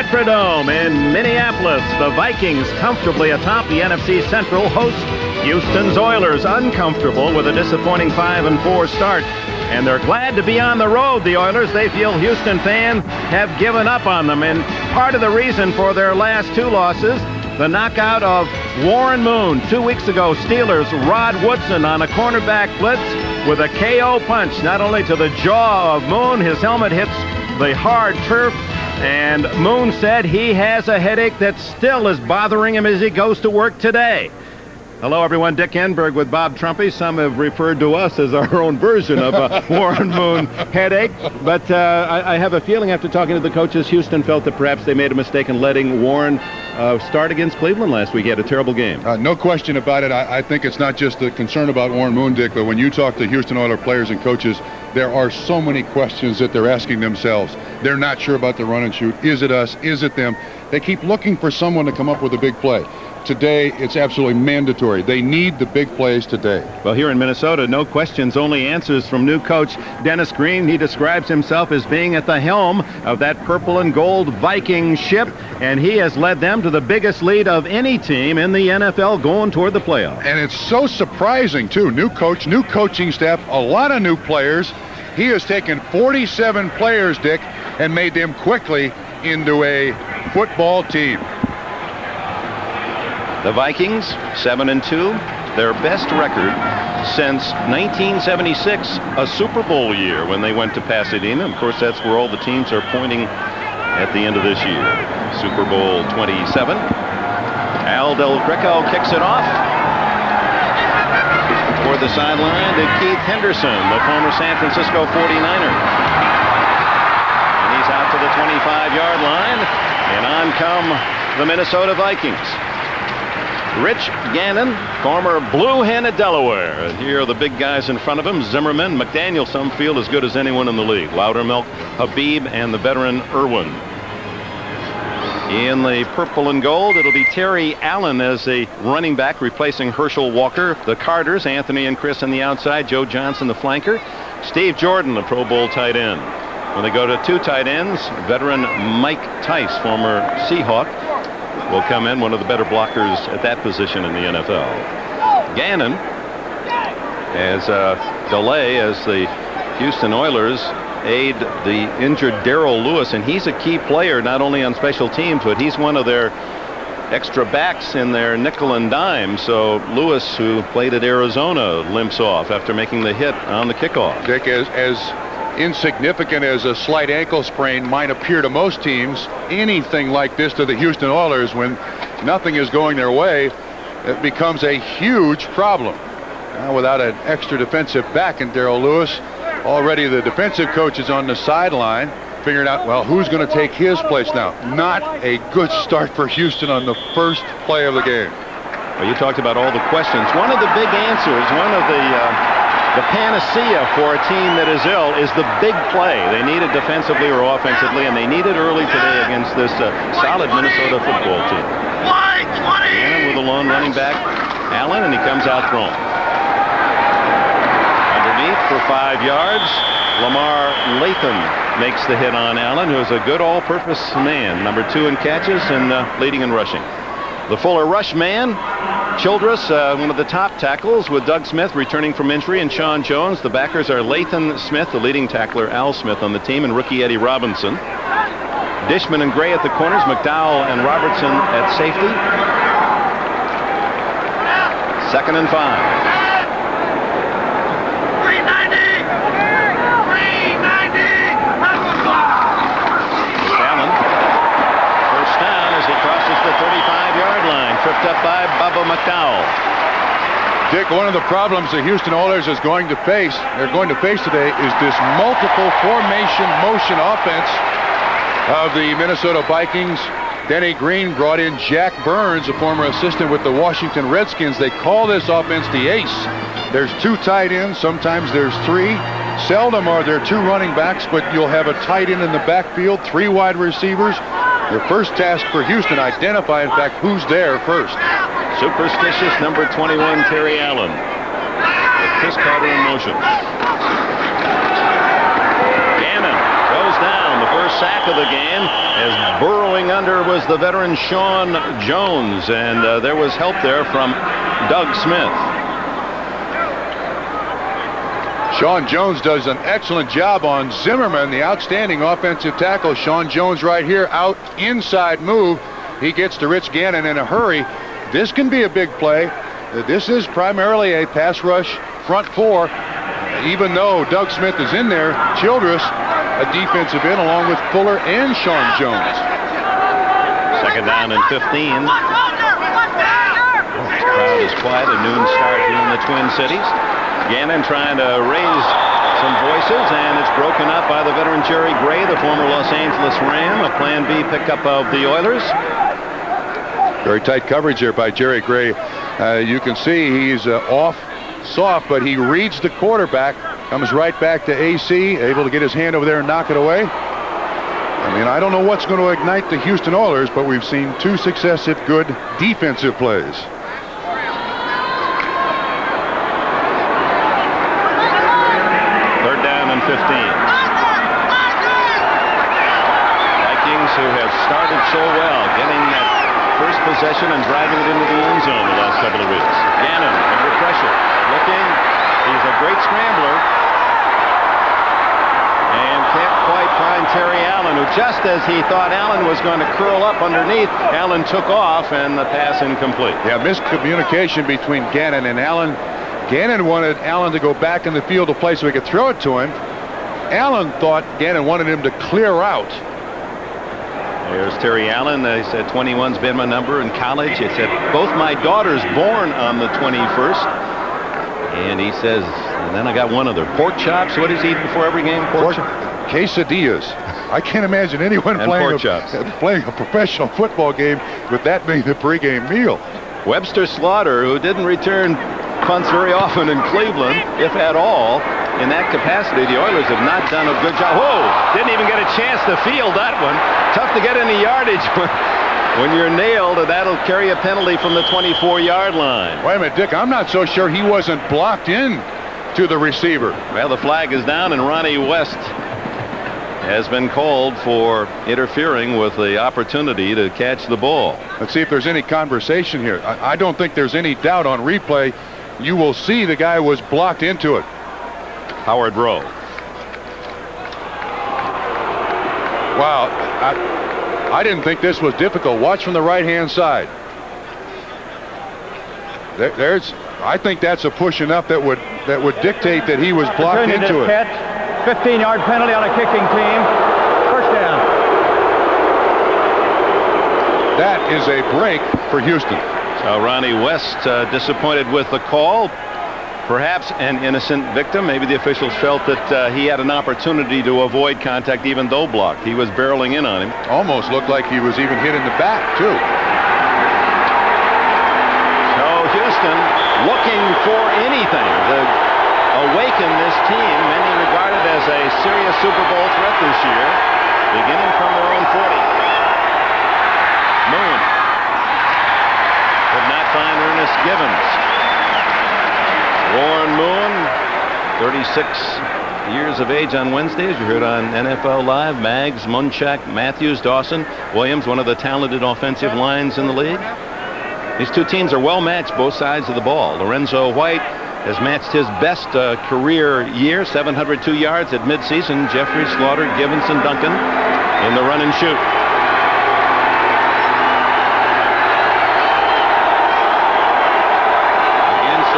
Metrodome in Minneapolis. The Vikings comfortably atop the NFC Central host Houston's Oilers, uncomfortable with a disappointing 5-4 start. And they're glad to be on the road, the Oilers. They feel Houston fans have given up on them. And part of the reason for their last two losses, the knockout of Warren Moon 2 weeks ago. Steelers, Rod Woodson on a cornerback blitz with a KO punch, not only to the jaw of Moon, his helmet hits the hard turf. And Moon said he has a headache that still is bothering him as he goes to work today. Hello, everyone. Dick Enberg with Bob Trumpy. Some have referred to us as our own version of a Warren Moon headache. But I have a feeling after talking to the coaches, Houston felt that perhaps they made a mistake in letting Warren start against Cleveland last week. He had a terrible game. No question about it. I think it's not just the concern about Warren Moon, Dick, but when you talk to Houston Oilers players and coaches, there are so many questions that they're asking themselves. They're not sure about the run and shoot. Is it us? Is it them? They keep looking for someone to come up with a big play. Today, it's absolutely mandatory. They need the big plays today. Well, here in Minnesota, no questions, only answers from new coach Dennis Green. He describes himself as being at the helm of that purple and gold Viking ship, and he has led them to the biggest lead of any team in the NFL going toward the playoffs. And it's so surprising, too. New coach, new coaching staff, a lot of new players. He has taken 47 players, Dick, and made them quickly into a football team. The Vikings, 7-2, their best record since 1976, a Super Bowl year when they went to Pasadena. Of course, that's where all the teams are pointing at the end of this year. Super Bowl 27. Al Del Greco kicks it off toward the sideline to Keith Henderson, the former San Francisco 49er. And he's out to the 25-yard line, and on come the Minnesota Vikings. Rich Gannon, former Blue Hen at Delaware. And here are the big guys in front of him. Zimmerman, McDaniel, some feel as good as anyone in the league. Loudermilk, Habib, and the veteran Irwin. In the purple and gold, it'll be Terry Allen as a running back, replacing Herschel Walker. The Carters, Anthony and Chris on the outside, Joe Johnson, the flanker. Steve Jordan, the Pro Bowl tight end. When they go to two tight ends, veteran Mike Tice, former Seahawk, will come in, one of the better blockers at that position in the NFL. Gannon has a delay as the Houston Oilers aid the injured Darrell Lewis, and he's a key player not only on special teams, but he's one of their extra backs in their nickel and dime. So Lewis, who played at Arizona, limps off after making the hit on the kickoff. Dick, as insignificant as a slight ankle sprain might appear to most teams, anything like this to the Houston Oilers, when nothing is going their way, it becomes a huge problem. Now, without an extra defensive back in Darrell Lewis, already the defensive coach is on the sideline figuring out, well, who's going to take his place now. Not a good start for Houston on the first play of the game. Well, you talked about all the questions. One of the big answers, one of the panacea for a team that is ill is the big play. They need it defensively or offensively, and they need it early today against this solid Minnesota football team. And with a lone running back, Allen, and he comes out throwing. Underneath for 5 yards, Lamar Latham makes the hit on Allen, who is a good all-purpose man, number 2 in catches and leading in rushing. The Fuller rush man, Childress, one of the top tackles, with Doug Smith returning from injury, and Sean Jones. The backers are Lathan Smith, the leading tackler, Al Smith on the team, and rookie Eddie Robinson. Dishman and Gray at the corners, McDowell and Robertson at safety. 2nd and 5. The 35-yard line, tripped up by Bubba McDowell. Dick, one of the problems the Houston Oilers is going to face, today, is this multiple formation motion offense of the Minnesota Vikings. Denny Green brought in Jack Burns, a former assistant with the Washington Redskins. They call this offense the ace. There's 2 tight ends, sometimes there's 3. Seldom are there 2 running backs, but you'll have a tight end in the backfield, 3 wide receivers. Your first task for Houston, identify, in fact, who's there first. Superstitious number 21, Terry Allen, with Chris Carter in motion. Gannon goes down. The first sack of the game, as burrowing under was the veteran Sean Jones, and there was help there from Doug Smith. Sean Jones does an excellent job on Zimmerman, the outstanding offensive tackle. Sean Jones right here, out inside move. He gets to Rich Gannon in a hurry. This can be a big play. This is primarily a pass rush front four. Even though Doug Smith is in there, Childress, a defensive end, along with Fuller and Sean Jones. Second down and 15. The crowd is quiet. A noon start here in the Twin Cities. Gannon trying to raise some voices, and it's broken up by the veteran Jerry Gray, the former Los Angeles Ram. A Plan B pickup of the Oilers. Very tight coverage there by Jerry Gray. You can see he's off soft, but he reads the quarterback, comes right back to AC, able to get his hand over there and knock it away. I mean, I don't know what's going to ignite the Houston Oilers, but we've seen two successive good defensive plays. Third down and 15. Vikings, who have started so well, getting that first possession and driving it into the end zone the last couple of weeks. Gannon under pressure, looking. He's a great scrambler, and can't quite find Terry Allen, who, just as he thought Allen was going to curl up underneath, Allen took off, and the pass incomplete. Yeah, miscommunication between Gannon and Allen. Gannon wanted Allen to go back in the field to play so he could throw it to him. Allen thought Gannon wanted him to clear out. There's Terry Allen. He said 21's been my number in college. He said both my daughters born on the 21st. And he says, and then I got one other. Pork chops. What does he eat before every game? Pork chops. Quesadillas. I can't imagine anyone playing a professional football game with that being the pregame meal. Webster Slaughter, who didn't return punts very often in Cleveland, if at all. In that capacity, the Oilers have not done a good job. Whoa! Didn't even get a chance to field that one. Tough to get any yardage when you're nailed, and that'll carry a penalty from the 24-yard line. Wait a minute, Dick. I'm not so sure he wasn't blocked in to the receiver. Well, the flag is down, and Ronnie West has been called for interfering with the opportunity to catch the ball. Let's see if there's any conversation here. I don't think there's any doubt on replay. You will see the guy was blocked into it. Howard Rowe. Wow, I didn't think this was difficult. Watch from the right-hand side. I think that's a push enough that would dictate that he was blocked into it. Catch, 15-yard penalty on a kicking team. First down. That is a break for Houston. So Ronnie West disappointed with the call. Perhaps an innocent victim. Maybe the officials felt that he had an opportunity to avoid contact even though blocked. He was barreling in on him. Almost looked like he was even hit in the back, too. So Houston looking for anything to awaken this team, many regarded as a serious Super Bowl threat this year, beginning from their own 40. Moon could not find Ernest Givens. Warren Moon, 36 years of age on Wednesday, as you heard on NFL Live. Maggs, Munchak, Matthews, Dawson, Williams, one of the talented offensive lines in the league. These two teams are well matched, both sides of the ball. Lorenzo White has matched his best career year, 702 yards at midseason. Jeffrey, Slaughter, Givens, and Duncan in the run and shoot.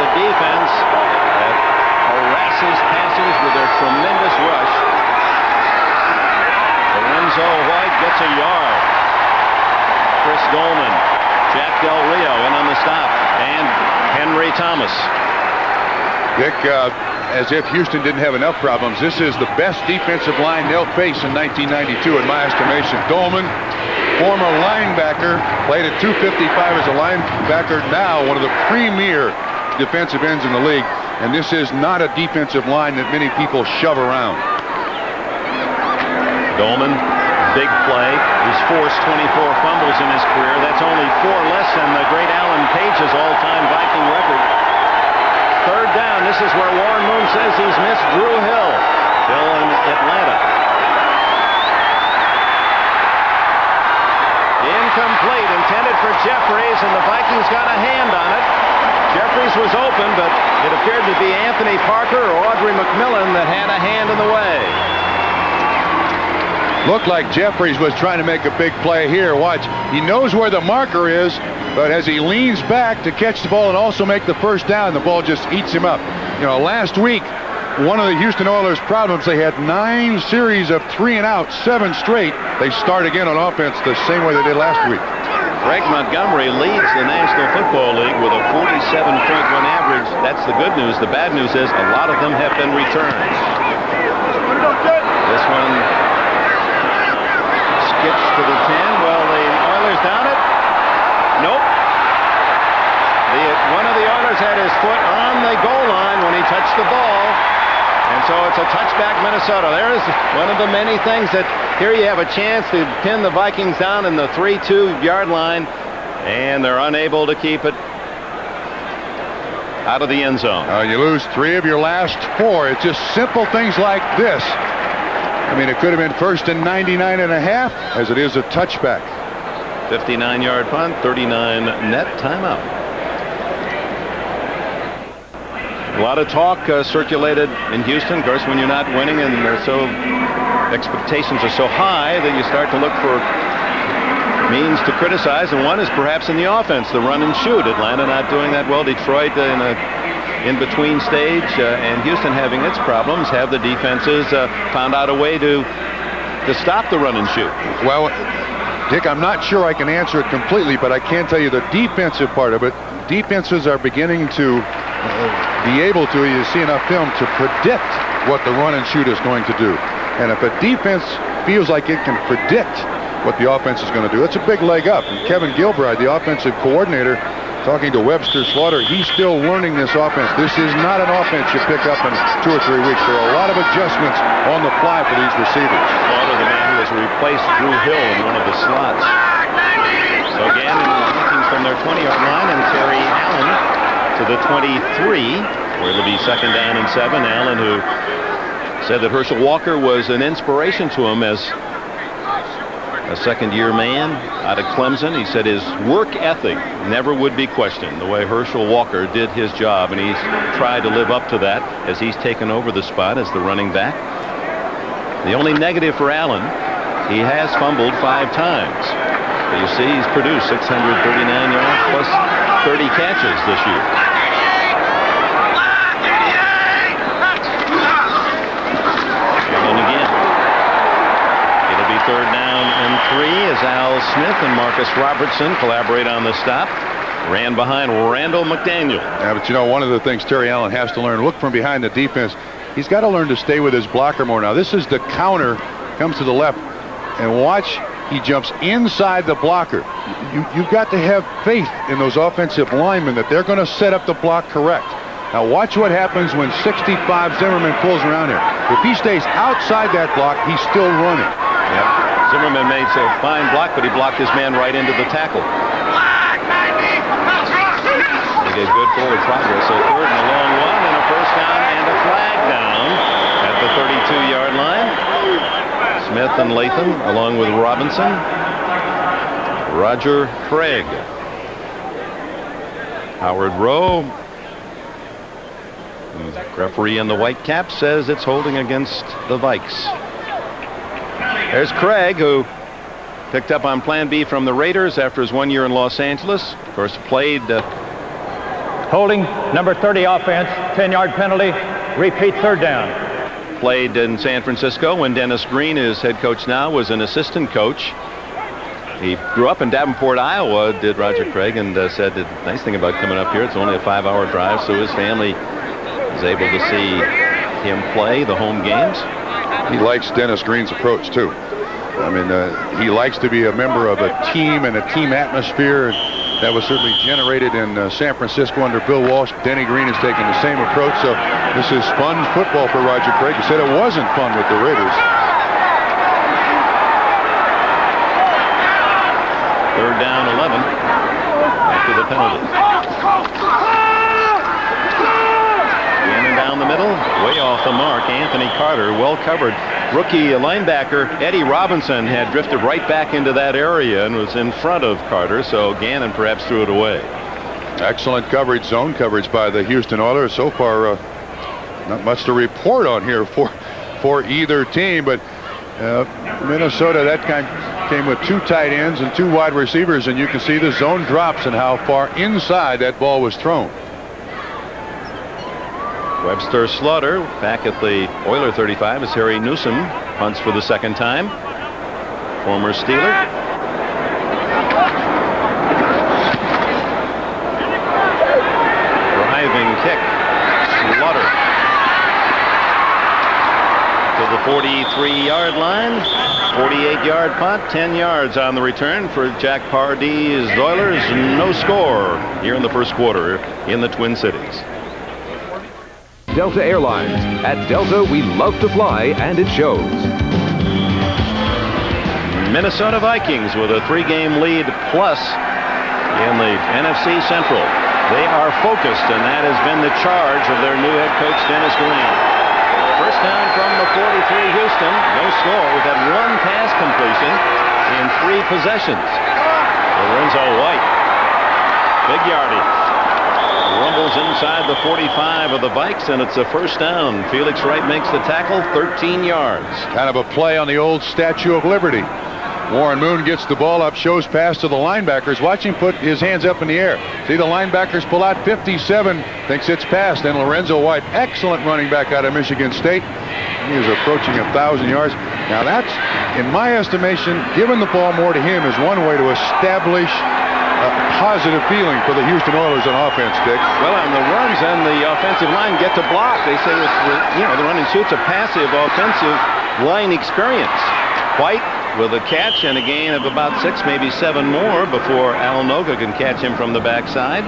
Defense that harasses passers with their tremendous rush. Lorenzo White gets a yard. Chris Goldman, Jack Del Rio in on the stop, and Henry Thomas. Dick, as if Houston didn't have enough problems, this is the best defensive line they'll face in 1992 in my estimation. Goldman, former linebacker, played at 255 as a linebacker, now one of the premier defensive ends in the league, and this is not a defensive line that many people shove around. Dolman, big play. He's forced 24 fumbles in his career. That's only 4 less than the great Alan Page's all-time Viking record. Third down. This is where Warren Moon says he's missed Drew Hill. Hill in Atlanta. got a hand on it. Jeffries was open, but it appeared to be Anthony Parker or Audrey McMillan that had a hand in the way. Looked like Jeffries was trying to make a big play here. Watch, he knows where the marker is, but as he leans back to catch the ball and also make the first down, the ball just eats him up. You know, last week, one of the Houston Oilers' problems, they had 9 series of 3 and out, 7 straight. They start again on offense the same way they did last week. Greg Montgomery leads the National Football League with a 47.1 average. That's the good news. The bad news is a lot of them have been returns. This one skips to the 10. Well, the Oilers down it. Nope. One of the Oilers had his foot on the goal line when he touched the ball. And so it's a touchback, Minnesota. There's one of the many things that here you have a chance to pin the Vikings down in the 3-2 yard line, and they're unable to keep it out of the end zone. You lose 3 of your last 4. It's just simple things like this. I mean, it could have been 1st and 99 and a half, as it is a touchback. 59-yard punt, 39 net timeout. A lot of talk circulated in Houston. Of course, when you're not winning and expectations are so high that you start to look for means to criticize, and one is perhaps in the offense, the run and shoot. Atlanta not doing that well. Detroit in a in-between stage, and Houston having its problems. Have the defenses found out a way to stop the run and shoot? Well, Dick, I'm not sure I can answer it completely, but I can tell you the defensive part of it. Defenses are beginning to be able to, you see enough film, to predict what the run and shoot is going to do. And if a defense feels like it can predict what the offense is going to do, it's a big leg up. And Kevin Gilbride, the offensive coordinator, talking to Webster Slaughter, he's still learning this offense. This is not an offense you pick up in 2 or 3 weeks. There are a lot of adjustments on the fly for these receivers. Slaughter, the man who has replaced Drew Hill in one of the slots. So again, looking from their 20-yard line, and Terry Allen to the 23, where it'll be 2nd down and 7. Allen, who said that Herschel Walker was an inspiration to him as a second-year man out of Clemson. He said his work ethic never would be questioned, the way Herschel Walker did his job, and he's tried to live up to that as he's taken over the spot as the running back. The only negative for Allen, he has fumbled 5 times. But you see, he's produced 639 yards plus 30 catches this year. And again, it'll be 3rd down and 3 as Al Smith and Marcus Robertson collaborate on the stop. Ran behind Randall McDaniel. Yeah, but you know, one of the things Terry Allen has to learn, look from behind the defense. He's got to learn to stay with his blocker more now. This is the counter, comes to the left, and watch, he jumps inside the blocker. You've got to have faith in those offensive linemen that they're going to set up the block correct. Now watch what happens when 65 Zimmerman pulls around here. If he stays outside that block, he's still running. Yep. Zimmerman made a fine block, but he blocked his man right into the tackle. They did good forward progress. So 3rd and a long one, and a 1st down and a flag down at the 32-yard line. Smith and Latham, along with Robinson. Roger Craig. Howard Rowe, referee in the white cap, says it's holding against the Vikes. There's Craig, who picked up on Plan B from the Raiders after his 1 year in Los Angeles. Of course, played. Holding, number 30 offense, 10-yard penalty, repeat 3rd down. Played in San Francisco when Dennis Green, his head coach now, was an assistant coach. He grew up in Davenport, Iowa, did Roger Craig, and said the nice thing about coming up here, it's only a 5-hour drive, so his family is able to see him play the home games. He likes Dennis Green's approach, too. I mean, he likes to be a member of a team and a team atmosphere. That was certainly generated in San Francisco under Bill Walsh. Denny Green is taking the same approach, so this is fun football for Roger Craig. He said it wasn't fun with the Raiders. 3rd down, 11 after the penalty. In and down the middle, way off the mark. Anthony Carter, well covered. Rookie linebacker Eddie Robinson had drifted right back into that area and was in front of Carter, so Gannon perhaps threw it away. Excellent coverage, zone coverage by the Houston Oilers. So far, not much to report on here for either team, but Minnesota, that came with 2 tight ends and 2 wide receivers, and you can see the zone drops and how far inside that ball was thrown. Webster Slaughter back at the Oiler 35 as Harry Newsom punts for the second time. Former Steeler. Driving kick. Slaughter to the 43-yard line. 48-yard punt, 10 yards on the return for Jack Pardee's Oilers. No score here in the first quarter in the Twin Cities. Delta Airlines. At Delta, we love to fly, and it shows. Minnesota Vikings with a 3-game lead plus in the NFC Central. They are focused, and that has been the charge of their new head coach, Dennis Green. First down from the 43, Houston. No score. We've had 1 pass completion in 3 possessions. Lorenzo White. Big yardage. Rumbles inside the 45 of the Vikes, and it's a first down. Felix Wright makes the tackle, 13 yards. Kind of a play on the old Statue of Liberty. Warren Moon gets the ball up, shows pass to the linebackers. Watch him put his hands up in the air. See the linebackers pull out. 57 thinks it's passed. And Lorenzo White, excellent running back out of Michigan State. He is approaching 1,000 yards. Now that's, in my estimation, giving the ball more to him is one way to establish a positive feeling for the Houston Oilers on offense, Dick. Well, on the runs and the offensive line get to block. They say it's the run and shoot's a passive offensive line experience. White with a catch and a gain of about 6, maybe 7 more before Al Noga can catch him from the backside.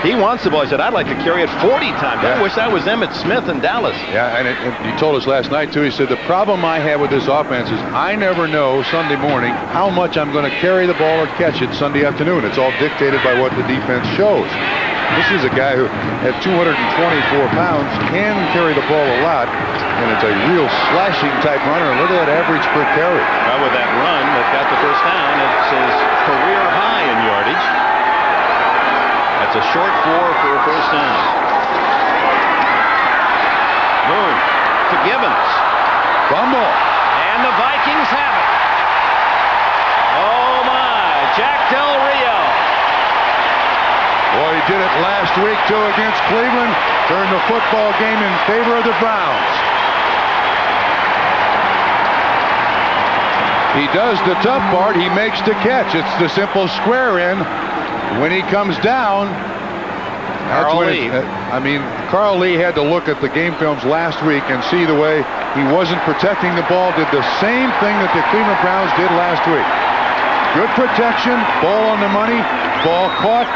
He wants the ball. He said, I'd like to carry it 40 times. Yeah. I wish I was Emmitt Smith in Dallas. Yeah, and he told us last night, too. He said, the problem I have with this offense is I never know Sunday morning how much I'm going to carry the ball or catch it Sunday afternoon. It's all dictated by what the defense shows. This is a guy who, at 224 pounds, can carry the ball a lot, and it's a real slashing type runner. Look at that average per carry. Well, with that run that got the first down, it's his career high in yardage. That's a short 4 for a first down. Moon to Gibbons. Fumble. And the Vikings have it. Oh, my. Jack Del Rio. Boy, he did it last week, too, against Cleveland. Turned the football game in favor of the Browns. He does the tough part. He makes the catch. It's the simple square in. When he comes down, Carl Lee. Carl Lee had to look at the game films last week and see the way he wasn't protecting the ball. Did the same thing that the Cleveland Browns did last week. Good protection, ball on the money, ball caught,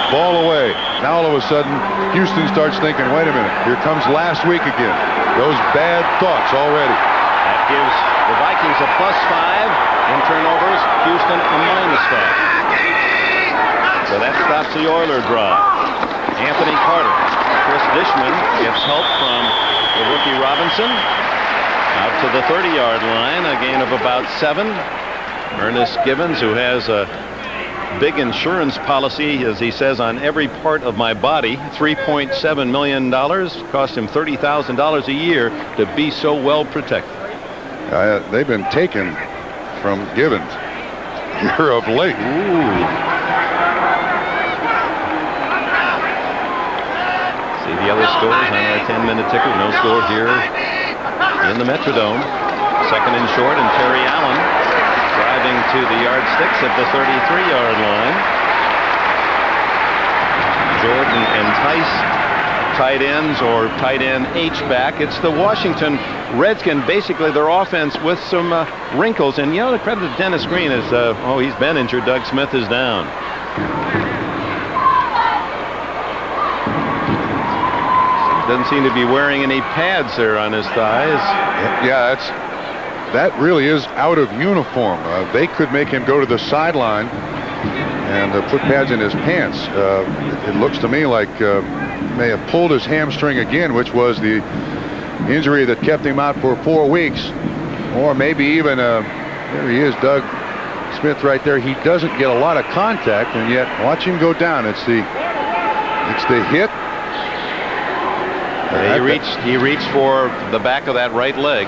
ball away. Now all of a sudden, Houston starts thinking, wait a minute, here comes last week again. Those bad thoughts already. That gives the Vikings a +5 in turnovers, Houston a -5. So that stops the Oiler drive. Anthony Carter. Chris Dishman gets help from the rookie Robinson. Out to the 30-yard line, a gain of about 7. Ernest Gibbons, who has a big insurance policy, as he says, on every part of my body. $3.7 million. Cost him $30,000 a year to be so well protected. They've been taken from Gibbons here of late. Ooh. The other scores on our 10-minute ticker. No score here in the Metrodome. Second and short, and Terry Allen driving to the yardsticks at the 33-yard line. Jordan and Tice, tight ends or tight end H-back. It's the Washington Redskins, basically their offense with some wrinkles. And, the credit to Dennis Green is, he's been injured. Doug Smith is down. Doesn't seem to be wearing any pads there on his thighs. Yeah, that really is out of uniform. They could make him go to the sideline and put pads in his pants. It looks to me like may have pulled his hamstring again, which was the injury that kept him out for 4 weeks. Or maybe even, there he is, Doug Smith right there. He doesn't get a lot of contact, and yet watch him go down. It's the It's the hit. He reached for the back of that right leg.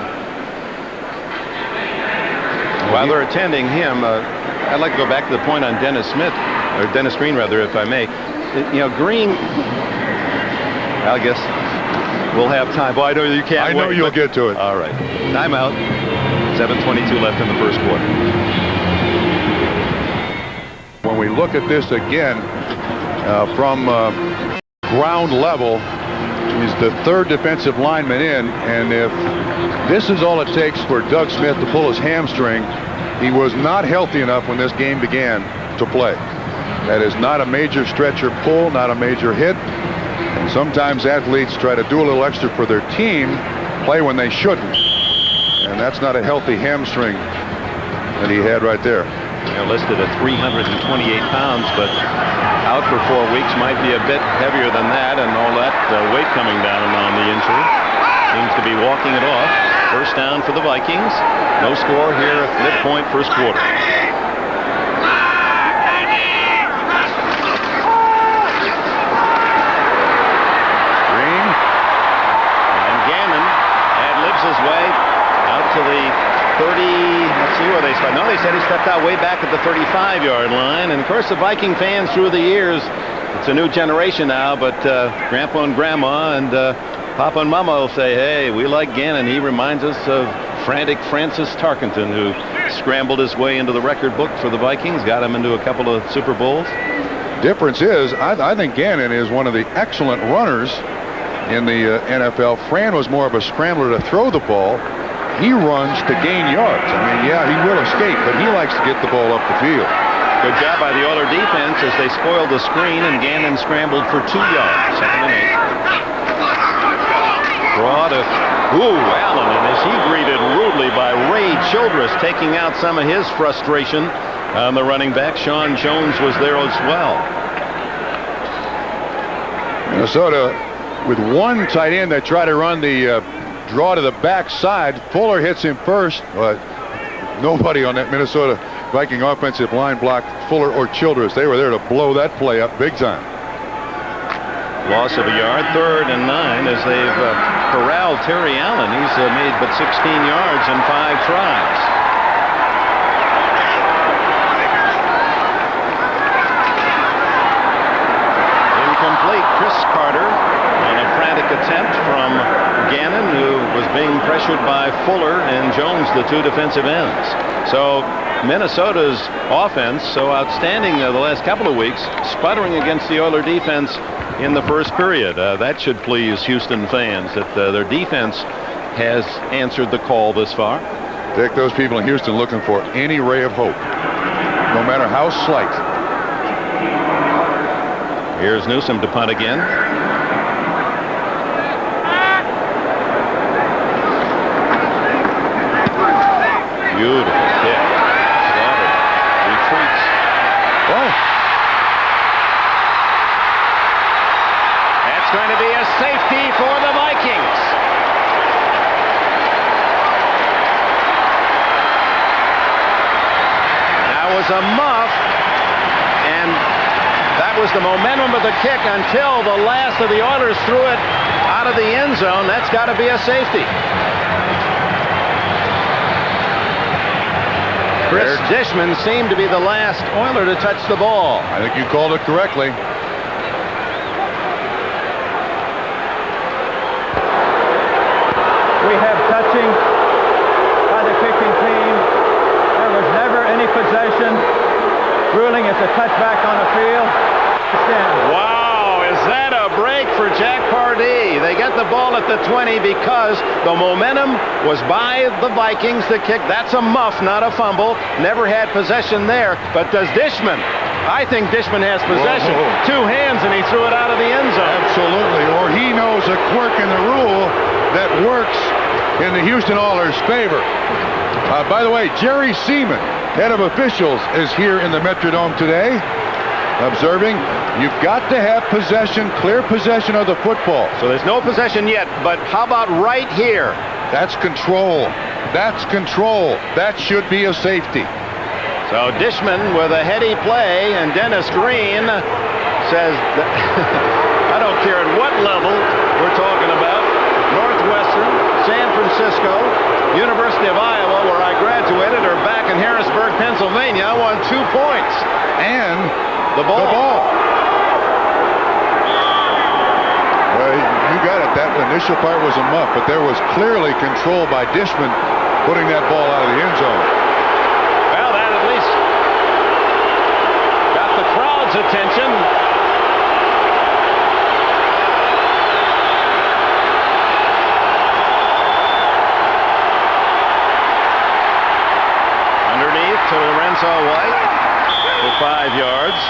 While they're attending him, I'd like to go back to the point on Dennis Smith, or Dennis Green rather, if I may. You know, Green, I guess we'll have time. Well, I know you can't I know you'll get to it. All right. Timeout. 7:22 left in the first quarter. When we look at this again from ground level, he's the third defensive lineman in, and if this is all it takes for Doug Smith to pull his hamstring, he was not healthy enough when this game began to play. That is not a major stretcher pull, not a major hit. And sometimes athletes try to do a little extra for their team, play when they shouldn't. And that's not a healthy hamstring that he had right there. They're listed at 328 pounds, but out for 4 weeks, might be a bit heavier than that, and all that weight coming down on the injury. Seems to be walking it off. First down for the Vikings. No score here at midpoint first quarter. Green. And Gannon ad-libs his way out to the 30, let's see where they start. No, they said he stepped out way back at the 35-yard line. And, of course, the Viking fans through the years, it's a new generation now, but Grandpa and Grandma and Papa and Mama will say, hey, we like Gannon. He reminds us of frantic Francis Tarkenton, who scrambled his way into the record book for the Vikings, got him into a couple of Super Bowls. Difference is, I think Gannon is one of the excellent runners in the NFL. Fran was more of a scrambler to throw the ball. He runs to gain yards. I mean, yeah, he will escape, but he likes to get the ball up the field. Good job by the Oiler defense as they spoiled the screen, and Gannon scrambled for 2 yards. 2nd and 8. Draw to Allen, and as he greeted rudely by Ray Childress, taking out some of his frustration on the running back. Sean Jones was there as well. Minnesota with one tight end that tried to run the draw to the backside. Fuller hits him first, but nobody on that Minnesota Viking offensive line blocked Fuller or Childress. They were there to blow that play up big time. Loss of a yard, 3rd and 9 as they've corralled Terry Allen. He's made but 16 yards in 5 tries. Incomplete. Chris Carter on a frantic attempt from Gannon, who was being pressured by Fuller and Jones, the 2 defensive ends. So Minnesota's offense, so outstanding the last couple of weeks, sputtering against the Oiler defense in the first period. That should please Houston fans, that their defense has answered the call this far. Dick, those people in Houston looking for any ray of hope, no matter how slight. Here's Newsom to punt again. Beautiful kick. Slaughter retreats. Oh. That's going to be a safety for the Vikings. That was a muff, and that was the momentum of the kick until the last of the Oilers threw it out of the end zone. That's got to be a safety. Chris Dishman seemed to be the last Oiler to touch the ball. I think you called it correctly. We have touching by the kicking team. There was never any possession. Ruling it's a touchback on the field. Wow, is that a break for Jack Pardee? They get the ball at the 20 because the momentum was by the Vikings to kick. That's a muff, not a fumble. Never had possession there. But does Dishman? I think Dishman has possession. Whoa. 2 hands, and he threw it out of the end zone. Absolutely. Or he knows a quirk in the rule that works in the Houston Oilers' favor. By the way, Jerry Seaman, head of officials, is here in the Metrodome today, observing. You've got to have possession, clear possession of the football. So there's no possession yet, but how about right here? That's control. That's control. That should be a safety. So Dishman with a heady play, and Dennis Green says that care at what level we're talking about. Northwestern, San Francisco, University of Iowa, where I graduated, or back in Harrisburg, Pennsylvania. I won 2 points. And the ball. Well, you got it. That initial part was a muff, but there was clearly control by Dishman putting that ball out of the end zone. Well, that at least got the crowd's attention. Underneath to Lorenzo White for 5 yards.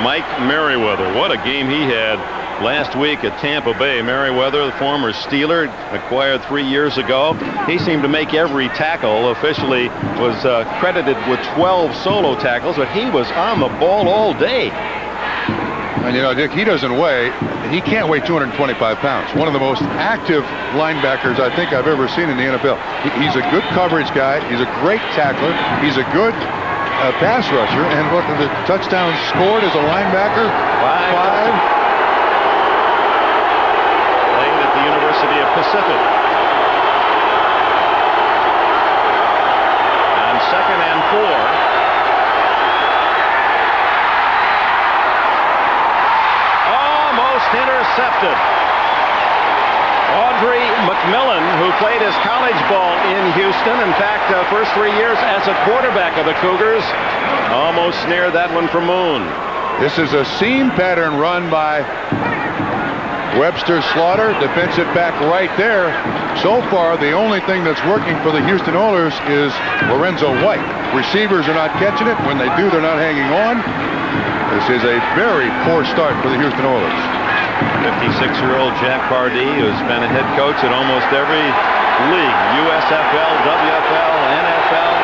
Mike Merriweather, what a game he had last week at Tampa Bay. Merriweather, the former Steeler, acquired 3 years ago. He seemed to make every tackle. Officially was credited with 12 solo tackles, but he was on the ball all day. And you know, Dick, he can't weigh 225 pounds. One of the most active linebackers I think I've ever seen in the NFL. He's a good coverage guy. He's a great tackler. He's a good pass rusher. And what the touchdowns scored as a linebacker? 5. University of Pacific. On 2nd and 4. Almost intercepted. Audrey McMillan, who played his college ball in Houston, in fact, first 3 years as a quarterback of the Cougars, almost snared that one for Moon. This is a seam pattern run by Webster Slaughter, defensive back right there. So far, the only thing that's working for the Houston Oilers is Lorenzo White. Receivers are not catching it. When they do, they're not hanging on. This is a very poor start for the Houston Oilers. 56-year-old Jack Pardee, who's been a head coach at almost every league, USFL, WFL, NFL,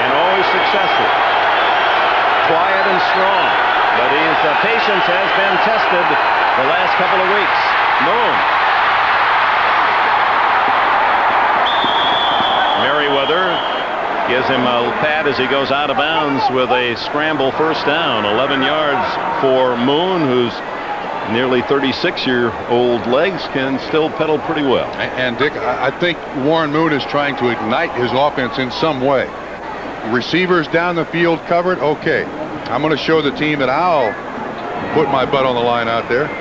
and always successful. Quiet and strong, but his patience has been tested the last couple of weeks. Moon. Merriweather gives him a pat as he goes out of bounds with a scramble first down. 11 yards for Moon, who's nearly 36-year-old legs can still pedal pretty well. And Dick, I think Warren Moon is trying to ignite his offense in some way. Receivers down the field covered. Okay, I'm going to show the team that I'll put my butt on the line out there.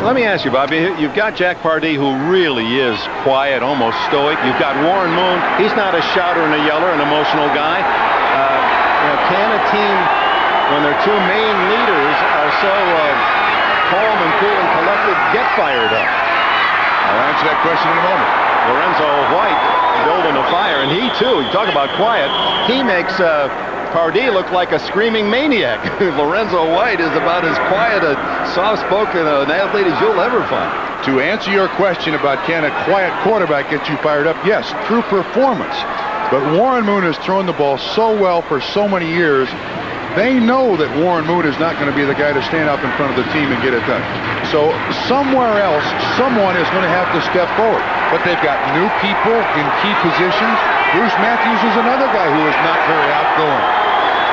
Let me ask you, Bobby, you've got Jack Pardee, who really is quiet, almost stoic. You've got Warren Moon. He's not a shouter and a yeller, an emotional guy. Can a team, when their two main leaders are so calm and cool and collected, get fired up? I'll answer that question in a moment. Lorenzo White building a fire, and he, too, you talk about quiet, he makes Pardee looked like a screaming maniac. Lorenzo White is about as quiet, a soft-spoken an athlete as you'll ever find. To answer your question about can a quiet quarterback get you fired up, yes, through performance. But Warren Moon has thrown the ball so well for so many years, they know that Warren Moon is not going to be the guy to stand up in front of the team and get it done. So somewhere else, someone is going to have to step forward. But they've got new people in key positions. Bruce Matthews is another guy who is not very outgoing.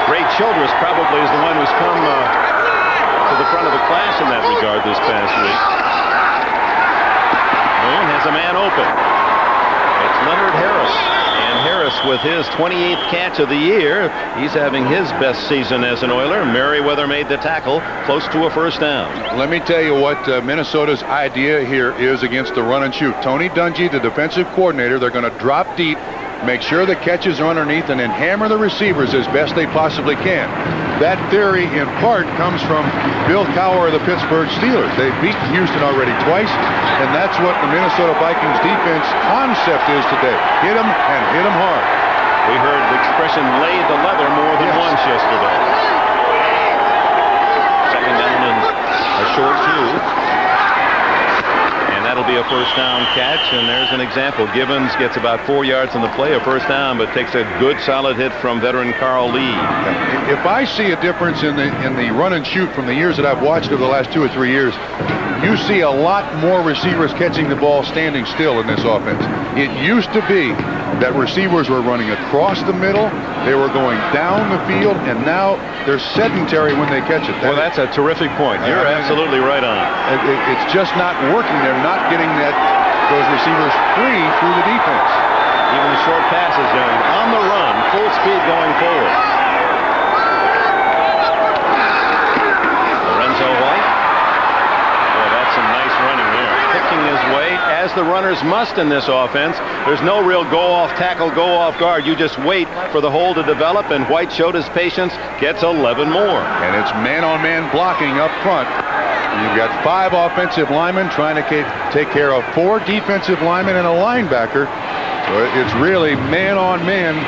Ray Childress probably is the one who's come to the front of the class in that regard this past week. Moon has a man open. It's Leonard Harris. And Harris, with his 28th catch of the year, he's having his best season as an Oiler. Merriweather made the tackle close to a first down. Let me tell you what Minnesota's idea here is against the run and shoot. Tony Dungy, the defensive coordinator, they're going to drop deep, make sure the catches are underneath, and then hammer the receivers as best they possibly can. That theory, in part, comes from Bill Cowher of the Pittsburgh Steelers. They've beaten Houston already twice, and that's what the Minnesota Vikings defense concept is today. Hit them and hit them hard. We heard the expression laid the leather more than once yesterday. Second down and a short two. That'll be a first down catch, and there's an example. Gibbons gets about 4 yards on the play, a first down, but takes a good solid hit from veteran Carl Lee. If I see a difference in the run and shoot from the years that I've watched over the last 2 or 3 years, you see a lot more receivers catching the ball standing still in this offense. It used to be that receivers were running across the middle, they were going down the field, and now they're sedentary when they catch it. Well, that's a terrific point. You're absolutely right on. It's just not working. They're not getting those receivers free through the defense. Even the short passes, on the run, full speed going forward. Lorenzo White. Boy, that's some nice running there. Picking his way, as the runners must in this offense. There's no real go-off tackle, go-off guard. You just wait for the hole to develop, and White showed his patience, gets 11 more. And it's man-on-man blocking up front. You've got 5 offensive linemen trying to take care of 4 defensive linemen and a linebacker. So it's really man-on-man.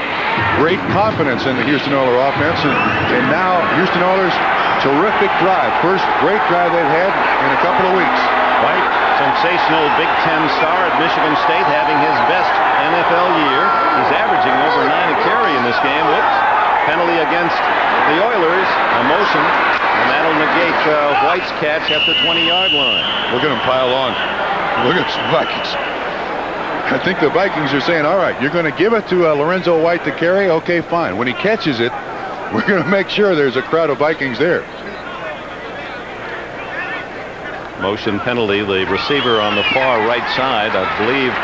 Great confidence in the Houston Oilers offense. And now Houston Oilers, terrific drive. First great drive they've had in a couple of weeks. White, sensational Big Ten star at Michigan State, having his best NFL year. He's averaging over 9 a carry in this game. Whoops. Penalty against the Oilers. A motion. And that'll negate White's catch at the 20-yard line. Look at him pile on. Look at the Vikings. I think the Vikings are saying, all right, you're going to give it to Lorenzo White to carry? Okay, fine. When he catches it, we're going to make sure there's a crowd of Vikings there. Motion penalty. The receiver on the far right side, I believe,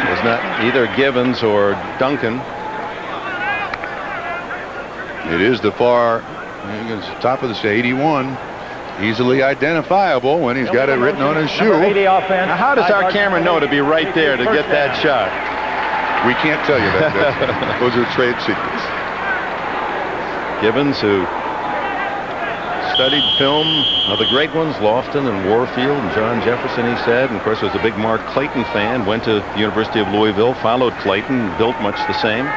was not either Givens or Duncan. It is the far, top of the 81. Easily identifiable when he's got it written on his shoe. Now, how does our camera know to be right there to get that shot? We can't tell you that. Those are trade secrets. Givens, who studied film of the great ones, Lofton and Warfield and John Jefferson, he said. And of course, was a big Mark Clayton fan. Went to the University of Louisville, followed Clayton, built much the same.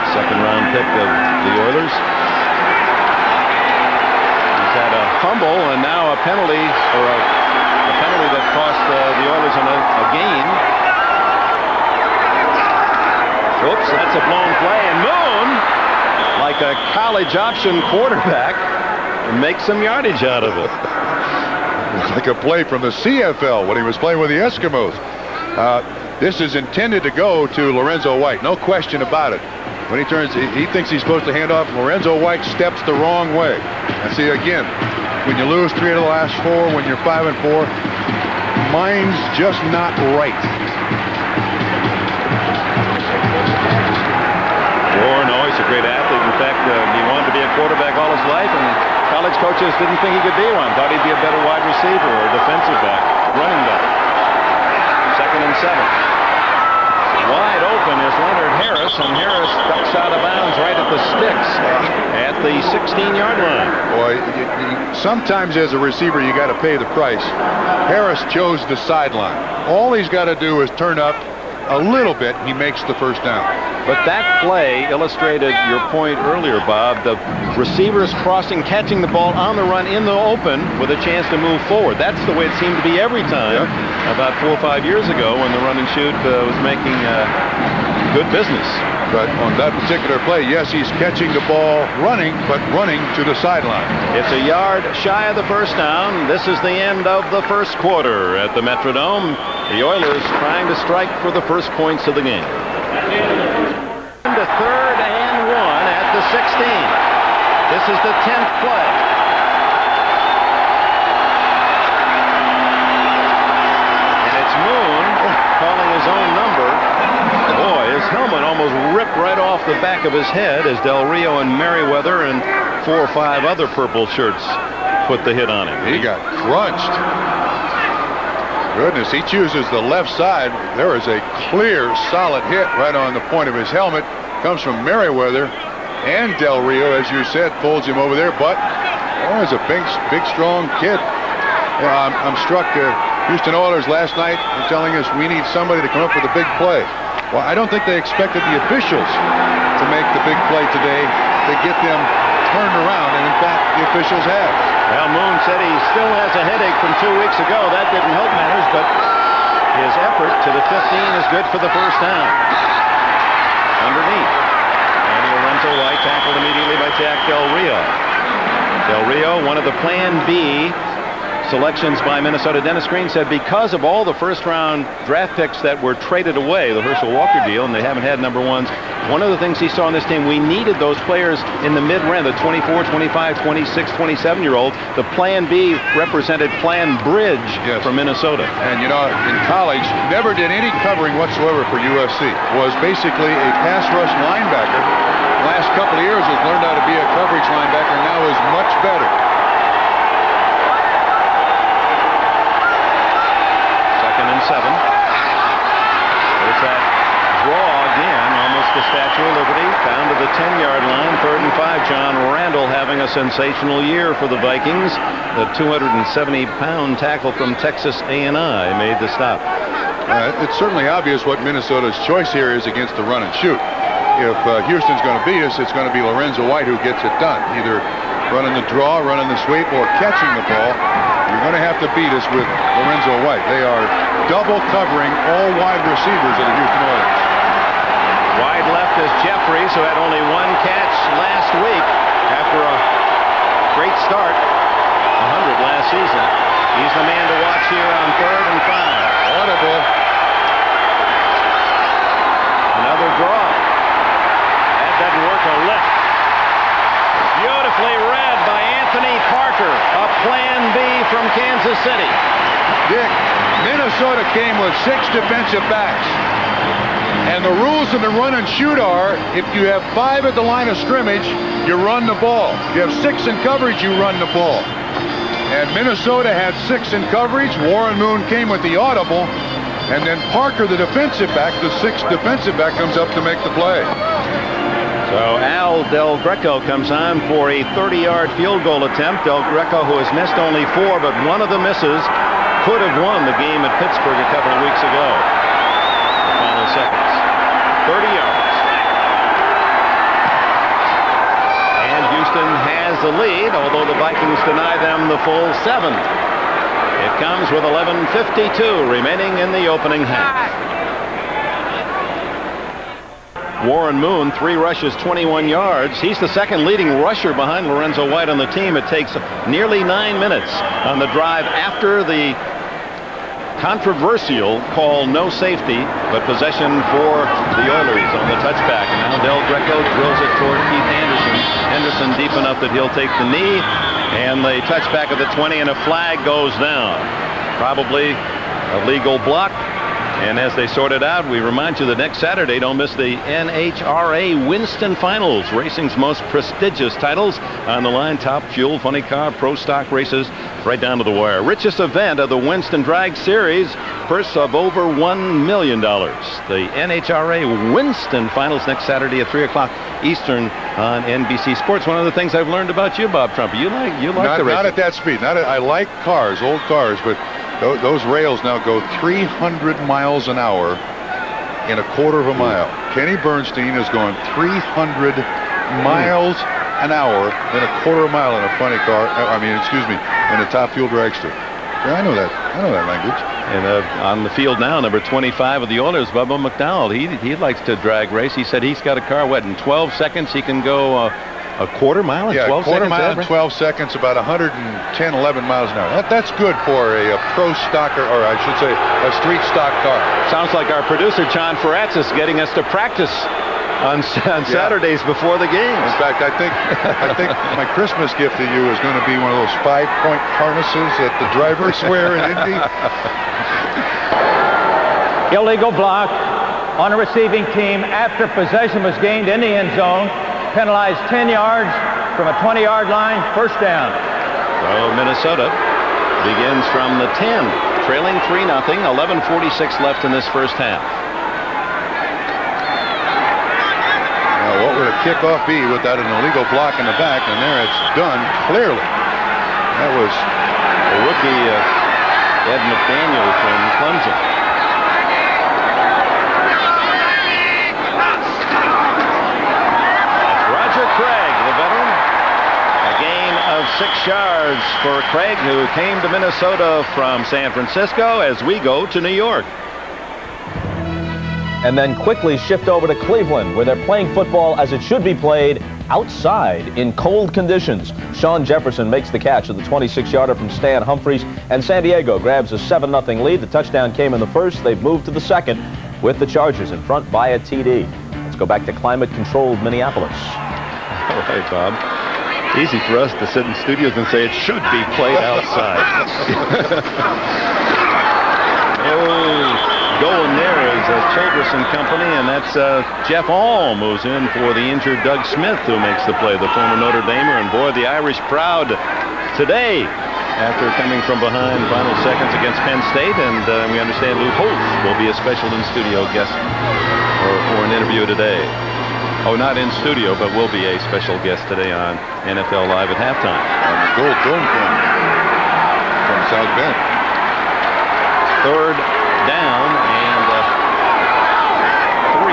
Second-round pick of the Oilers. Had a fumble and now a penalty, or a penalty that cost the Oilers a gain. Oops, that's a blown play, and Moon, like a college option quarterback, makes some yardage out of it. It's like a play from the CFL when he was playing with the Eskimos. This is intended to go to Lorenzo White, no question about it. When he turns, he thinks he's supposed to hand off. Lorenzo White steps the wrong way. And see, again, when you lose 3 of the last 4, when you're 5 and 4, mind's just not right. No, he's a great athlete. In fact, he wanted to be a quarterback all his life, and college coaches didn't think he could be one. Thought he'd be a better wide receiver or defensive back, running back. 2nd and 7. Wide open is Leonard Harris, and Harris ducks out of bounds right at the sticks at the 16-yard line. Boy, sometimes as a receiver you got to pay the price. Harris chose the sideline. All he's got to do is turn up a little bit, he makes the first down. But that play illustrated your point earlier, Bob. The receivers crossing, catching the ball on the run in the open with a chance to move forward. That's the way it seemed to be every time. About 4 or 5 years ago when the run and shoot was making good business. But on that particular play, yes, he's catching the ball running, but running to the sideline. It's a yard shy of the first down. This is the end of the first quarter at the Metrodome. The Oilers trying to strike for the first points of the game. To 3rd and 1 at the 16. This is the 10th play. And it's Moon calling his own number. Boy, his helmet almost ripped right off the back of his head as Del Rio and Merriweather and 4 or 5 other purple shirts put the hit on him. He got crunched. Goodness, he chooses the left side. There is a clear, solid hit right on the point of his helmet. Comes from Merriweather, and Del Rio, as you said, folds him over there. But he's a big, strong kid. I'm struck. Houston Oilers last night were telling us we need somebody to come up with a big play. Well, I don't think they expected the officials to make the big play today to get them turned around, and in fact, the officials have. Well, Moon said he still has a headache from 2 weeks ago. That didn't help matters, but his effort to the 15 is good for the first down. Underneath. And Lorenzo White tackled immediately by Jack Del Rio. Del Rio, one of the Plan B selections by Minnesota. Dennis Green said because of all the first-round draft picks that were traded away, the Herschel Walker deal, and they haven't had number ones, one of the things he saw on this team, we needed those players in the mid-round, the 24, 25, 26, 27-year-olds. The Plan B represented Plan Bridge for Minnesota. And, you know, in college, never did any covering whatsoever for USC. Was basically a pass rush linebacker. Last couple of years has learned how to be a coverage linebacker, now is much better. Second and 7. There's that draw again, almost the Statue of Liberty, down to the 10-yard line, 3rd and 5. John Randall having a sensational year for the Vikings. The 270-pound tackle from Texas A&I made the stop. It's certainly obvious what Minnesota's choice here is against the run and shoot. If Houston's going to beat us, it's going to be Lorenzo White who gets it done. Either running the draw, running the sweep, or catching the ball. You're going to have to beat us with Lorenzo White. They are double covering all wide receivers of the Houston Oilers. Wide left is Jeffries, who had only one catch last week after a great start, 100 last season. He's the man to watch here on 3rd and 5. Audible. Another draw. That doesn't work a lick. Beautifully read by Anthony Parker, a Plan B from Kansas City. Dick, Minnesota came with 6 defensive backs. And the rules in the run and shoot are, if you have 5 at the line of scrimmage, you run the ball. If you have 6 in coverage, you run the ball. And Minnesota had 6 in coverage. Warren Moon came with the audible. And then Parker, the defensive back, the 6th defensive back, comes up to make the play. So Al Del Greco comes on for a 30-yard field goal attempt. Del Greco, who has missed only 4, but one of the misses could have won the game at Pittsburgh a couple of weeks ago. The final seconds. 30 yards. And Houston has the lead, although the Vikings deny them the full 7. It comes with 11:52 remaining in the opening half. Warren Moon, 3 rushes, 21 yards. He's the second leading rusher behind Lorenzo White on the team. It takes nearly 9 minutes on the drive after the controversial call no safety, but possession for the Oilers on the touchback. And now Del Greco drills it toward Keith Anderson. Henderson deep enough that he'll take the knee, and the touchback at the 20, and a flag goes down. Probably a legal block. And as they sort it out, we remind you that next Saturday, don't miss the NHRA Winston Finals, racing's most prestigious titles on the line. Top fuel, funny car, pro stock races, right down to the wire. Richest event of the Winston Drag Series, purse of over $1 million. The NHRA Winston Finals next Saturday at 3 o'clock Eastern on NBC Sports. One of the things I've learned about you, Bob Trumpy, you like the racing. Not at that speed. I like cars, old cars, but those rails now go 300 miles an hour in a quarter of a mile. Kenny Bernstein is going 300 miles an hour in a quarter of a mile in a funny car. In a top fuel dragster. Yeah, I know that language. And on the field now, number 25 of the Oilers, Bubba McDowell. He likes to drag race. He said he's got a car, in 12 seconds he can go a quarter mile in 12 seconds? Yeah, quarter mile in 12 seconds, about 110, 11 miles an hour. That's good for a pro stock, or I should say a street stock car. Sounds like our producer, John Feratz, is getting us to practice on Saturdays before the games. In fact, I think my Christmas gift to you is going to be one of those 5-point harnesses that the drivers wear in Indy. Illegal block on a receiving team after possession was gained in the end zone. Penalized 10 yards from a 20-yard line, first down. So Minnesota begins from the 10, trailing 3-0, 11:46 left in this first half. Now, what would a kickoff be without an illegal block in the back? And there it's done clearly. That was the rookie Ed McDaniel from Clemson. Craig, the veteran. A gain of 6 yards for Craig, who came to Minnesota from San Francisco, as we go to New York. And then quickly shift over to Cleveland, where they're playing football as it should be played outside in cold conditions. Sean Jefferson makes the catch of the 26-yarder from Stan Humphries, and San Diego grabs a 7-0 lead. The touchdown came in the first. They've moved to the second with the Chargers in front by a TD. Let's go back to climate-controlled Minneapolis. All right, Bob. Easy for us to sit in studios and say it should be played outside. Going there is Childress and company, and that's Jeff Alm moves in for the injured Doug Smith, who makes the play, the former Notre Damer. And boy, the Irish proud today after coming from behind final seconds against Penn State. And we understand Lou Holtz will be a special in-studio guest for an interview today. Oh, not in studio, but will be a special guest today on NFL Live at halftime. On the Gold Dome from South Bend. Third down and 3.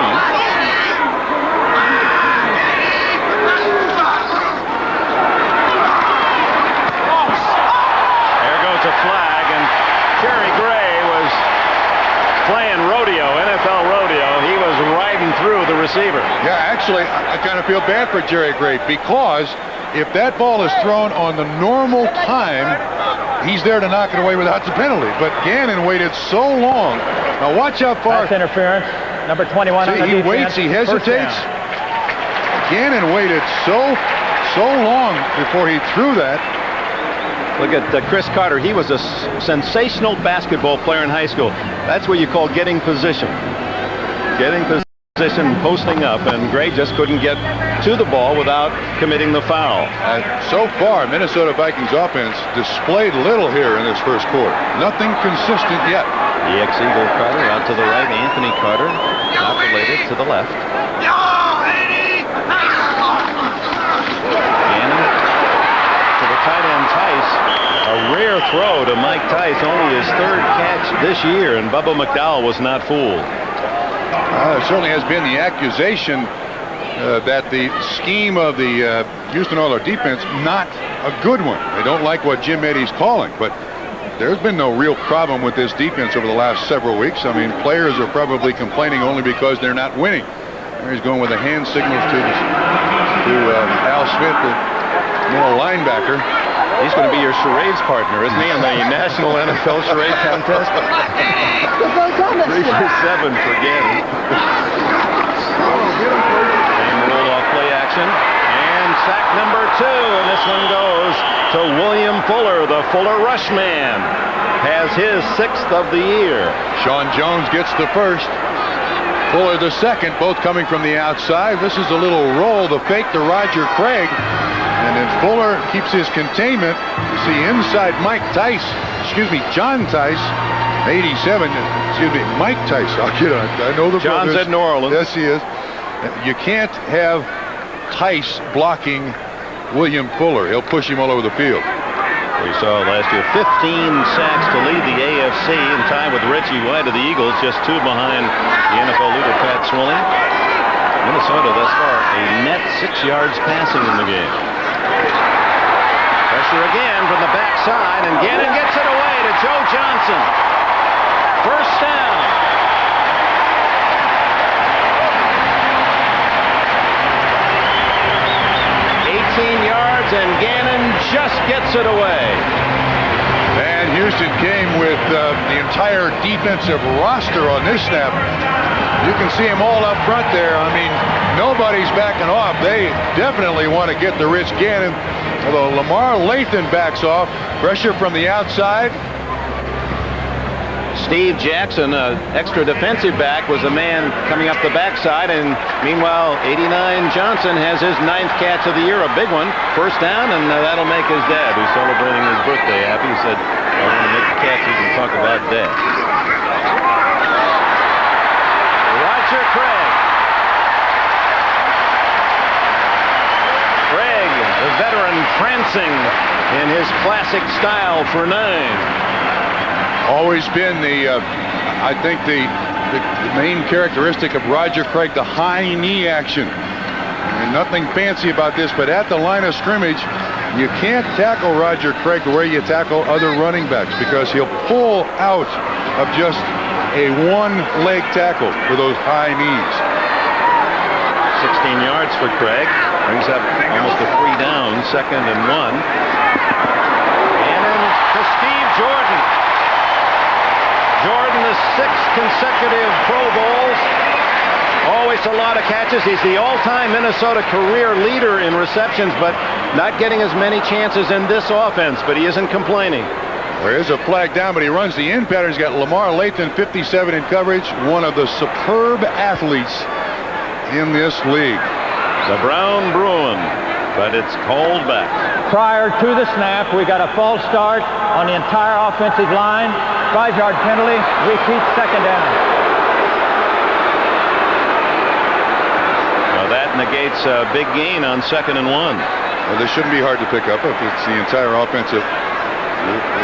There goes a flag, and Jerry Gray was playing rodeo, NFL rodeo. He was riding through the receiver. Yeah, actually, I kind of feel bad for Jerry Gray, because if that ball is thrown on the normal time, he's there to knock it away without the penalty. But Gannon waited so long. Now watch how far. That's interference. Number 21 on the he defense. waits, he hesitates. Gannon waited so long before he threw that. Look at Chris Carter. He was a sensational basketball player in high school. That's what you call getting position. Getting position, posting up, and Gray just couldn't get to the ball without committing the foul. So far, Minnesota Vikings offense displayed little here in this first quarter. Nothing consistent yet. The ex-Eagle Carter out to the right. Anthony Carter, not related, to the left. Gannon to the tight end Tice. A rare throw to Mike Tice, only his 3rd catch this year, and Bubba McDowell was not fooled. There certainly has been the accusation that the scheme of the Houston Oilers defense not a good one. They don't like what Jim Eddy's calling, but there's been no real problem with this defense over the last several weeks. I mean, players are probably complaining only because they're not winning. There he's going with the hand signals to Al Smith, the middle linebacker. He's going to be your charades partner, isn't he, in the National NFL Charade Contest? 3 for 7 for Gannon. And roll off play action. And sack number 2. And this one goes to William Fuller, the Fuller rush man. Has his 6th of the year. Sean Jones gets the first. Fuller the second, both coming from the outside. This is a little roll, the fake to Roger Craig. And then Fuller keeps his containment. You see inside John Tice, 87. Mike Tice. I know the John's brothers. at New Orleans. Yes, he is. You can't have Tice blocking William Fuller. He'll push him all over the field. We saw last year 15 sacks to lead the AFC in time with Richie White of the Eagles, just 2 behind the NFL leader Pat Swilling. Minnesota thus far a net 6 yards passing in the game. Pressure again from the backside, and Gannon gets it away to Joe Johnson. First down. And Gannon just gets it away. And Houston came with the entire defensive roster on this snap. You can see them all up front there. I mean, nobody's backing off. They definitely want to get to Rich Gannon. Although Lamar Lathan backs off. Pressure from the outside. Steve Jackson, extra defensive back, was a man coming up the backside, and meanwhile 89 Johnson has his 9th catch of the year, a big one. First down, and that'll make his dad, who's celebrating his birthday, happy. He said, I want to make the catches and talk about dad. Roger Craig. Craig, the veteran, prancing in his classic style for 9. Always been I think the main characteristic of Roger Craig, the high knee action. And nothing fancy about this, but at the line of scrimmage, you can't tackle Roger Craig the way you tackle other running backs, because he'll pull out of just a one-leg tackle for those high knees. 16 yards for Craig. Brings up almost a 3 down, 2nd and 1. And then to Steve Jordan. Jordan, the 6th consecutive Pro Bowls. Always a lot of catches. He's the all-time Minnesota career leader in receptions, but not getting as many chances in this offense, but he isn't complaining. There is a flag down, but he runs the in pattern. He's got Lamar Lathan, 57 in coverage, one of the superb athletes in this league. The Brown Bruin, but it's called back. Prior to the snap, we got a false start on the entire offensive line. 5-yard penalty. Repeat 2nd down. Well, that negates a big gain on 2nd and 1. Well, this shouldn't be hard to pick up if it's the entire offensive.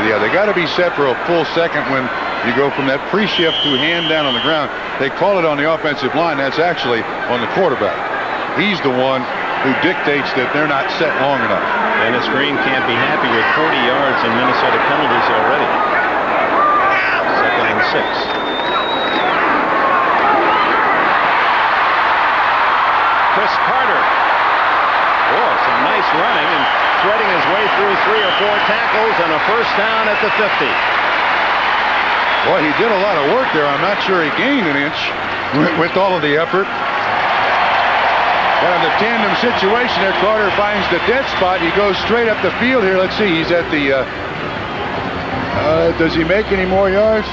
Yeah, they got to be set for a full second when you go from that pre-shift to hand down on the ground. They call it on the offensive line. That's actually on the quarterback. He's the one who dictates that they're not set long enough. Dennis Green can't be happy with 40 yards in Minnesota penalties already. 2nd and 6. Chris Carter. Oh, some nice running and threading his way through 3 or 4 tackles and a 1st down at the 50. Boy, he did a lot of work there. I'm not sure he gained an inch with all of the effort. Kind of the tandem situation there. Carter finds the dead spot. He goes straight up the field here. Let's see. He's at the... does he make any more yards?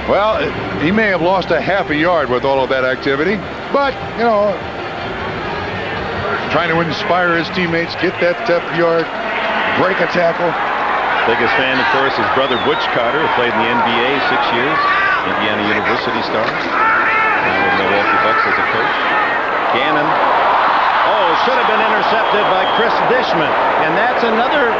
Well, he may have lost a half a yard with all of that activity. But, you know, trying to inspire his teammates, get that yard, break a tackle. Biggest fan, of course, is brother Butch Carter, who played in the NBA 6 years. Indiana University star. Now with Milwaukee Bucks as a coach. Gannon. Oh, should have been intercepted by Chris Dishman. And that's another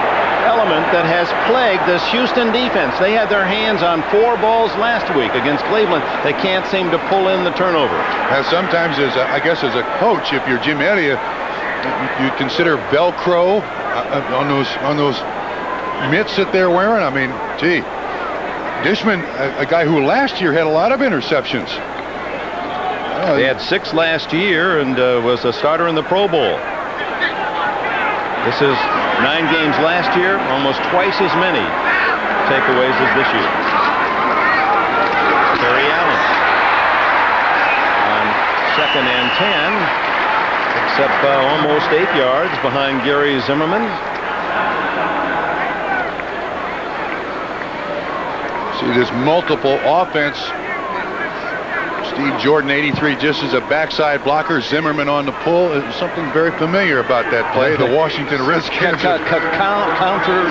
element that has plagued this Houston defense. They had their hands on 4 balls last week against Cleveland. They can't seem to pull in the turnover. Now, sometimes, I guess, as a coach, if you're Jim Elliott, you consider Velcro on those mitts that they're wearing. I mean, gee, Dishman, a guy who last year had a lot of interceptions. They had 6 last year and was a starter in the Pro Bowl. This is 9 games last year, almost twice as many takeaways as this year. Terry Allen on 2nd and 10, picks up almost 8 yards behind Gary Zimmerman. See this multiple offense. Steve Jordan, 83, just as a backside blocker. Zimmerman on the pull. There's something very familiar about that play. The Washington Redskins. Counter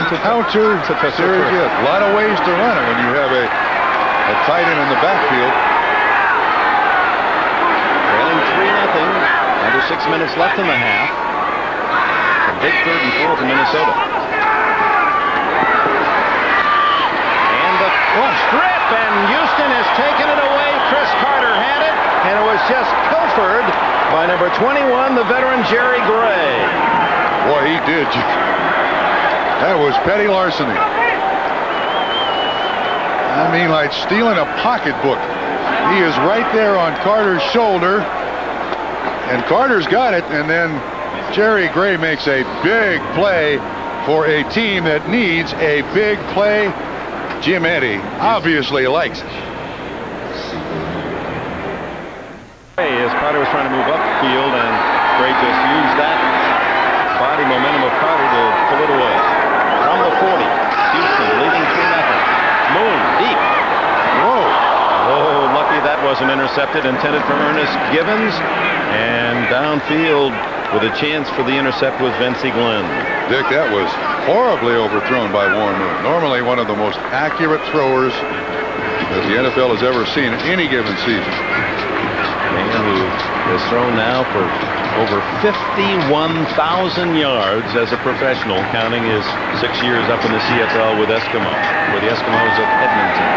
to Series, yeah. A lot of ways to run it when you have a tight end in the backfield. Trailing 3-0. Under 6 minutes left in the half. A big 3rd and 4 for Minnesota. And the strip, and Houston has taken it away. Chris Carter had it, and it was just pilfered by number 21, the veteran Jerry Gray. Boy, he did. That was petty larceny. I mean, like stealing a pocketbook. He is right there on Carter's shoulder, and Carter's got it, and then Jerry Gray makes a big play for a team that needs a big play. Jim Eddy obviously likes it. As Carter was trying to move up the field, and Gray just used that body momentum of Carter to pull it away. From the 40, Houston leading 2-0. Moon, deep. Whoa. Oh, lucky that wasn't intercepted. Intended for Ernest Givens. And downfield with a chance for the intercept was Vincey Glenn. Dick, that was horribly overthrown by Warren Moon. Normally one of the most accurate throwers that the NFL has ever seen in any given season. Man who has thrown now for over 51,000 yards as a professional, counting his 6 years up in the CFL with the Eskimos of Edmonton.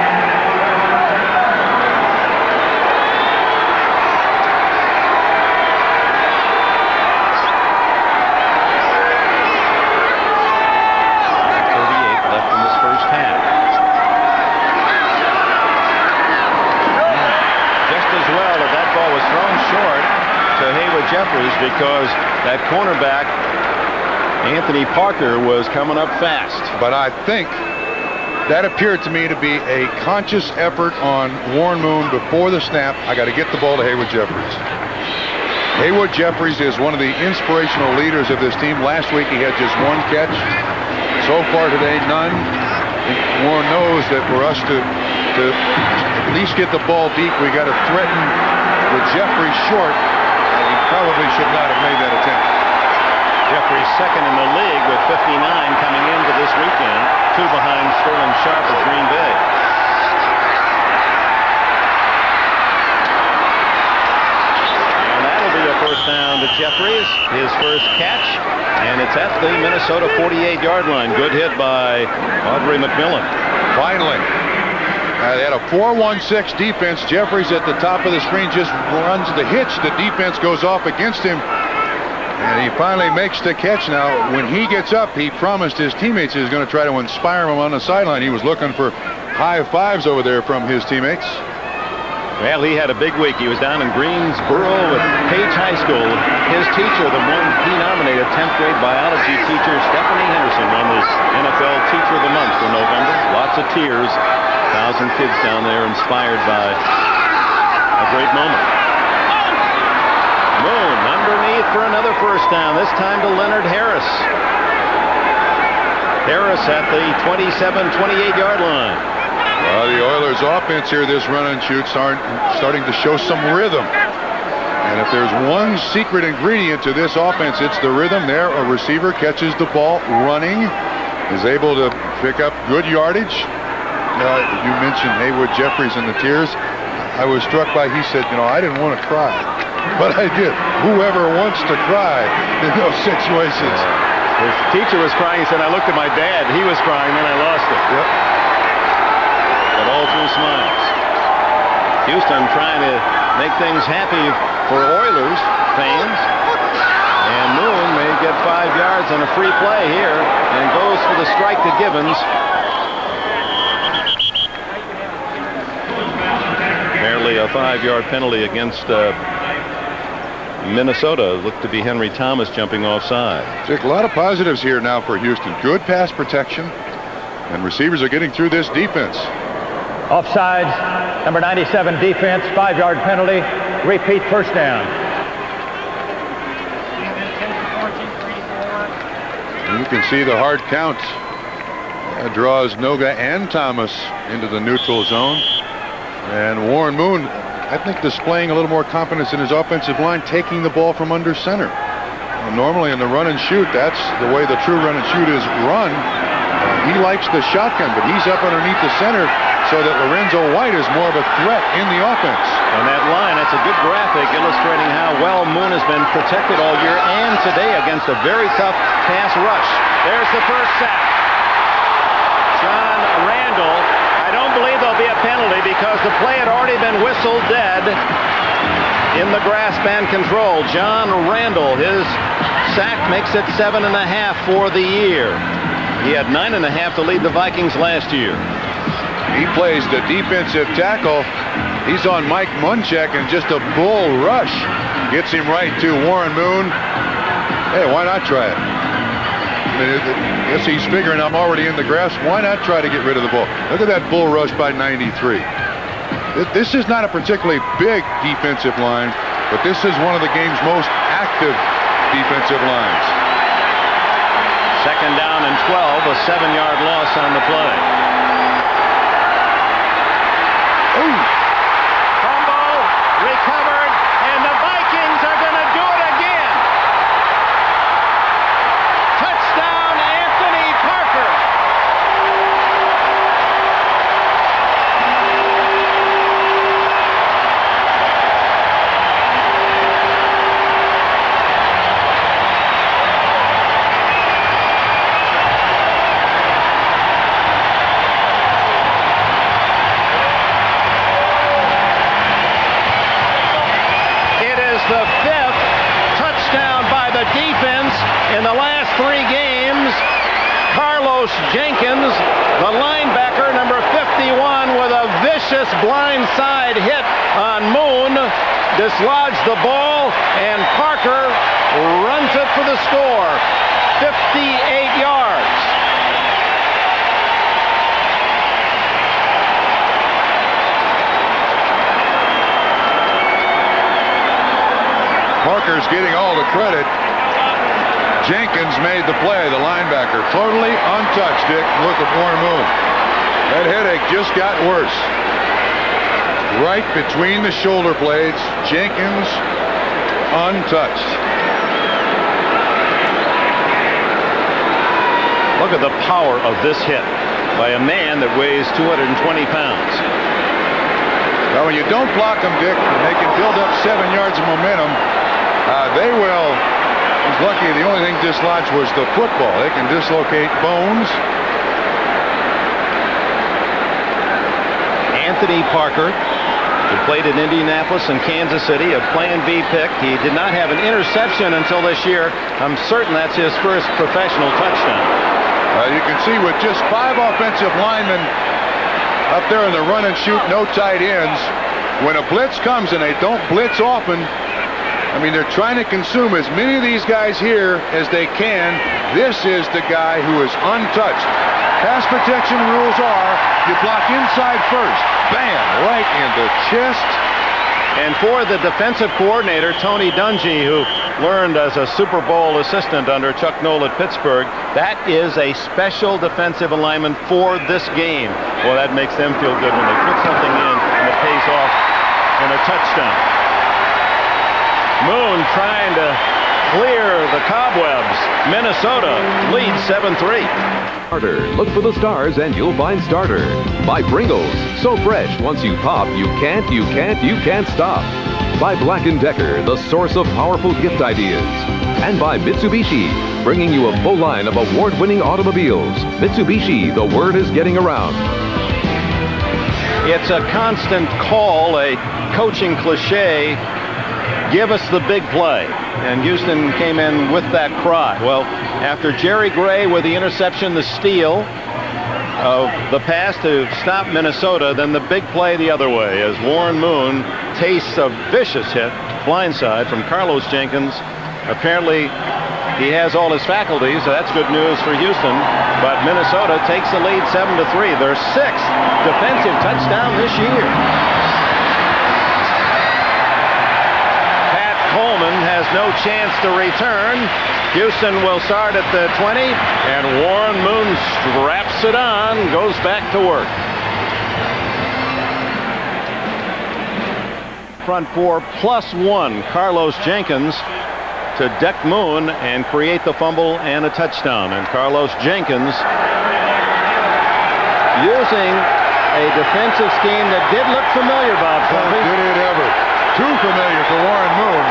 Jeffries, because that cornerback, Anthony Parker, was coming up fast. But I think that appeared to me to be a conscious effort on Warren Moon before the snap. I got to get the ball to Haywood Jeffries. Haywood Jeffries is one of the inspirational leaders of this team. Last week he had just one catch. So far today, none. Warren knows that for us to at least get the ball deep, we got to threaten with Jeffries short, and he probably should not have made that attempt. Jeffries second in the league with 59 coming into this weekend, 2 behind Sterling Sharp of Green Bay. First down to Jeffries, his first catch, and it's at the Minnesota 48-yard line. Good hit by Audrey McMillan. Finally, they had a 4-1-6 defense. Jeffries at the top of the screen just runs the hitch. The defense goes off against him, and he finally makes the catch. Now, when he gets up, he promised his teammates he was going to try to inspire them on the sideline. He was looking for high fives over there from his teammates. Well, he had a big week. He was down in Greensboro with Page High School. His teacher, the one he nominated, 10th grade biology teacher, Stephanie Henderson, won this NFL Teacher of the Month for November. Lots of tears. 1,000 kids down there inspired by a great moment. Moon underneath for another first down, this time to Leonard Harris. Harris at the 27-28-yard line. Well, the Oilers' offense here, this run and shoot, starting to show some rhythm. And if there's one secret ingredient to this offense, it's the rhythm. There, a receiver catches the ball running, is able to pick up good yardage. You mentioned Haywood Jeffries and the tears. I was struck by, he said, I didn't want to cry, but I did. Whoever wants to cry in those situations. His teacher was crying. He said, I looked at my dad. He was crying, then I lost it. Yep. All through smiles. Houston trying to make things happy for Oilers fans. And Moon may get 5 yards on a free play here and goes for the strike to Gibbons. Barely a 5-yard penalty against Minnesota. Looked to be Henry Thomas jumping offside. Dick, a lot of positives here now for Houston. Good pass protection, and receivers are getting through this defense. Offsides, number 97 defense, 5-yard penalty, repeat first down. You can see the hard count. That draws Noga and Thomas into the neutral zone. And Warren Moon, I think, displaying a little more confidence in his offensive line, taking the ball from under center. Well, normally in the run and shoot, that's the way the true run and shoot is run. He likes the shotgun, but he's up underneath the center so that Lorenzo White is more of a threat in the offense. On that line, that's a good graphic illustrating how well Moon has been protected all year and today against a very tough pass rush. There's the first sack. John Randall. I don't believe there'll be a penalty because the play had already been whistled dead in the grass band control. John Randall, his sack makes it 7.5 for the year. He had 9.5 to lead the Vikings last year. He plays the defensive tackle. He's on Mike Munchak, and just a bull rush gets him right to Warren Moon. Hey, why not try it? I mean, I guess he's figuring I'm already in the grass. Why not try to get rid of the ball? Look at that bull rush by 93. This is not a particularly big defensive line, but this is one of the game's most active defensive lines. Second down and 12, a 7-yard loss on the play. Ooh. Fumble, recovered, and the Vikings are going to do it again. Touchdown, Anthony Parker. The 5th touchdown by the defense in the last 3 games. Carlos Jenkins, the linebacker, number 51, with a vicious blindside hit on Moon, dislodged the ball, and Parker runs it for the score. 58 yards. Parker's getting all the credit. Jenkins made the play, the linebacker. Totally untouched, Dick. Look at Warren Moon. That headache just got worse. Right between the shoulder blades. Jenkins untouched. Look at the power of this hit by a man that weighs 220 pounds. Now, when you don't block them, Dick, and they can build up 7 yards of momentum, they will. He's lucky the only thing dislodged was the football. They can dislocate bones. Anthony Parker, who played in Indianapolis and Kansas City, a Plan B pick. He did not have an interception until this year. I'm certain that's his first professional touchdown. You can see with just 5 offensive linemen up there in the run and shoot, no tight ends. When a blitz comes, and they don't blitz often, I mean, they're trying to consume as many of these guys here as they can. This is the guy who is untouched. Pass protection rules are you block inside first. Bam! Right in the chest. And for the defensive coordinator, Tony Dungy, who learned as a Super Bowl assistant under Chuck Noll at Pittsburgh, that is a special defensive alignment for this game. Well, that makes them feel good when they put something in and it pays off in a touchdown. Moon trying to clear the cobwebs. Minnesota leads 7-3. Starter. Look for the stars and you'll find Starter. By Pringles. So fresh, once you pop, you can't stop. By Black & Decker, the source of powerful gift ideas. And by Mitsubishi, bringing you a full line of award-winning automobiles. Mitsubishi, the word is getting around. It's a constant call, a coaching cliche. Give us the big play. And Houston came in with that cry. Well, after Jerry Gray with the interception, the steal of the pass to stop Minnesota, then the big play the other way as Warren Moon tastes a vicious hit, blindside from Carlos Jenkins. Apparently, he has all his faculties, so that's good news for Houston. But Minnesota takes the lead 7-3. Their 6th defensive touchdown this year. Coleman has no chance to return. Houston will start at the 20, and Warren Moon straps it on, goes back to work. Front 4 +1, Carlos Jenkins to deck Moon and create the fumble and a touchdown. And Carlos Jenkins using a defensive scheme that did look familiar, Bob. Did it ever? Too familiar for Warren Moon.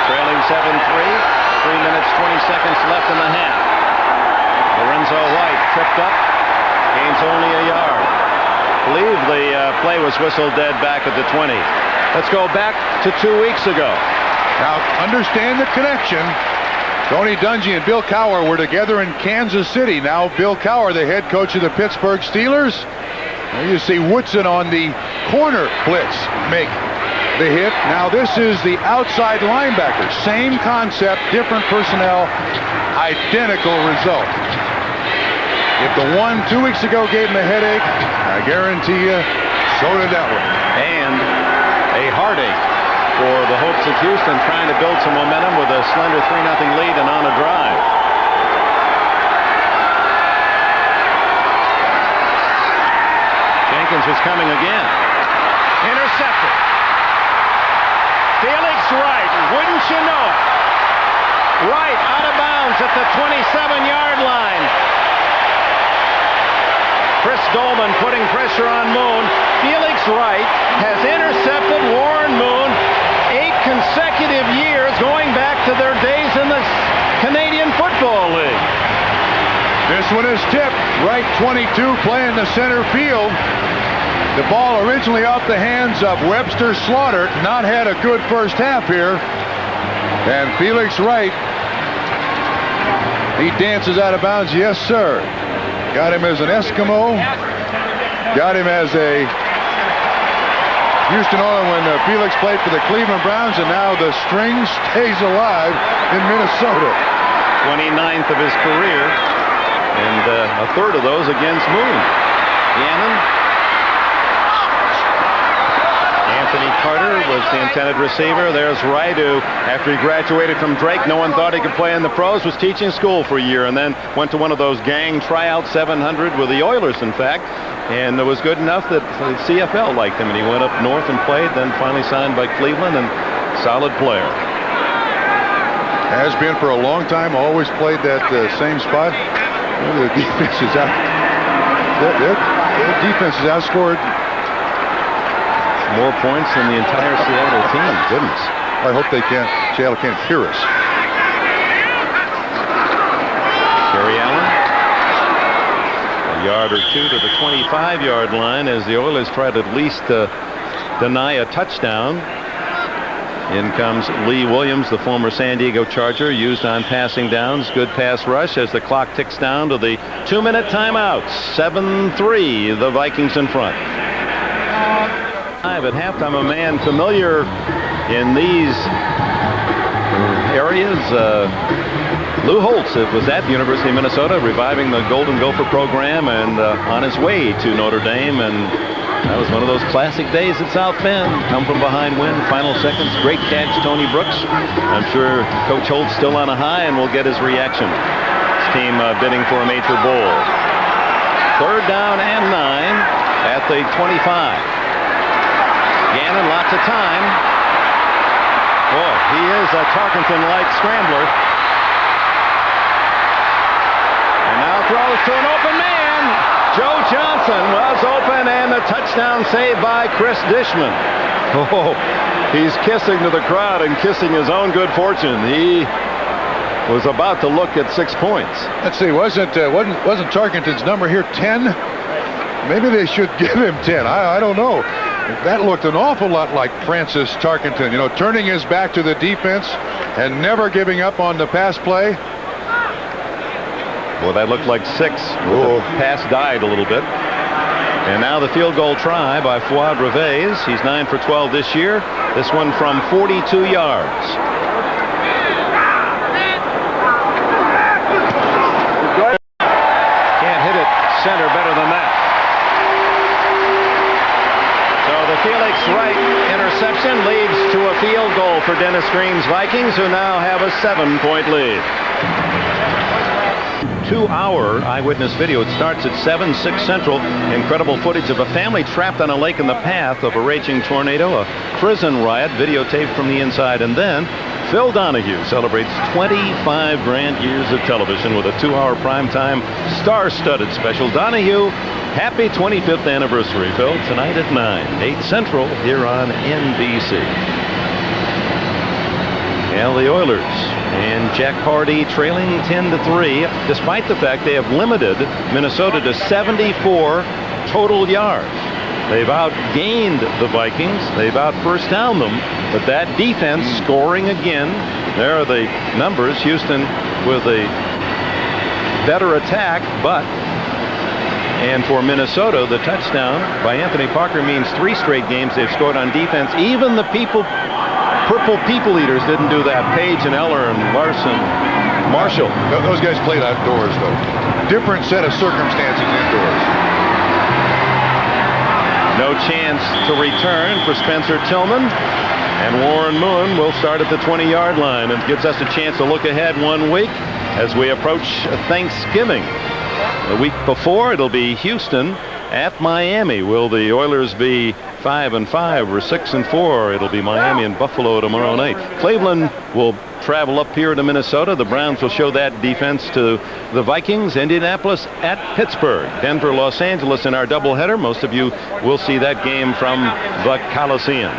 Trailing 7-3, 3 minutes, 20 seconds left in the half. Lorenzo White tripped up, gains only a yard. I believe the play was whistled dead back at the 20. Let's go back to 2 weeks ago. Now, understand the connection. Tony Dungy and Bill Cowher were together in Kansas City. Now, Bill Cowher, the head coach of the Pittsburgh Steelers. There you see Woodson on the corner blitz make the hit. Now this is the outside linebacker. Same concept, different personnel, identical result. If the one 2 weeks ago gave him a headache, I guarantee you, so did that one. And a heartache for the hopes of Houston trying to build some momentum with a slender 3-0 lead and on a drive. Jenkins was coming again. Intercepted. Felix Wright, wouldn't you know it? Wright out of bounds at the 27-yard line. Chris Dolman putting pressure on Moon. Felix Wright has intercepted Warren Moon 8 consecutive years, going back to their days in the Canadian Football League. This one is tipped. Wright 22 playing the center field. The ball originally off the hands of Webster Slaughter. Not had a good first half here. And Felix Wright, he dances out of bounds. Yes, sir. Got him as an Eskimo. Got him as a Houston Oilers when Felix played for the Cleveland Browns, and now the string stays alive in Minnesota. 29th of his career, and a third of those against Moon. Gannon. Anthony Carter was the intended receiver. There's Wright, who, after he graduated from Drake, no one thought he could play in the pros, was teaching school for a year, and then went to one of those gang tryout 700 with the Oilers, in fact, and it was good enough that the CFL liked him, and he went up north and played, then finally signed by Cleveland, and solid player. Has been for a long time, always played that same spot. The defense is out. Their defense is outscored. More points than the entire Seattle team. Goodness. I hope Seattle can't hear us. Gary Allen. A yard or two to the 25-yard line as the Oilers try to at least deny a touchdown. In comes Lee Williams, the former San Diego Charger, used on passing downs. Good pass rush as the clock ticks down to the 2-minute timeout. 7-3, the Vikings in front. At halftime, a man familiar in these areas, Lou Holtz, was at the University of Minnesota, reviving the Golden Gopher program, and on his way to Notre Dame, and that was one of those classic days at South Bend. Come from behind win, final seconds, great catch, Tony Brooks. I'm sure Coach Holtz still on a high, and we'll get his reaction. His team bidding for a major bowl. 3rd down and 9 at the 25. Gannon, lots of time. Boy, he is a Tarkenton-like scrambler. And now throws to an open man. Joe Johnson was open, and the touchdown saved by Chris Dishman. Oh, he's kissing to the crowd and kissing his own good fortune. He was about to look at 6 points. Let's see, wasn't Tarkenton's number here 10? Maybe they should give him 10. I don't know. That looked an awful lot like Francis Tarkenton, you know, turning his back to the defense and never giving up on the pass play. Well, that looked like 6. The pass died a little bit. And now the field goal try by Fouad Reves. He's 9 for 12 this year. This one from 42 yards. Can't hit it center better than that. So the Felix Wright interception leads to a field goal for Dennis Green's Vikings, who now have a 7-point lead. 2-hour eyewitness video. It starts at 7:06 Central. Incredible footage of a family trapped on a lake in the path of a raging tornado, a prison riot videotaped from the inside, and then Phil Donahue celebrates 25 grand years of television with a 2-hour primetime star-studded special. Donahue, happy 25th anniversary, Phil. Tonight at 9, 8 Central here on NBC. And the Oilers and Jack Hardy trailing 10-3, despite the fact they have limited Minnesota to 74 total yards. They've outgained the Vikings. They've out-first down them, but that defense scoring again. There are the numbers. Houston with a better attack, and for Minnesota, the touchdown by Anthony Parker means 3 straight games they've scored on defense. Even the Purple People Eaters didn't do that. Page and Eller and Larson, Marshall. Those guys played outdoors, though. Different set of circumstances indoors. No chance to return for Spencer Tillman. And Warren Moon will start at the 20-yard line. It gives us a chance to look ahead 1 week as we approach Thanksgiving. The week before, it'll be Houston at Miami. Will the Oilers be 5-5 or 6-4? It'll be Miami and Buffalo tomorrow night. Cleveland will travel up here to Minnesota. The Browns will show that defense to the Vikings. Indianapolis at Pittsburgh. Denver, Los Angeles in our doubleheader. Most of you will see that game from the Coliseum.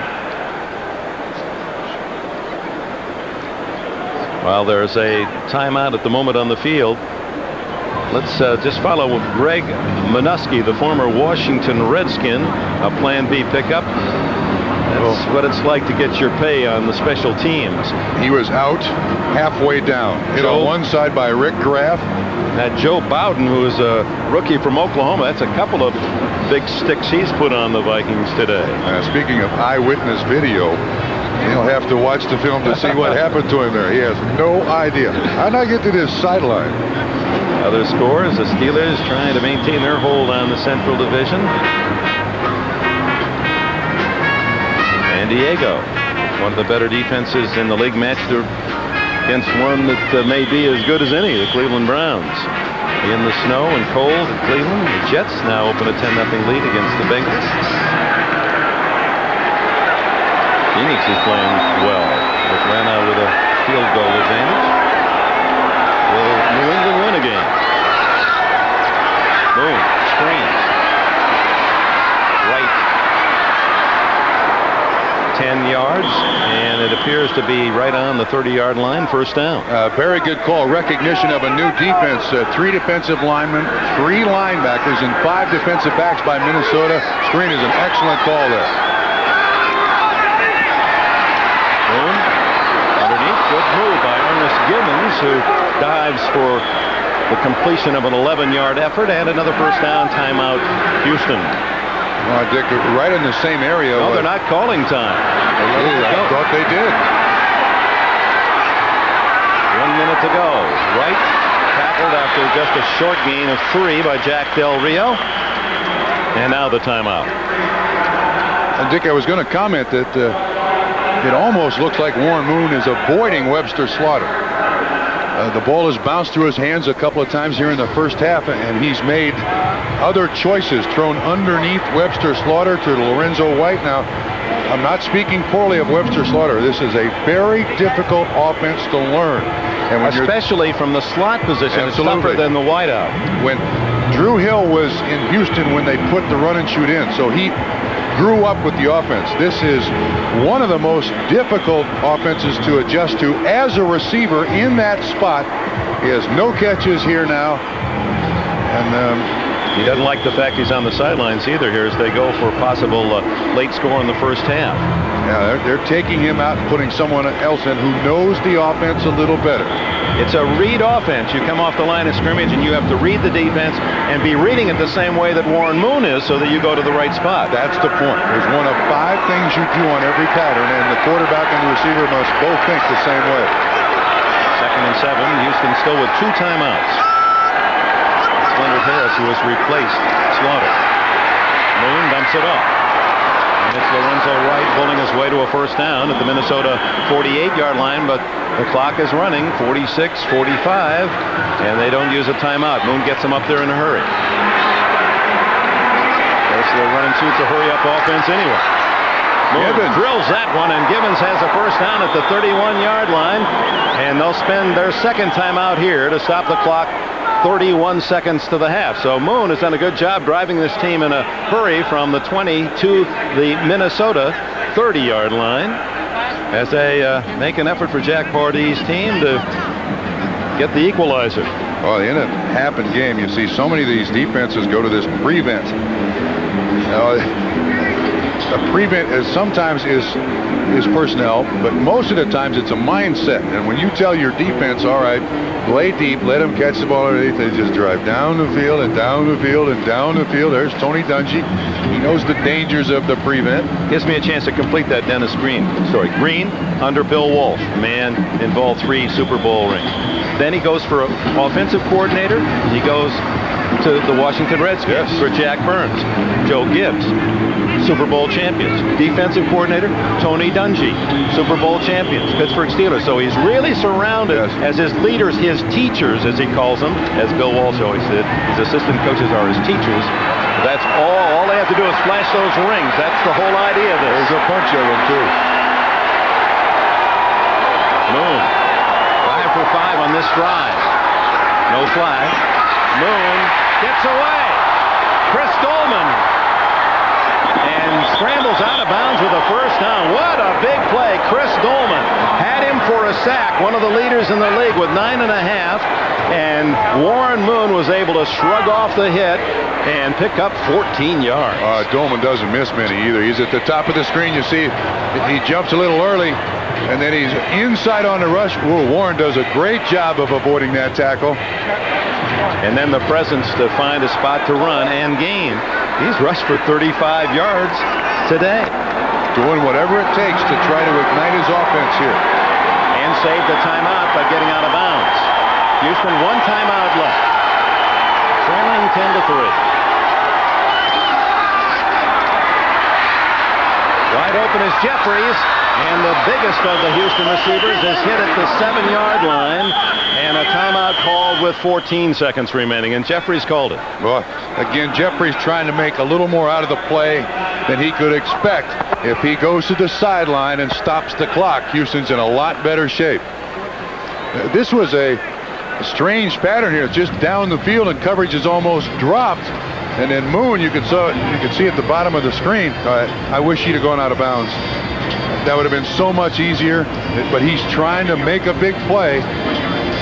While there's a timeout at the moment on the field, let's just follow Greg Minuski, the former Washington Redskin, a Plan B pickup. That's what it's like to get your pay on the special teams. He was out halfway down. Hit on one side by Rick Graff. That Joe Bowden, who is a rookie from Oklahoma, that's a couple of big sticks he's put on the Vikings today. Speaking of eyewitness video, he'll have to watch the film to see what happened to him there. He has no idea. How'd I get to this sideline? Other scores, the Steelers trying to maintain their hold on the Central Division. San Diego, one of the better defenses in the league, matched against one that may be as good as any, the Cleveland Browns. In the snow and cold at Cleveland, the Jets now open a 10-0 lead against the Bengals. Phoenix is playing well. Atlanta with a field goal advantage. Will New England win a game? Boom, screens. Right. 10 yards, and it appears to be right on the 30-yard line, first down. Very good call. Recognition of a new defense. 3 defensive linemen, 3 linebackers, and 5 defensive backs by Minnesota. Screen is an excellent call there. Boom. Underneath, good move by Ernest Gibbons, who dives for the completion of an 11-yard effort, and another first down. Timeout, Houston. Dick, right in the same area. No, they're not calling time. I thought they did. 1 minute to go. Wright tackled after just a short gain of 3 by Jack Del Rio. And now the timeout. And Dick, I was going to comment that it almost looks like Warren Moon is avoiding Webster Slaughter. The ball has bounced through his hands a couple of times here in the first half, and he's made other choices, thrown underneath Webster Slaughter to Lorenzo White. Now, I'm not speaking poorly of Webster Slaughter. This is a very difficult offense to learn. And when especially from the slot position, it's tougher than the wideout. When Drew Hill was in Houston when they put the run and shoot in, so he grew up with the offense. This is one of the most difficult offenses to adjust to as a receiver in that spot. He has no catches here now. And he doesn't like the fact he's on the sidelines either here as they go for a possible late score in the first half. Yeah, they're taking him out and putting someone else in who knows the offense a little better. It's a read offense. You come off the line of scrimmage and you have to read the defense and be reading it the same way that Warren Moon is so that you go to the right spot. That's the point. There's one of 5 things you do on every pattern, and the quarterback and the receiver must both think the same way. 2nd and 7. Houston still with 2 timeouts. Leonard Harris, who has replaced Slaughter. Moon dumps it off. And it's Lorenzo Wright pulling his way to a first down at the Minnesota 48-yard line, but the clock is running, 46-45, and they don't use a timeout. Moon gets them up there in a hurry. Guess they're running suits a hurry-up offense anyway. Moon drills that one, and Gibbons has a first down at the 31-yard line, and they'll spend their second timeout here to stop the clock 31 seconds to the half. So Moon has done a good job driving this team in a hurry from the 20 to the Minnesota 30-yard line as they make an effort for Jack Pardee's team to get the equalizer. Oh, in a happened game, you see so many of these defenses go to this prevent. A prevent is sometimes is personnel, but most of the times it's a mindset. And when you tell your defense, all right, play deep, let them catch the ball underneath, they just drive down the field and down the field and down the field. There's Tony Dungy. He knows the dangers of the prevent. Gives me a chance to complete that Dennis Green story. Green under Bill Walsh, man involved 3 Super Bowl rings. Then he goes for an offensive coordinator. He goes to the Washington Redskins for Jack Burns. Joe Gibbs, Super Bowl champions. Defensive coordinator, Tony Dungy, Super Bowl champions, Pittsburgh Steelers. So he's really surrounded as his leaders, his teachers, as he calls them, as Bill Walsh always said. His assistant coaches are his teachers. That's all they have to do is flash those rings. That's the whole idea of this. There's a bunch of them, too. Moon, 5 for 5 on this drive. No flag. Moon gets away. Chris Dolman. And scrambles out of bounds with a first down. What a big play. Chris Dolman had him for a sack, one of the leaders in the league with 9.5. And Warren Moon was able to shrug off the hit and pick up 14 yards. Dolman doesn't miss many either. He's at the top of the screen. You see, he jumps a little early, and then he's inside on the rush. Ooh, Warren does a great job of avoiding that tackle. And then the presence to find a spot to run and gain. He's rushed for 35 yards today. Doing whatever it takes to try to ignite his offense here. And save the timeout by getting out of bounds. Houston, one timeout left. Trailing 10-3. Wide open is Jeffries, and the biggest of the Houston receivers is hit at the 7-yard line, and a timeout called with 14 seconds remaining, and Jeffries called it. Well, again, Jeffries trying to make a little more out of the play than he could expect. If he goes to the sideline and stops the clock, Houston's in a lot better shape. This was a strange pattern here. It's just down the field, and coverage is almost dropped. And then Moon, you could see at the bottom of the screen. I wish he'd have gone out of bounds. That would have been so much easier. But he's trying to make a big play.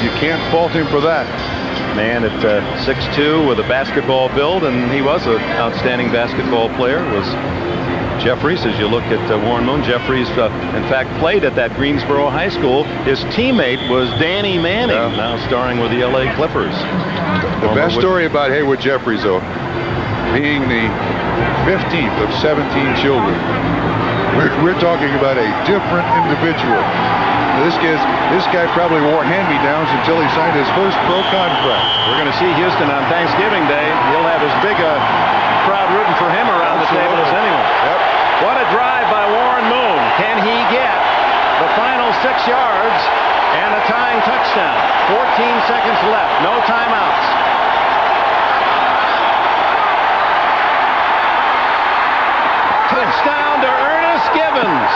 You can't fault him for that. Man at 6'2" with a basketball build, and he was an outstanding basketball player. Was Jeffries, as you look at Warren Moon. Jeffries, in fact, played at that Greensboro High School. His teammate was Danny Manning, now starring with the LA Clippers. The best story about Haywood Jeffries, though, being the 15th of 17 children. We're talking about a different individual. This guy probably wore hand-me-downs until he signed his first pro contract. We're going to see Houston on Thanksgiving Day. He'll have as big a crowd rooting for him around the table as anyone. Yep. What a drive by Warren Moon. Can he get the final 6 yards and a tying touchdown? 14 seconds left. No timeouts. Touchdown to Ernest Givens.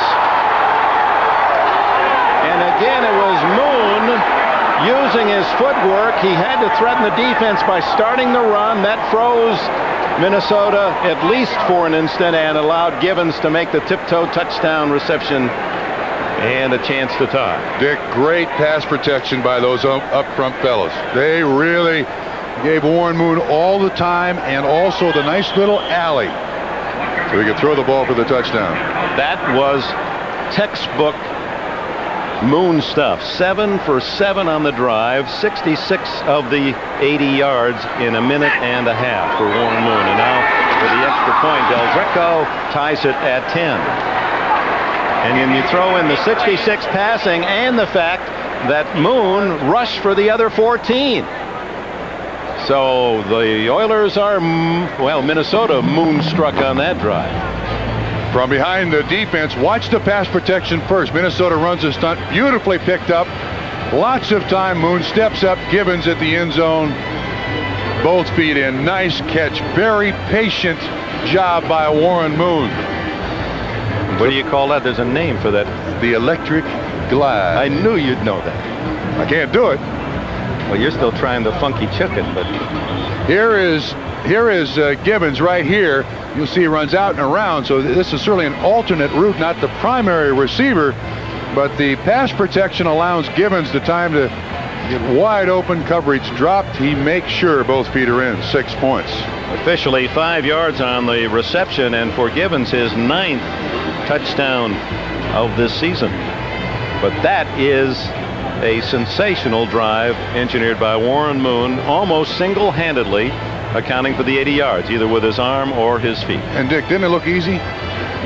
And again, it was Moon using his footwork. He had to threaten the defense by starting the run. That froze Minnesota at least for an instant and allowed Givens to make the tiptoe touchdown reception and a chance to tie. Dick, great pass protection by those up front fellas. They really gave Warren Moon all the time and also the nice little alley so he could throw the ball for the touchdown. That was textbook Moon stuff. 7 for 7 on the drive, 66 of the 80 yards in a minute and a half for Warren Moon. And now for the extra point, Del Greco ties it at 10. And then you throw in the 66 passing and the fact that Moon rushed for the other 14. So the Oilers are, well, Minnesota moonstruck on that drive. From behind the defense, watch the pass protection first. Minnesota runs a stunt, beautifully picked up. Lots of time. Moon steps up. Givens at the end zone. Both feet in. Nice catch. Very patient job by Warren Moon. What do you call that? There's a name for that. The electric glide. I knew you'd know that. I can't do it. Well, you're still trying the funky chicken, but here is Givens right here. You'll see he runs out and around, so this is certainly an alternate route, not the primary receiver, but the pass protection allows Givens the time to get wide open. Coverage dropped. He makes sure both feet are in. 6 points. Officially 5 yards on the reception, and for Givens, his 9th touchdown of this season. But that is a sensational drive engineered by Warren Moon, almost single-handedly accounting for the 80 yards, either with his arm or his feet. And Dick, didn't it look easy?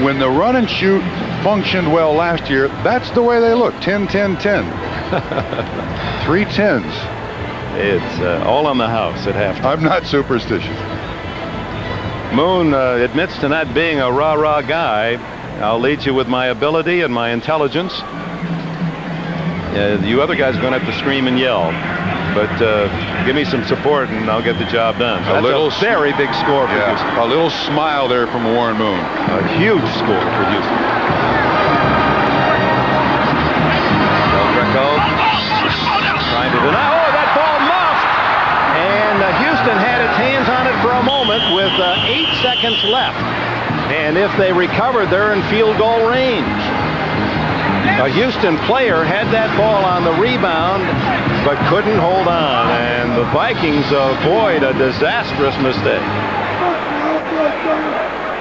When the run and shoot functioned well last year, that's the way they look. 10, 10, 10. 3 10s. It's all on the house at halftime. I'm not superstitious. Moon admits to not being a rah-rah guy. I'll lead you with my ability and my intelligence. You other guys are going to have to scream and yell. But give me some support and I'll get the job done. So that's a very big score for Houston. A little smile there from Warren Moon. A huge score for Houston. Del Greco trying to deny. Oh, that ball muffed! And Houston had its hands on it for a moment with 8 seconds left. And if they recover, they're in field goal range. A Houston player had that ball on the rebound, but couldn't hold on. And the Vikings avoid a disastrous mistake.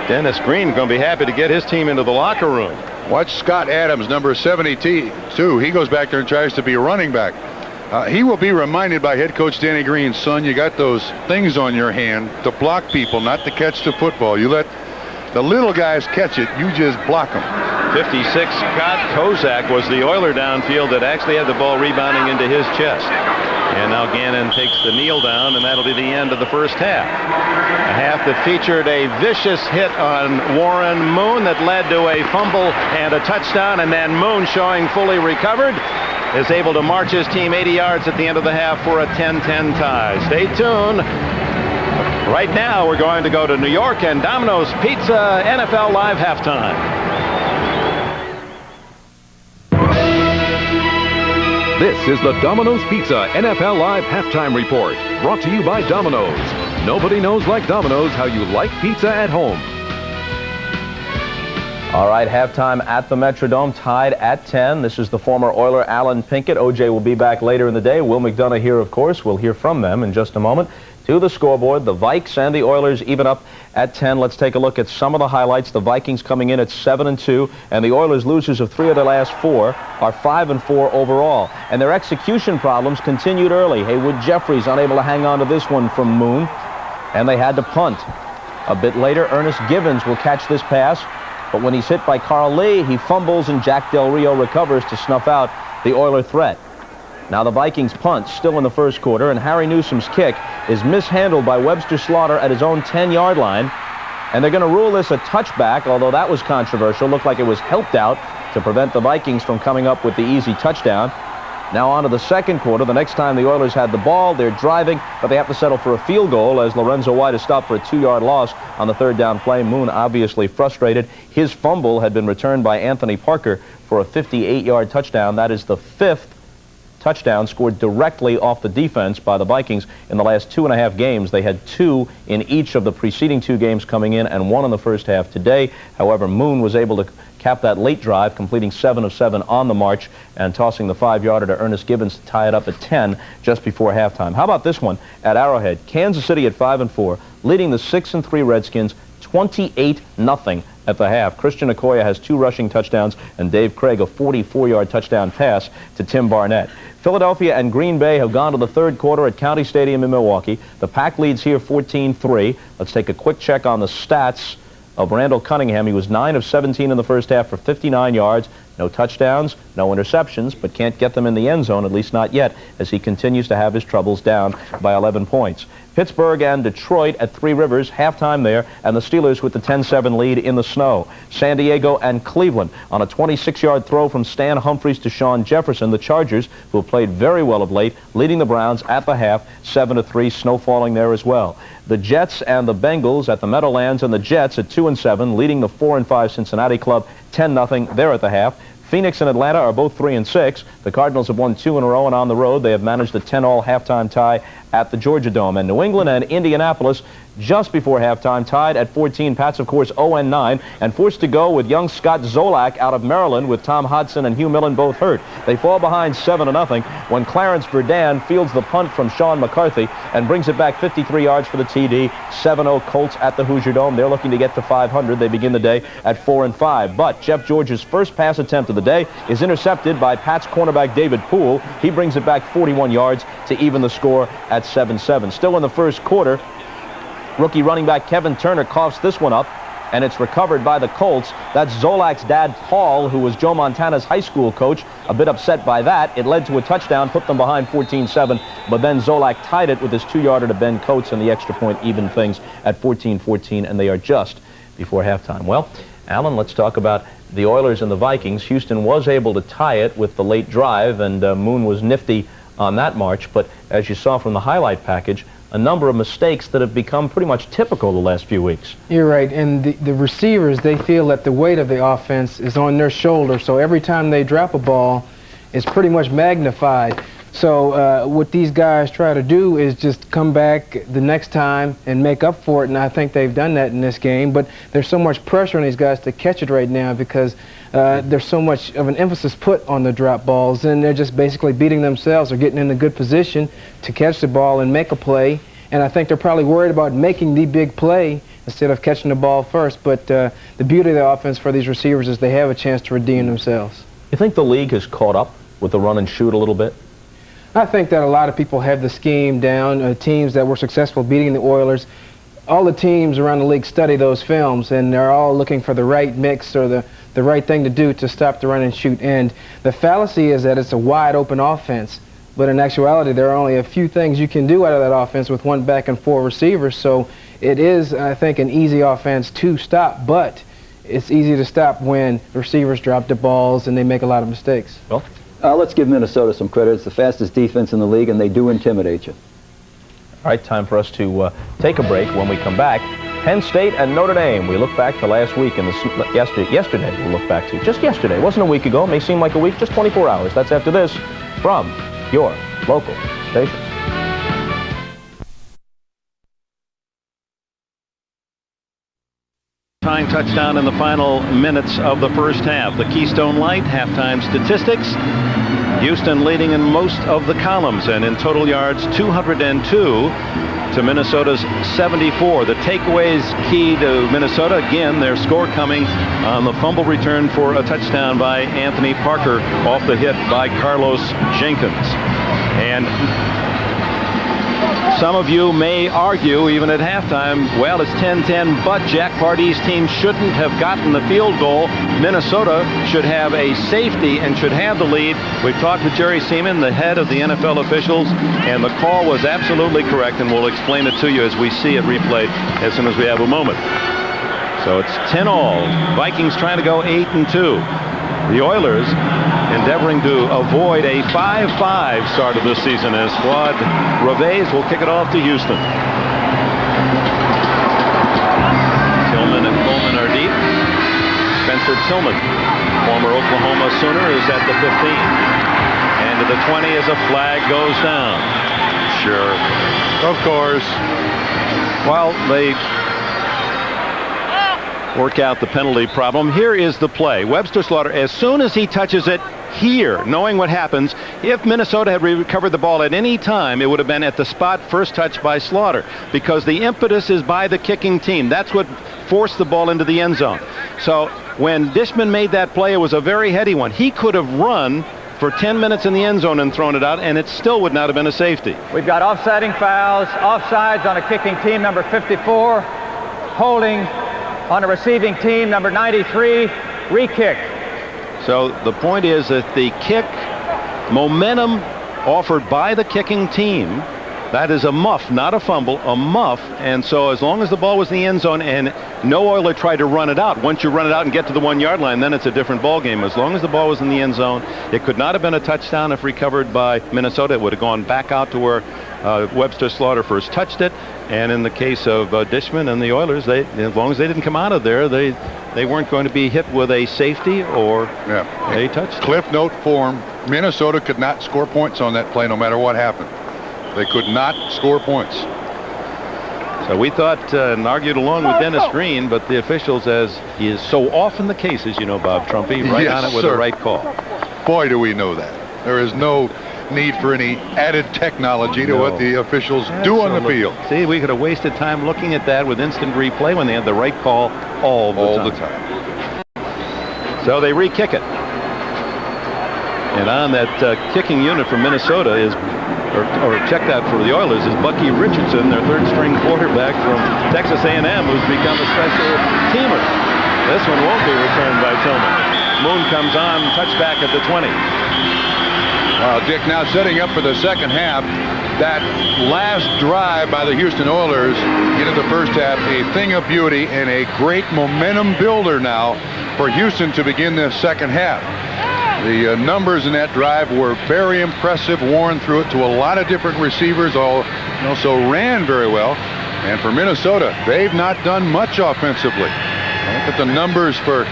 Dennis Green going to be happy to get his team into the locker room. Watch Scott Adams, number 72. He goes back there and tries to be a running back. He will be reminded by head coach Danny Green, son, you got those things on your hand to block people, not to catch the football. You let the little guys catch it, you just block them. 56, Scott Kozak was the Oiler downfield that actually had the ball rebounding into his chest. And now Gannon takes the kneel down, and that'll be the end of the first half. A half that featured a vicious hit on Warren Moon that led to a fumble and a touchdown, and then Moon, showing fully recovered, is able to march his team 80 yards at the end of the half for a 10-10 tie. Stay tuned. Right now, we're going to go to New York and Domino's Pizza NFL Live halftime. This is the Domino's Pizza NFL Live Halftime Report, brought to you by Domino's. Nobody knows like Domino's how you like pizza at home. All right, halftime at the Metrodome, tied at 10. This is the former Oiler Alan Pinkett. OJ will be back later in the day. Will McDonough here, of course. We'll hear from them in just a moment. To the scoreboard, the Vikes and the Oilers even up at 10. Let's take a look at some of the highlights. The Vikings coming in at 7-2, and the Oilers, losers of 3 of their last 4, are 5-4 overall. And their execution problems continued early. Haywood Jeffries unable to hang on to this one from Moon, and they had to punt. A bit later, Ernest Givens will catch this pass, but when he's hit by Carl Lee, he fumbles, and Jack Del Rio recovers to snuff out the Oiler threat. Now the Vikings punt still in the first quarter, and Harry Newsom's kick is mishandled by Webster Slaughter at his own 10-yard line. And they're going to rule this a touchback, although that was controversial. Looked like it was helped out to prevent the Vikings from coming up with the easy touchdown. Now on to the second quarter. The next time the Oilers had the ball, they're driving, but they have to settle for a field goal as Lorenzo White is stopped for a 2-yard loss on the third down play. Moon obviously frustrated. His fumble had been returned by Anthony Parker for a 58-yard touchdown. That is the 5th touchdown scored directly off the defense by the Vikings in the last 2.5 games. They had 2 in each of the preceding 2 games coming in and 1 in the first half today. However, Moon was able to cap that late drive, completing 7 of 7 on the march and tossing the 5-yarder to Ernest Givens to tie it up at 10 just before halftime. How about this one at Arrowhead? Kansas City at 5-4, leading the 6-3 Redskins 28-0 at the half. Christian Okoye has 2 rushing touchdowns, and Dave Craig a 44-yard touchdown pass to Tim Barnett. Philadelphia and Green Bay have gone to the third quarter at County Stadium in Milwaukee. The Pack leads here 14-3. Let's take a quick check on the stats of Randall Cunningham. He was 9 of 17 in the first half for 59 yards. No touchdowns, no interceptions, but can't get them in the end zone, at least not yet, as he continues to have his troubles, down by 11 points. Pittsburgh and Detroit at Three Rivers, halftime there, and the Steelers with the 10-7 lead in the snow. San Diego and Cleveland on a 26-yard throw from Stan Humphries to Sean Jefferson. The Chargers, who have played very well of late, leading the Browns at the half, 7-3, snow falling there as well. The Jets and the Bengals at the Meadowlands, and the Jets at 2-7, leading the 4-5 Cincinnati club, 10-0 there at the half. Phoenix and Atlanta are both 3-6. The Cardinals have won 2 in a row, and on the road they have managed a 10-all halftime tie at the Georgia Dome. And New England and Indianapolis just before halftime tied at 14. Pats, of course, 0-9, and forced to go with young Scott Zolak out of Maryland with Tom Hodson and Hugh Millen both hurt. They fall behind 7-0 when Clarence Verdun fields the punt from Sean McCarthy and brings it back 53 yards for the TD. 7-0 Colts at the Hoosier Dome. They're looking to get to 500. They begin the day at 4-5. But Jeff George's first pass attempt of the day is intercepted by Pats cornerback David Poole. He brings it back 41 yards to even the score at 7-7. Still in the first quarter, rookie running back Kevin Turner coughs this one up, and it's recovered by the Colts. That's Zolak's dad, Paul, who was Joe Montana's high school coach, a bit upset by that. It led to a touchdown, put them behind 14-7, but then Zolak tied it with his 2-yarder to Ben Coates, and the extra point evened things at 14-14, and they are just before halftime. Well, Alan, let's talk about the Oilers and the Vikings. Houston was able to tie it with the late drive, and Moon was nifty on that march, but as you saw from the highlight package, a number of mistakes that have become pretty much typical the last few weeks. You're right, and the receivers, they feel that the weight of the offense is on their shoulder, so every time they drop a ball, it's pretty much magnified. So what these guys try to do is just come back the next time and make up for it, and I think they've done that in this game. But there's so much pressure on these guys to catch it right now because there's so much of an emphasis put on the drop balls, and they're just basically beating themselves or getting in a good position to catch the ball and make a play. And I think they're probably worried about making the big play instead of catching the ball first. But the beauty of the offense for these receivers is they have a chance to redeem themselves. You think the league has caught up with the run and shoot a little bit? I think that a lot of people have the scheme down. Teams that were successful beating the Oilers, all the teams around the league study those films, and they're all looking for the right mix or the right thing to do to stop the run and shoot. And the fallacy is that it's a wide open offense, but in actuality there are only a few things you can do out of that offense with one back and four receivers. So it is, I think, an easy offense to stop, but it's easy to stop when the receivers drop the balls and they make a lot of mistakes. Well, let's give Minnesota some credit. It's the fastest defense in the league, and they do intimidate you. all right, time for us to take a break. When we come back, Penn State and Notre Dame. We look back to last week and yesterday. We'll look back to just yesterday. It wasn't a week ago. It may seem like a week, just 24 hours. That's after this from your local station. Tying touchdown in the final minutes of the first half. The Keystone Light halftime statistics. Houston leading in most of the columns, and in total yards 202 to Minnesota's 74. The takeaways key to Minnesota, again, their score coming on the fumble return for a touchdown by Anthony Parker off the hit by Carlos Jenkins. And some of you may argue, even at halftime, well, it's 10-10, but Jack Party's team shouldn't have gotten the field goal. Minnesota should have a safety and should have the lead. We've talked with Jerry Seaman, the head of the NFL officials, and the call was absolutely correct, and we'll explain it to you as we see it replayed as soon as we have a moment. So it's 10-all. Vikings trying to go 8-2. The Oilers endeavoring to avoid a 5-5 start of this season as Claude Reves will kick it off to Houston. Tillman and Coleman are deep. Spencer Tillman, former Oklahoma Sooner, is at the 15. And to the 20 as a flag goes down. Sure. Of course. Well, they work out the penalty problem. Here is the play. Webster Slaughter, as soon as he touches it here, knowing what happens, if Minnesota had recovered the ball at any time, it would have been at the spot first touched by Slaughter, because the impetus is by the kicking team. That's what forced the ball into the end zone. So when Dishman made that play, it was a very heady one. He could have run for 10 minutes in the end zone and thrown it out, and it still would not have been a safety. We've got offsiding fouls, offsides on a kicking team, number 54, holding on a receiving team, number 93, re-kick. So the point is that the kick momentum offered by the kicking team, that is a muff, not a fumble, a muff. And so as long as the ball was in the end zone and no Oiler tried to run it out, once you run it out and get to the 1 yard line, then it's a different ball game. As long as the ball was in the end zone, it could not have been a touchdown if recovered by Minnesota. It would have gone back out to where Webster Slaughter first touched it. And in the case of Dishman and the Oilers, as long as they didn't come out of there, they weren't going to be hit with a safety or a touchdown. Cliff note form, Minnesota could not score points on that play no matter what happened. They could not score points. So we thought and argued along with Dennis Green, but the officials, as is so often the case, as you know, Bob Trumpy, right on it with the right call. Boy, do we know that. There is no need for any added technology to what the officials do on the field. See, we could have wasted time looking at that with instant replay when they had the right call all the time. So they re-kick it. And on that kicking unit from Minnesota is, or checked out for the Oilers, is Bucky Richardson, their third-string quarterback from Texas A&M, who's become a special teamer. This one won't be returned by Tillman. Moon comes on, touchback at the 20. Dick, now setting up for the second half. That last drive by the Houston Oilers into the first half, a thing of beauty and a great momentum builder now for Houston to begin this second half. The numbers in that drive were very impressive. Warren threw it to a lot of different receivers, also ran very well. And for Minnesota, they've not done much offensively. Look at the numbers for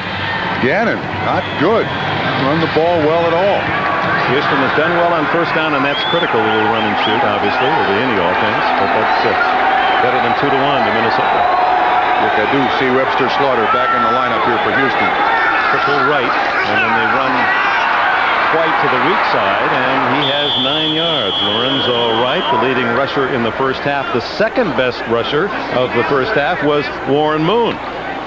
Gannon. Not good. Not run the ball well at all. Houston has done well on first down, and that's critical to the run and shoot, obviously, or the any offense. But that's better than 2-1 to Minnesota. Look, I do see Webster Slaughter back in the lineup here for Houston. Triple right, and then they run White to the weak side, and he has 9 yards. Lorenzo Wright, the leading rusher in the first half. The second best rusher of the first half was Warren Moon,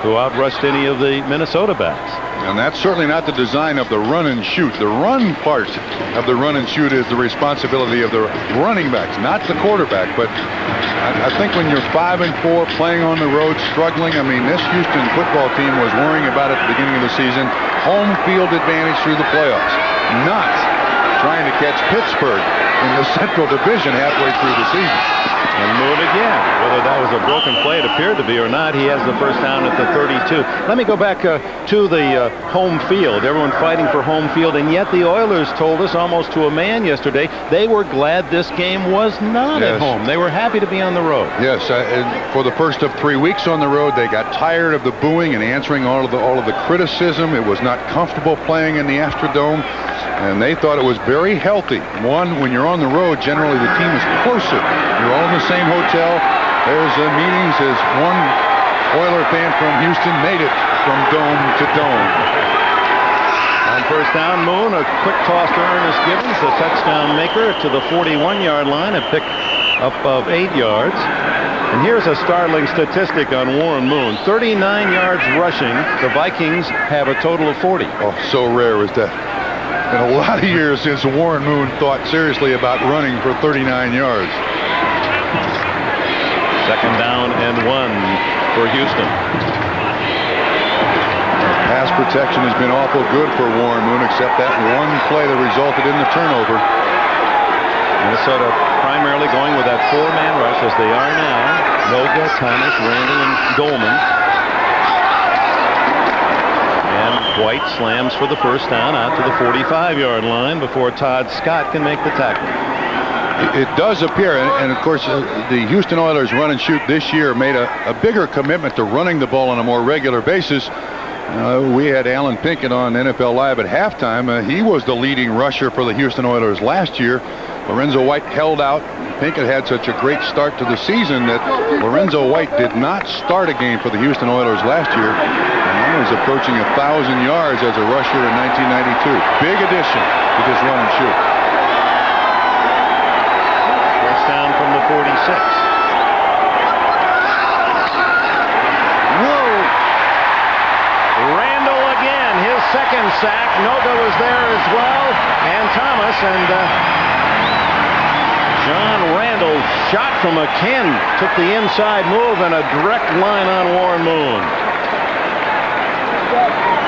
who outrushed any of the Minnesota backs. And that's certainly not the design of the run and shoot. The run part of the run and shoot is the responsibility of the running backs, not the quarterback. But I think when you're 5-4 playing on the road, struggling, I mean, this Houston football team was worrying about at the beginning of the season, home field advantage through the playoffs, not trying to catch Pittsburgh in the Central Division halfway through the season. And Moon again. Whether that was a broken play, it appeared to be, or not, he has the first down at the 32. Let me go back to the home field. Everyone fighting for home field, and yet the Oilers told us almost to a man yesterday they were glad this game was not at home. They were happy to be on the road. Yes, for the first of 3 weeks on the road, they got tired of the booing and answering all of the criticism. It was not comfortable playing in the Astrodome. And they thought it was very healthy. One, when you're on the road, generally the team is closer. You're all in the same hotel. There's meetings. As one Oiler fan from Houston made it from dome to dome. On first down, Moon, a quick toss to Ernest Gibbons, the touchdown maker to the 41-yard line, a pick up of 8 yards. And here's a startling statistic on Warren Moon. 39 yards rushing. The Vikings have a total of 40. Oh, so rare is that. In a lot of years since Warren Moon thought seriously about running for 39 yards. Second down and 1 for Houston. Pass protection has been awful good for Warren Moon, except that one play that resulted in the turnover. Minnesota primarily going with that 4-man rush as they are now. Noga, Thomas, Randall, and Goldman. White slams for the first down out to the 45-yard line before Todd Scott can make the tackle. It does appear, and of course, the Houston Oilers run and shoot this year made a bigger commitment to running the ball on a more regular basis. We had Alan Pinkett on NFL Live at halftime. He was the leading rusher for the Houston Oilers last year. Lorenzo White held out. Pinkett had such a great start to the season that Lorenzo White did not start a game for the Houston Oilers last year. And he was approaching 1,000 yards as a rusher in 1992. Big addition to this run and shoot. First down from the 46. Whoa! Randall again, his second sack. Noga was there as well, and Thomas, and John Randall shot from a Ken, took the inside move and a direct line on Warren Moon.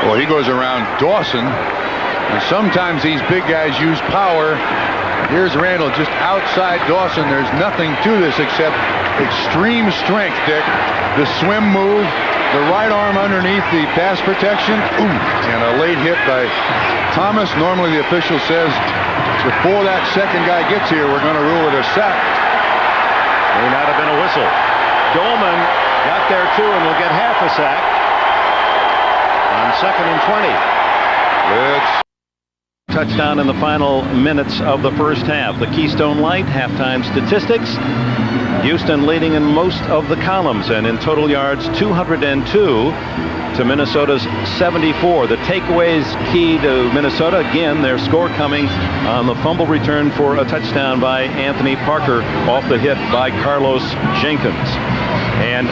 Well, he goes around Dawson, and sometimes these big guys use power. Here's Randall just outside Dawson. There's nothing to this except extreme strength, Dick. The swim move, the right arm underneath the pass protection, and a late hit by Thomas. Normally the official says, before that second guy gets here, we're going to rule it a sack. May not have been a whistle. Dolman got there too and will get half a sack on 2nd and 20. Touchdown in the final minutes of the first half. The Keystone Light halftime statistics. Houston leading in most of the columns, and in total yards 202 to Minnesota's 74. The takeaways key to Minnesota, again, their score coming on the fumble return for a touchdown by Anthony Parker off the hit by Carlos Jenkins. And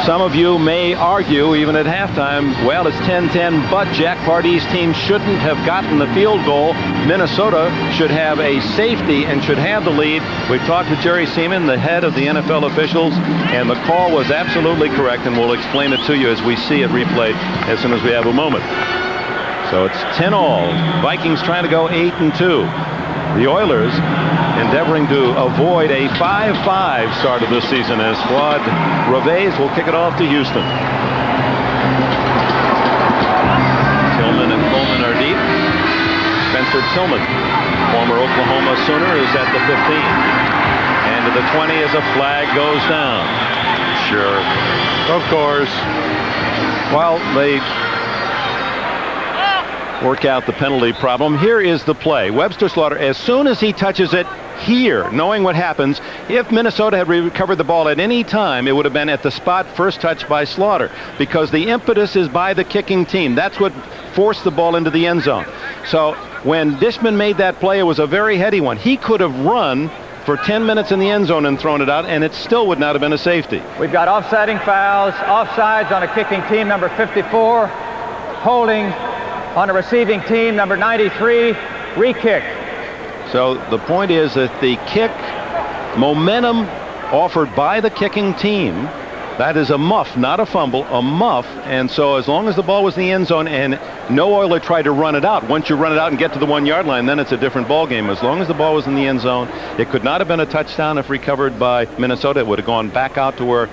some of you may argue, even at halftime, well, it's 10-10, but Jack Party's team shouldn't have gotten the field goal. Minnesota should have a safety and should have the lead. We've talked with Jerry Seaman, the head of the NFL officials, and the call was absolutely correct, and we'll explain it to you as we see it replayed as soon as we have a moment. So it's 10-all. Vikings trying to go 8-2. The Oilers endeavoring to avoid a 5-5 start of this season as Claude Reves will kick it off to Houston. Tillman and Coleman are deep. Spencer Tillman, former Oklahoma Sooner, is at the 15. And to the 20 as a flag goes down. Sure. Of course. Well, they work out the penalty problem. Here is the play. Webster Slaughter, as soon as he touches it here, knowing what happens, if Minnesota had recovered the ball at any time, it would have been at the spot first touched by Slaughter, because the impetus is by the kicking team. That's what forced the ball into the end zone. So when Dishman made that play, it was a very heady one. He could have run for 10 minutes in the end zone and thrown it out, and it still would not have been a safety. We've got offsiding fouls, offsides on a kicking team, number 54, holding on a receiving team, number 93, re-kick. So the point is that the kick momentum offered by the kicking team, that is a muff, not a fumble, a muff. And so as long as the ball was in the end zone and no Oiler tried to run it out, once you run it out and get to the 1 yard line, then it's a different ball game. As long as the ball was in the end zone, it could not have been a touchdown if recovered by Minnesota. It would have gone back out to where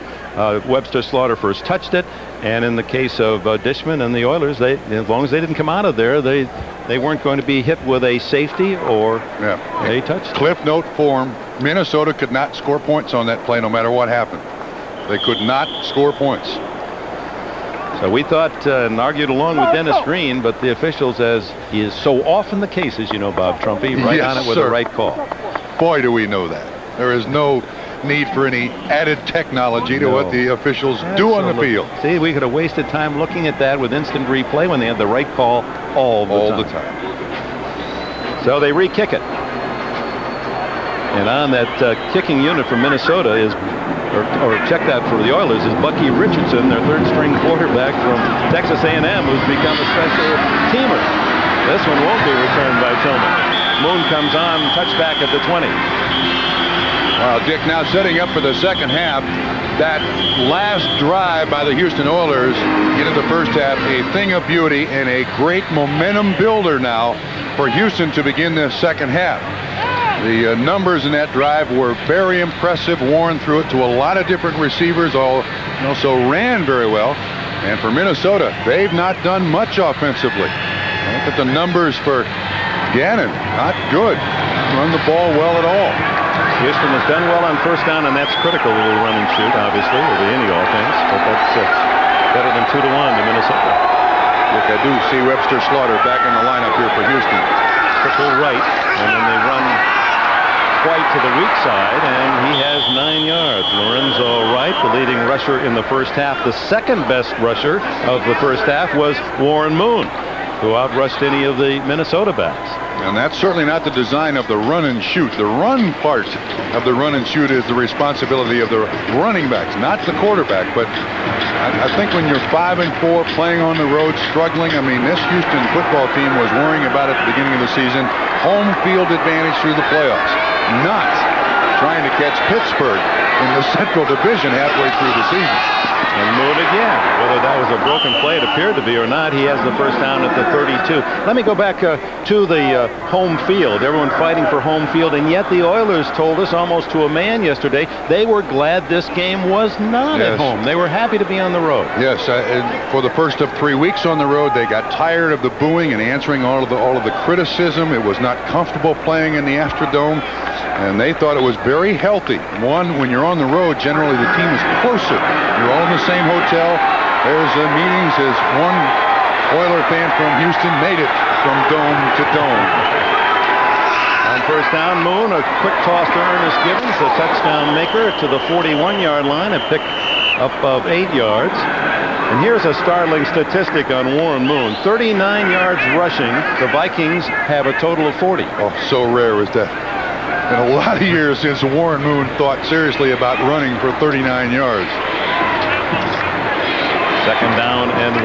Webster Slaughter first touched it. And in the case of Dishman and the Oilers, as long as they didn't come out of there, they weren't going to be hit with a safety or a touchdown. Cliff note form, Minnesota could not score points on that play no matter what happened. They could not score points. So we thought and argued along with Dennis Green, but the officials, as is so often the case, as you know, Bob Trumpy, right on it with the right call. Boy, do we know that. There is no need for any added technology to what the officials do on the field. See, we could have wasted time looking at that with instant replay when they had the right call all the time. So they re-kick it. And on that kicking unit from Minnesota is, or check that for the Oilers, is Bucky Richardson, their third-string quarterback from Texas A&M, who's become a special teamer. This one won't be returned by Tillman. Moon comes on, touchback at the 20. Well, Dick, now setting up for the second half. That last drive by the Houston Oilers into the first half, a thing of beauty and a great momentum builder now for Houston to begin this second half. The numbers in that drive were very impressive. Warren threw it to a lot of different receivers, also ran very well. And for Minnesota, they've not done much offensively. Look at the numbers for Gannon. Not good. Run the ball well at all. Houston has done well on first down, and that's critical to the run and shoot, obviously, with any offense. But that's better than 2-1 to Minnesota. Look, I do see Webster Slaughter back in the lineup here for Houston. Triple right, and then they run quite to the weak side, and he has 9 yards. Lorenzo Wright, the leading rusher in the first half. The second best rusher of the first half was Warren Moon, who outrushed any of the Minnesota backs. And that's certainly not the design of the run and shoot. The run part of the run and shoot is the responsibility of the running backs, not the quarterback. But I think when you're 5-4 playing on the road, struggling, I mean, this Houston football team was worrying about at the beginning of the season, home field advantage through the playoffs, not trying to catch Pittsburgh in the Central Division halfway through the season. And Moon again. Whether that was a broken play, it appeared to be, or not, he has the first down at the 32. Let me go back to the home field. Everyone fighting for home field, and yet the Oilers told us almost to a man yesterday they were glad this game was not at home. They were happy to be on the road. Yes, and for the first of 3 weeks on the road, they got tired of the booing and answering all of the criticism. It was not comfortable playing in the Astrodome, and they thought it was very healthy. One, when you're on the road, generally the team is closer. You're all in the same hotel. There's meetings. As one Oiler fan from Houston made it from dome to dome. On first down, Moon, a quick toss to Ernest Gibbons, the touchdown maker, to the 41-yard line, a pick up of 8 yards. And here's a startling statistic on Warren Moon. 39 yards rushing. The Vikings have a total of 40. Oh, so rare is that. In a lot of years since Warren Moon thought seriously about running for 39 yards. Second down and 1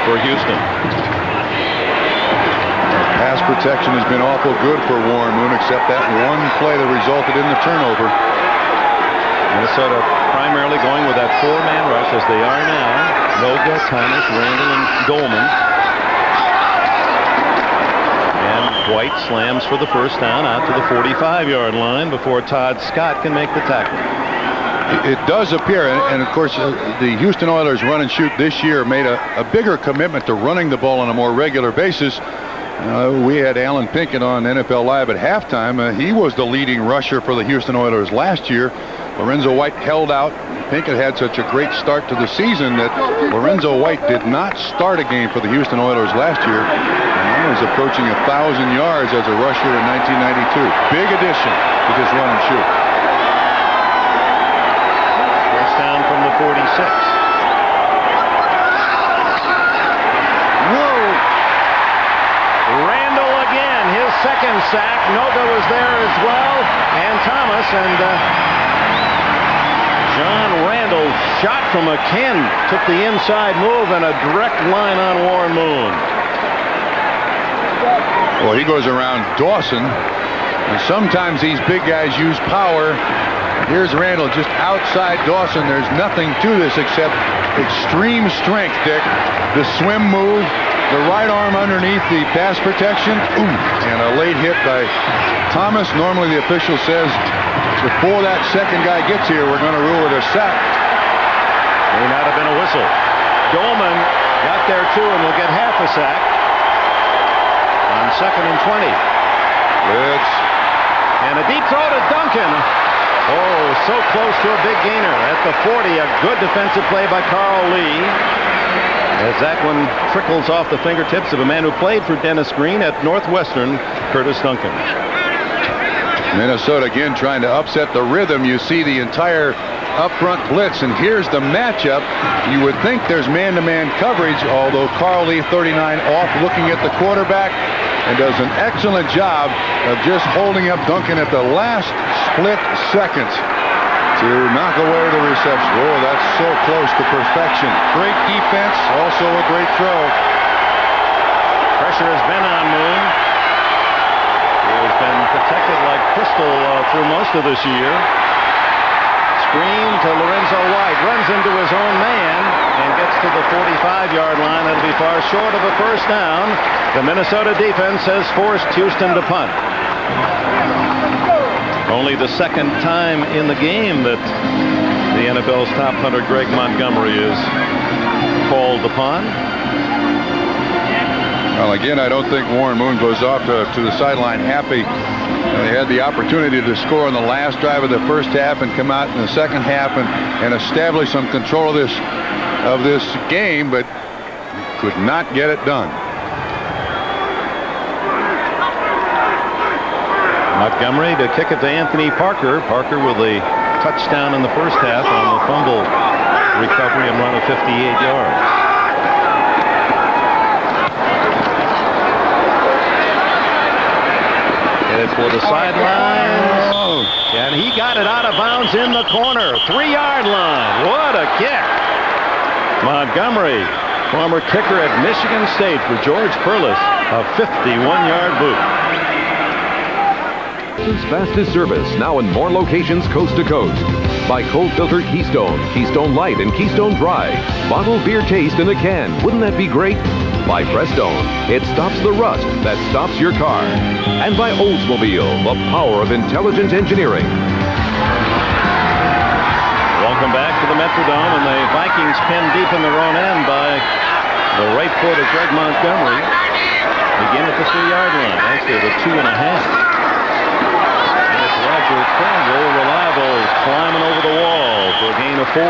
for Houston. Pass protection has been awful good for Warren Moon, except that one play that resulted in the turnover. Minnesota primarily going with that 4-man rush, as they are now. Noga, Thomas, Randall, and Goldman. And White slams for the first down out to the 45-yard line before Todd Scott can make the tackle. It does appear, and of course, the Houston Oilers run and shoot this year made a bigger commitment to running the ball on a more regular basis. We had Alan Pinkett on NFL Live at halftime. He was the leading rusher for the Houston Oilers last year. Lorenzo White held out Pinkett had such a great start to the season that Lorenzo White did not start a game for the Houston Oilers last year. And he was approaching 1,000 yards as a rusher in 1992. Big addition to this run and shoot. First down from the 46. Randall again, his second sack. Noga was there as well, and Thomas, and John Randall shot from a Ken, took the inside move and a direct line on Warren Moon. Well, he goes around Dawson, and sometimes these big guys use power. Here's Randall just outside Dawson. There's nothing to this except extreme strength, Dick. The swim move, the right arm underneath the pass protection, and a late hit by Thomas. Normally the official says before that second guy gets here, we're going to rule it a sack. May not have been a whistle. Dolman got there too and will get half a sack on 2nd and 20. Blitz. And a deep throw to Duncan. Oh, so close to a big gainer at the 40. A good defensive play by Carl Lee, as that one trickles off the fingertips of a man who played for Dennis Green at Northwestern, Curtis Duncan. Minnesota again trying to upset the rhythm. You see the entire up front blitz, and here's the matchup. You would think there's man-to-man coverage, although Carl Lee, 39, off looking at the quarterback and does an excellent job of just holding up Duncan at the last split seconds to knock away the reception. Oh, that's so close to perfection. Great defense, also a great throw. Pressure has been on Moon. He has been protected like Crystal through most of this year. Screen to Lorenzo White, runs into his own man and gets to the 45-yard line. That'll be far short of a first down. The Minnesota defense has forced Houston to punt. Only the second time in the game that the NFL's top punter, Greg Montgomery, is called upon. Well, again, I don't think Warren Moon goes off to the sideline happy. They had the opportunity to score in the last drive of the first half and come out in the second half and establish some control of this game, but could not get it done. Montgomery to kick it to Anthony Parker. Parker with a touchdown in the first half on the fumble recovery and run of 58 yards. Headed for the sidelines. And he got it out of bounds in the corner. 3-yard line. What a kick. Montgomery, former kicker at Michigan State for George Perlis, a 51-yard boot. Fastest service, now in more locations coast to coast. By cold filtered Keystone, Keystone Light, and Keystone Dry. Bottled beer taste in a can. Wouldn't that be great? By Prestone, it stops the rust that stops your car. And by Oldsmobile, the power of intelligent engineering. Welcome back to the Metrodome, and the Vikings pinned deep in their own end by the right foot of Greg Montgomery. Begin at the 3-yard line. Actually, the 2.5. Roger Crandall, reliable, climbing over the wall for a gain of 4.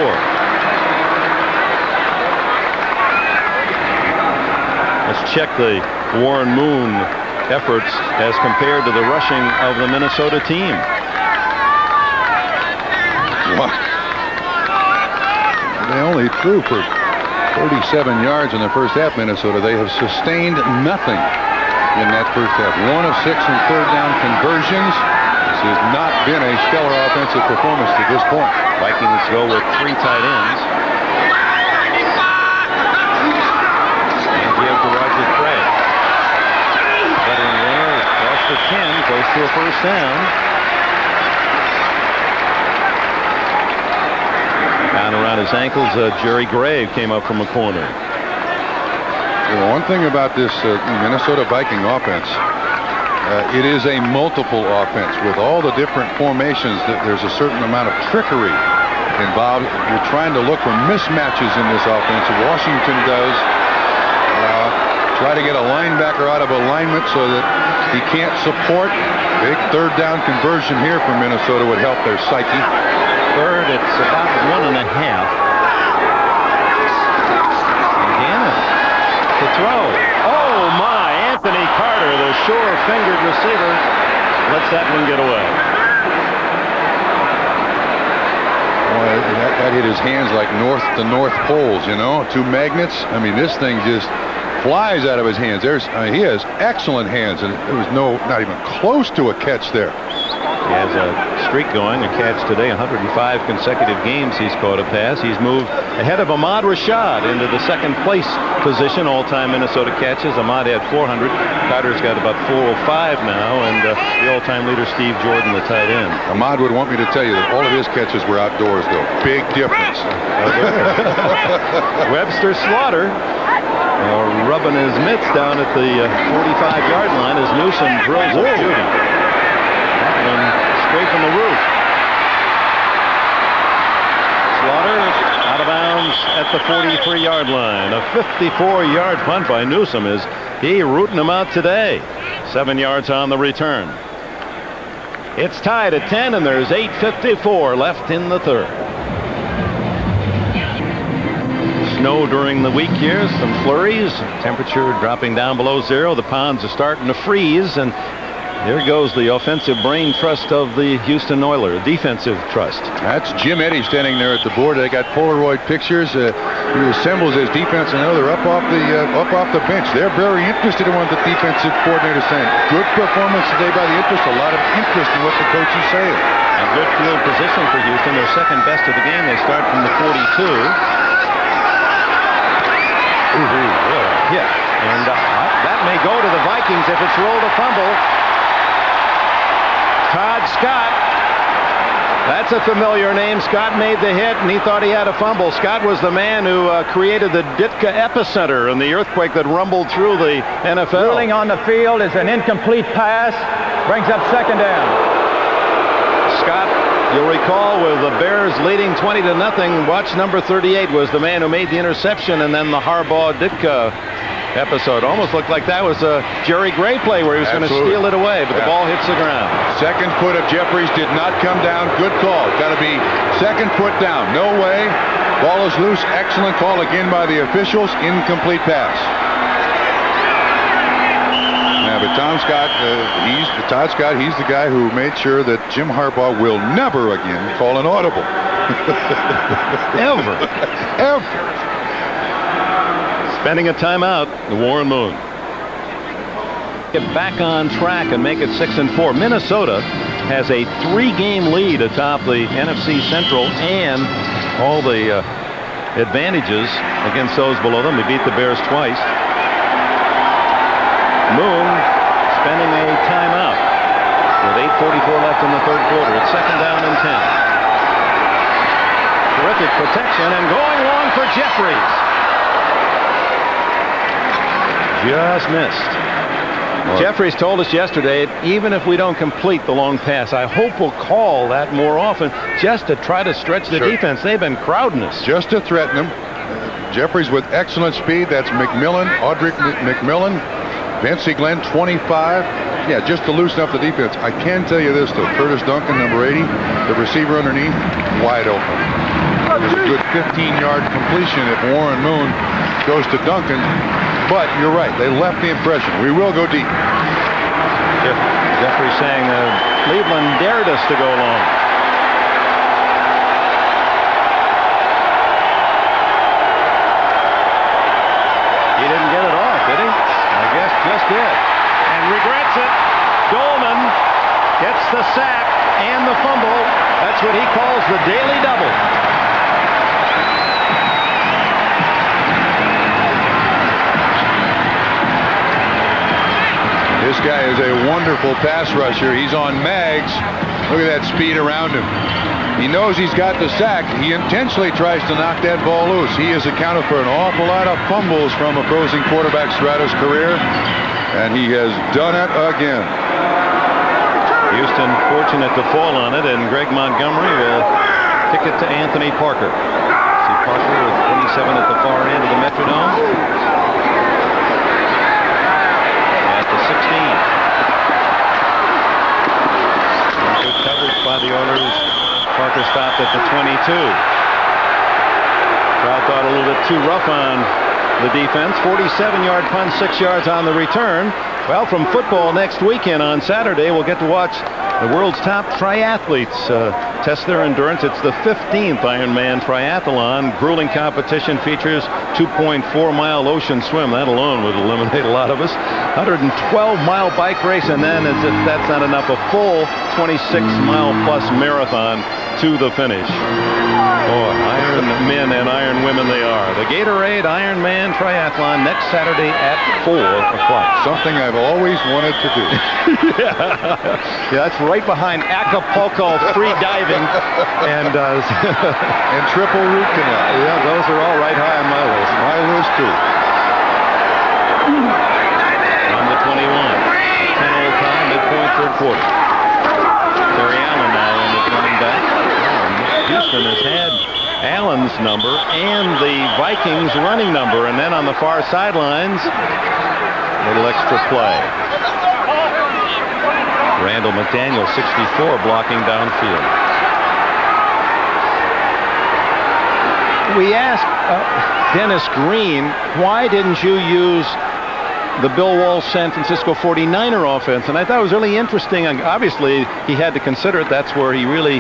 Let's check the Warren Moon efforts as compared to the rushing of the Minnesota team. What? They only threw for 37 yards in the first half, Minnesota. They have sustained nothing in that first half. 1 of 6 in third down conversions. This has not been a stellar offensive performance to this point. Vikings go with 3 tight ends. And give to Roger Craig. Veteran runner across the 10, goes to a first down. Down around his ankles, Jerry Grave came up from a corner. Well, one thing about this Minnesota Viking offense, it is a multiple offense with all the different formations. That there's a certain amount of trickery involved. You're trying to look for mismatches in this offense. Washington does try to get a linebacker out of alignment so that he can't support. Big third down conversion here for Minnesota would help their psyche. Third, it's about 1.5 half. Again, to throw. Oh my! Anthony Carter, the sure-fingered receiver, lets that one get away. Boy, that hit his hands like the North Poles, you know, 2 magnets. I mean, this thing just flies out of his hands. He has excellent hands, and there was not even close to a catch there. He has a streak going, a catch today, 105 consecutive games he's caught a pass. He's moved ahead of Ahmad Rashad into the second place position, all-time Minnesota catches. Ahmad had 400. Carter's got about 405 now, and the all-time leader, Steve Jordan, the tight end. Ahmad would want me to tell you that all of his catches were outdoors, though. Big difference. Webster Slaughter rubbing his mitts down at the 45-yard line as Newsom drills a beauty. Straight from the roof. Slaughter out of bounds at the 43-yard line. A 54-yard punt by Newsom. Is he rooting him out today? 7 yards on the return. It's tied at 10, and there's 8:54 left in the third. Snow during the week here, some flurries, temperature dropping down below 0. The ponds are starting to freeze, and there goes the offensive brain trust of the Houston Oilers, defensive trust. That's Jim Eddy standing there at the board. They got Polaroid pictures. He assembles his defense, and now they're up off the bench. They're very interested in what the defensive coordinator is saying. Good performance today by the interest. A lot of interest in what the coach is saying. A good field position for Houston. They're second best of the game. They start from the 42. Ooh, what a hit. And that may go to the Vikings if it's rolled a fumble. Todd Scott. That's a familiar name. Scott made the hit, and he thought he had a fumble. Scott was the man who created the Ditka epicenter and the earthquake that rumbled through the NFL. Ruling on the field is an incomplete pass. Brings up second down. Scott, you'll recall, with the Bears leading 20-0, watch number 38 was the man who made the interception, and then the Harbaugh-Ditka episode. Almost looked like that was a Jerry Gray play where he was going to steal it away, but the ball hits the ground. Second foot of Jeffries did not come down. Good call. Got to be second foot down. No way. Ball is loose. Excellent call again by the officials. Incomplete pass. Yeah, but Todd Scott, he's the guy who made sure that Jim Harbaugh will never again call an audible. Ever. Spending a timeout, the Warren Moon. Get back on track and make it 6-4. Minnesota has a 3-game lead atop the NFC Central and all the advantages against those below them. They beat the Bears twice. Moon spending a timeout with 8:44 left in the third quarter. It's second down and 10. Terrific protection and going long for Jeffries. Just missed. Jeffries told us yesterday, even if we don't complete the long pass, I hope we'll call that more often just to try to stretch the defense. They've been crowding us. Just to threaten them. Jeffries with excellent speed. That's McMillan, Audric McMillan, Vincey Glenn, 25. Yeah, just to loosen up the defense. I can tell you this, though. Curtis Duncan, number 80, the receiver underneath, wide open. It was a good 15-yard completion if Warren Moon goes to Duncan. But you're right, they left the impression. We will go deep. Jeffrey saying Cleveland dared us to go long. He didn't get it off, did he? I guess just did. And regrets it. Dolman gets the sack and the fumble. That's what he calls the daily double. This guy is a wonderful pass rusher. He's on mags. Look at that speed around him. He knows he's got the sack. He intentionally tries to knock that ball loose. He has accounted for an awful lot of fumbles from opposing quarterbacks throughout his career, and he has done it again. Houston fortunate to fall on it, and Greg Montgomery will kick it to Anthony Parker. See Parker with 27 at the far end of the Metrodome. 16. Good coverage by the Oilers. Parker stopped at the 22. Crowd thought a little bit too rough on the defense. 47-yard punt, 6 yards on the return. Well, from football next weekend on Saturday, we'll get to watch the world's top triathletes test their endurance. It's the 15th Ironman triathlon. Grueling competition features 2.4-mile ocean swim. That alone would eliminate a lot of us. 112-mile bike race, and then, as if that's not enough, a full 26-mile-plus marathon to the finish. Oh, Iron men and Iron women they are. The Gatorade Ironman Triathlon next Saturday at 4 o'clock. Something I've always wanted to do. Yeah, that's right behind Acapulco free diving and and triple root canal. Yeah, those are all right high on my list. My list too. On the 21. 10 old time, midpoint, third quarter. Terry Allen now in the running back. Houston has had Allen's number and the Vikings running number, and then on the far sidelines, a little extra play. Randall McDaniel, 64, blocking downfield. We asked Dennis Green, why didn't you use the Bill Walsh San Francisco 49er offense? And I thought it was really interesting. Obviously, he had to consider it. That's where he really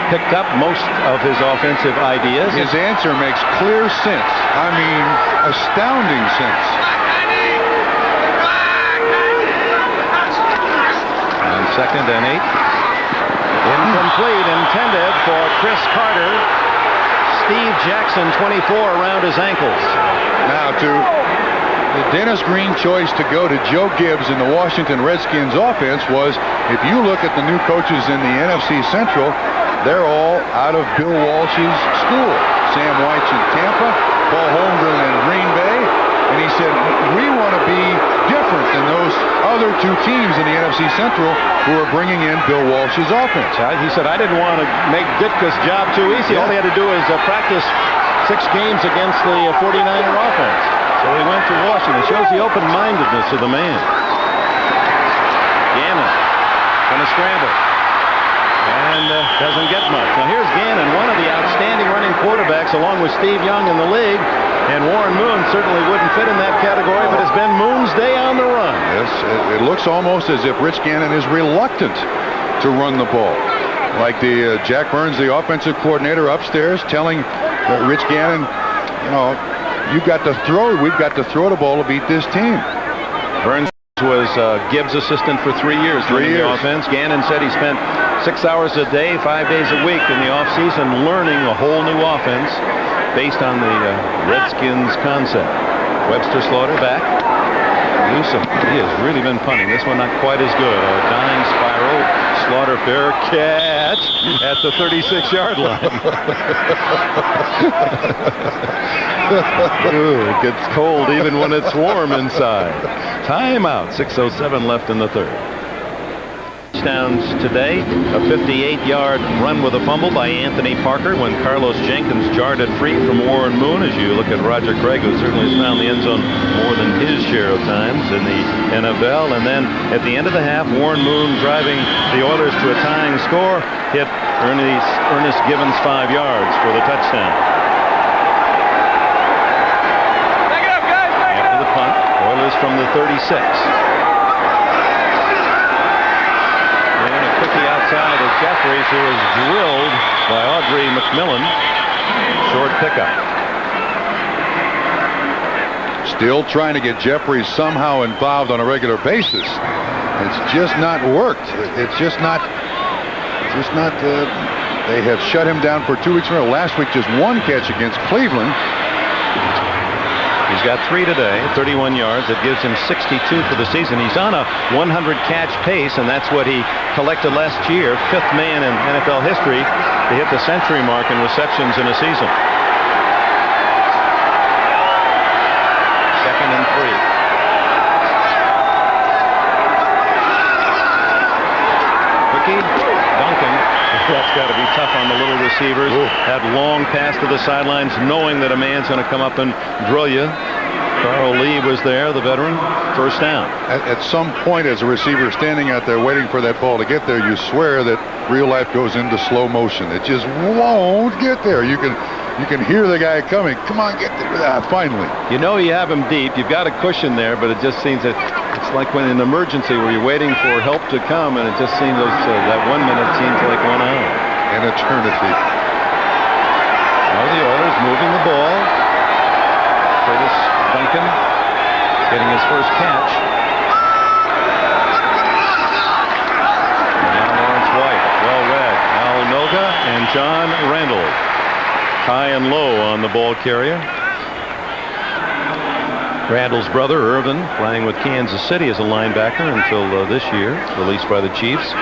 picked up most of his offensive ideas. His answer makes clear sense. I mean, astounding sense. On 2nd and 8. Incomplete, intended for Chris Carter. Steve Jackson, 24, around his ankles. Now to the Dennis Green choice to go to Joe Gibbs in the Washington Redskins offense was, if you look at the new coaches in the NFC Central, they're all out of Bill Walsh's school. Sam White's in Tampa, Paul Holmgren in Green Bay, and he said, we want to be different than those other two teams in the NFC Central who are bringing in Bill Walsh's offense. He said, I didn't want to make Ditka's job too easy. All he had to do is practice 6 games against the 49er offense. So he went to Washington. It shows the open-mindedness of the man. Gannon going to scramble. And doesn't get much. Now here's Gannon, one of the outstanding running quarterbacks along with Steve Young in the league. And Warren Moon certainly wouldn't fit in that category, but it's been Moon's day on the run. Yes, it looks almost as if Rich Gannon is reluctant to run the ball. Like the Jack Burns, the offensive coordinator upstairs, telling Rich Gannon, you know, you've got to throw. We've got to throw the ball to beat this team. Burns was Gibbs' assistant for 3 years. 3 years. The offense. Gannon said he spent 6 hours a day, 5 days a week in the offseason learning a whole new offense based on the Redskins concept. Webster Slaughter back. Newsom, he has really been punting. This one not quite as good. A dying spiral. Slaughter fair catch at the 36-yard line. Ooh, it gets cold even when it's warm inside. Timeout. 6:07 left in the third. Touchdowns today. A 58-yard run with a fumble by Anthony Parker when Carlos Jenkins jarred it free from Warren Moon. As you look at Roger Craig, who certainly has found the end zone more than his share of times in the NFL. And then at the end of the half, Warren Moon driving the Oilers to a tying score, hit Ernest Givens 5 yards for the touchdown. After the punt, Oilers from the 36. Outside of Jeffries, who was drilled by Audrey McMillan. Short pickup. Still trying to get Jeffries somehow involved on a regular basis. It's just not worked. It's just not. They have shut him down for 2 weeks in a row. Last week, just 1 catch against Cleveland. He's got 3 today, 31 yards. It gives him 62 for the season. He's on a 100-catch pace, and that's what he collected last year. 5th man in NFL history to hit the century mark in receptions in a season. 2nd and 3. Ricky Duncan. That's got to be tough on the little receivers. Ooh. That long pass to the sidelines, knowing that a man's going to come up and drill you. Carl Lee was there, the veteran. First down. At some point, as a receiver standing out there waiting for that ball to get there, you swear that real life goes into slow motion. It just won't get there. You can You can hear the guy coming. Come on, get there. Finally. You know you have him deep. You've got a cushion there, but it just seems that it's like when in an emergency where you're waiting for help to come, and it just seems that 1 minute seems like 1 hour. An eternity. Now the Oilers moving the ball. Curtis Duncan getting his first catch. And now Lawrence White, well read. Al Noga and John Randall. High and low on the ball carrier. Randall's brother, Irvin, playing with Kansas City as a linebacker until this year, released by the Chiefs.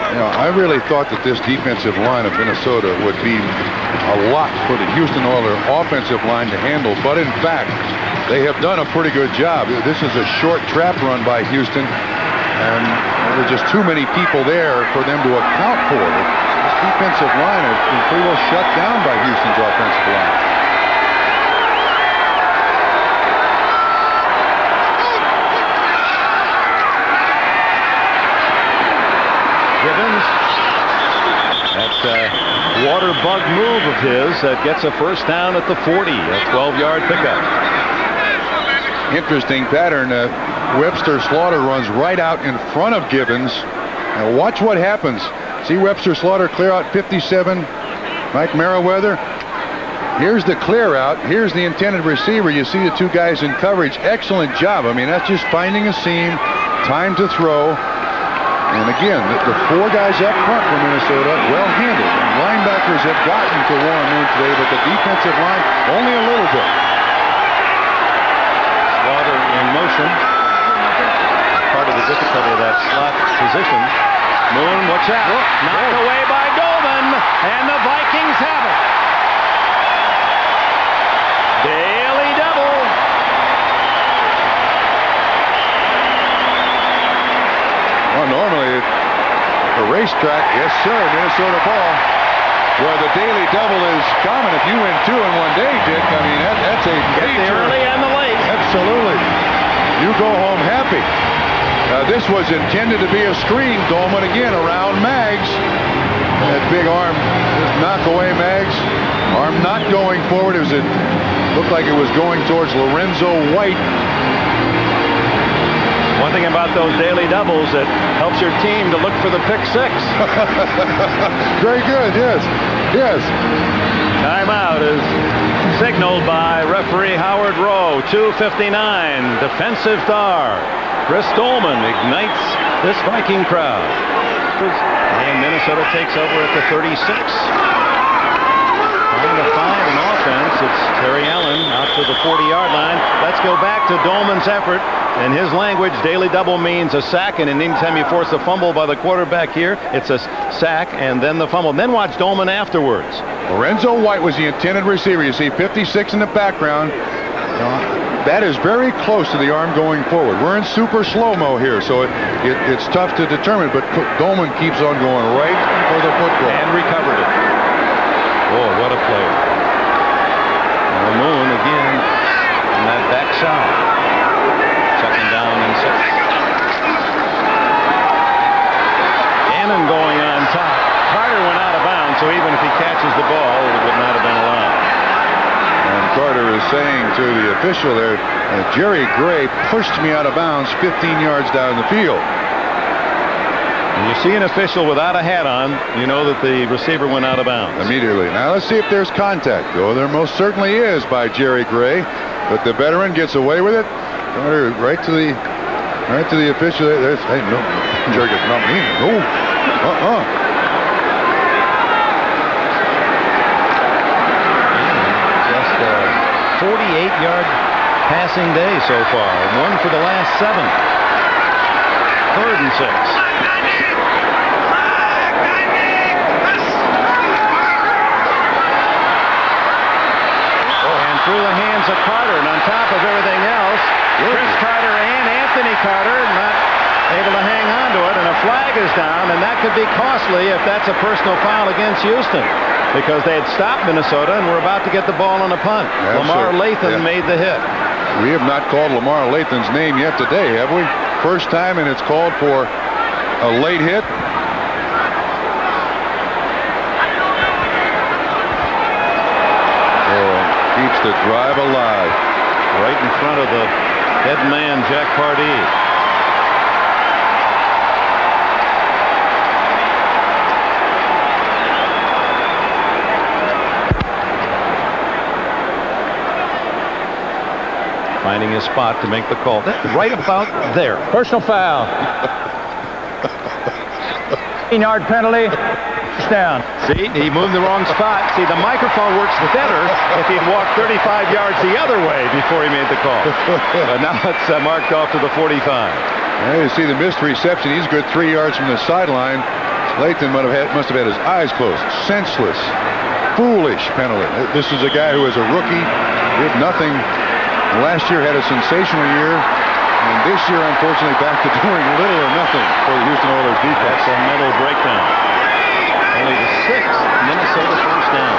You know, I really thought that this defensive line of Minnesota would be a lot for the Houston Oilers offensive line to handle, but in fact, they have done a pretty good job. This is a short trap run by Houston, and there's just too many people there for them to account for. This defensive line has been pretty well shut down by Houston's offensive line. That water bug move of his that gets a first down at the 40, a 12-yard pickup. Interesting pattern. Webster Slaughter runs right out in front of Gibbons. Now watch what happens. See Webster Slaughter clear out 57. Mike Merriweather. Here's the clear out. Here's the intended receiver. You see the two guys in coverage. Excellent job. I mean, that's just finding a seam, time to throw. And again, the four guys up front for Minnesota, well handled. Linebackers have gotten to Warren Moon today, but the defensive line only a little bit. Slaughter in motion. Part of the difficulty of that slot position. Moon, watch out. Knocked away by Dolman, and the Vikings have it. Daily double. Well, normally a racetrack, yes sir, Minnesota ball, where the daily double is common. If you win 2 in 1 day, Dick, I mean that's a major. Get the early and the late. Absolutely. You go home happy. This was intended to be a screen. Dolman again around Maggs. That big arm just knock away Maggs. Arm not going forward. It looked like it was going towards Lorenzo White. One thing about those daily doubles, it helps your team to look for the pick six. Very good, yes. Yes. Timeout is signaled by referee Howard Rowe. 2:59, defensive star. Chris Dolman ignites this Viking crowd. And Minnesota takes over at the 36. Trying to find an offense. It's Terry Allen out to the 40-yard line. Let's go back to Dolman's effort. In his language, daily double means a sack, and anytime you force a fumble by the quarterback here, it's a sack and then the fumble. Then watch Dolman afterwards. Lorenzo White was the intended receiver. You see 56 in the background. That is very close to the arm going forward. We're in super slow-mo here, so it's tough to determine, but Dolman keeps on going right for the football. And recovered it. Oh, what a player. And Moon again on that backside. Second down and 6. Gannon going on top. Carter went out of bounds, so even if he catches the ball, it would not have been allowed. And Carter is saying to the official there, Jerry Gray pushed me out of bounds 15 yards down the field. When you see an official without a hat on, you know that the receiver went out of bounds. Immediately. Now let's see if there's contact. Oh, there most certainly is by Jerry Gray, but the veteran gets away with it. Carter right to the official. There's, hey, no, Jerry gets not me. No. Just a 48-yard passing day so far. 1 for the last 7. 3rd and 6. Through the hands of Carter, and on top of everything else, Chris Carter and Anthony Carter not able to hang on to it, and a flag is down, and that could be costly if that's a personal foul against Houston, because they had stopped Minnesota and were about to get the ball on a punt. Lamar Lathan made the hit. We have not called Lamar Lathan's name yet today, have we? First time, and it's called for a late hit. to drive alive. Right in front of the head man, Jack Pardee. Finding his spot to make the call. Right about there. Personal foul. 15-yard penalty. Down. See, he moved the wrong spot. See, the microphone works better if he'd walked 35 yards the other way before he made the call. But now it's marked off to the 45. There you see the missed reception. He's good 3 yards from the sideline. Lathan must have had his eyes closed. Senseless, foolish penalty. This is a guy who is a rookie, did nothing. Last year had a sensational year, and this year, unfortunately, back to doing little or nothing for the Houston Oilers defense. That's a mental breakdown. Only the 6th Minnesota first down.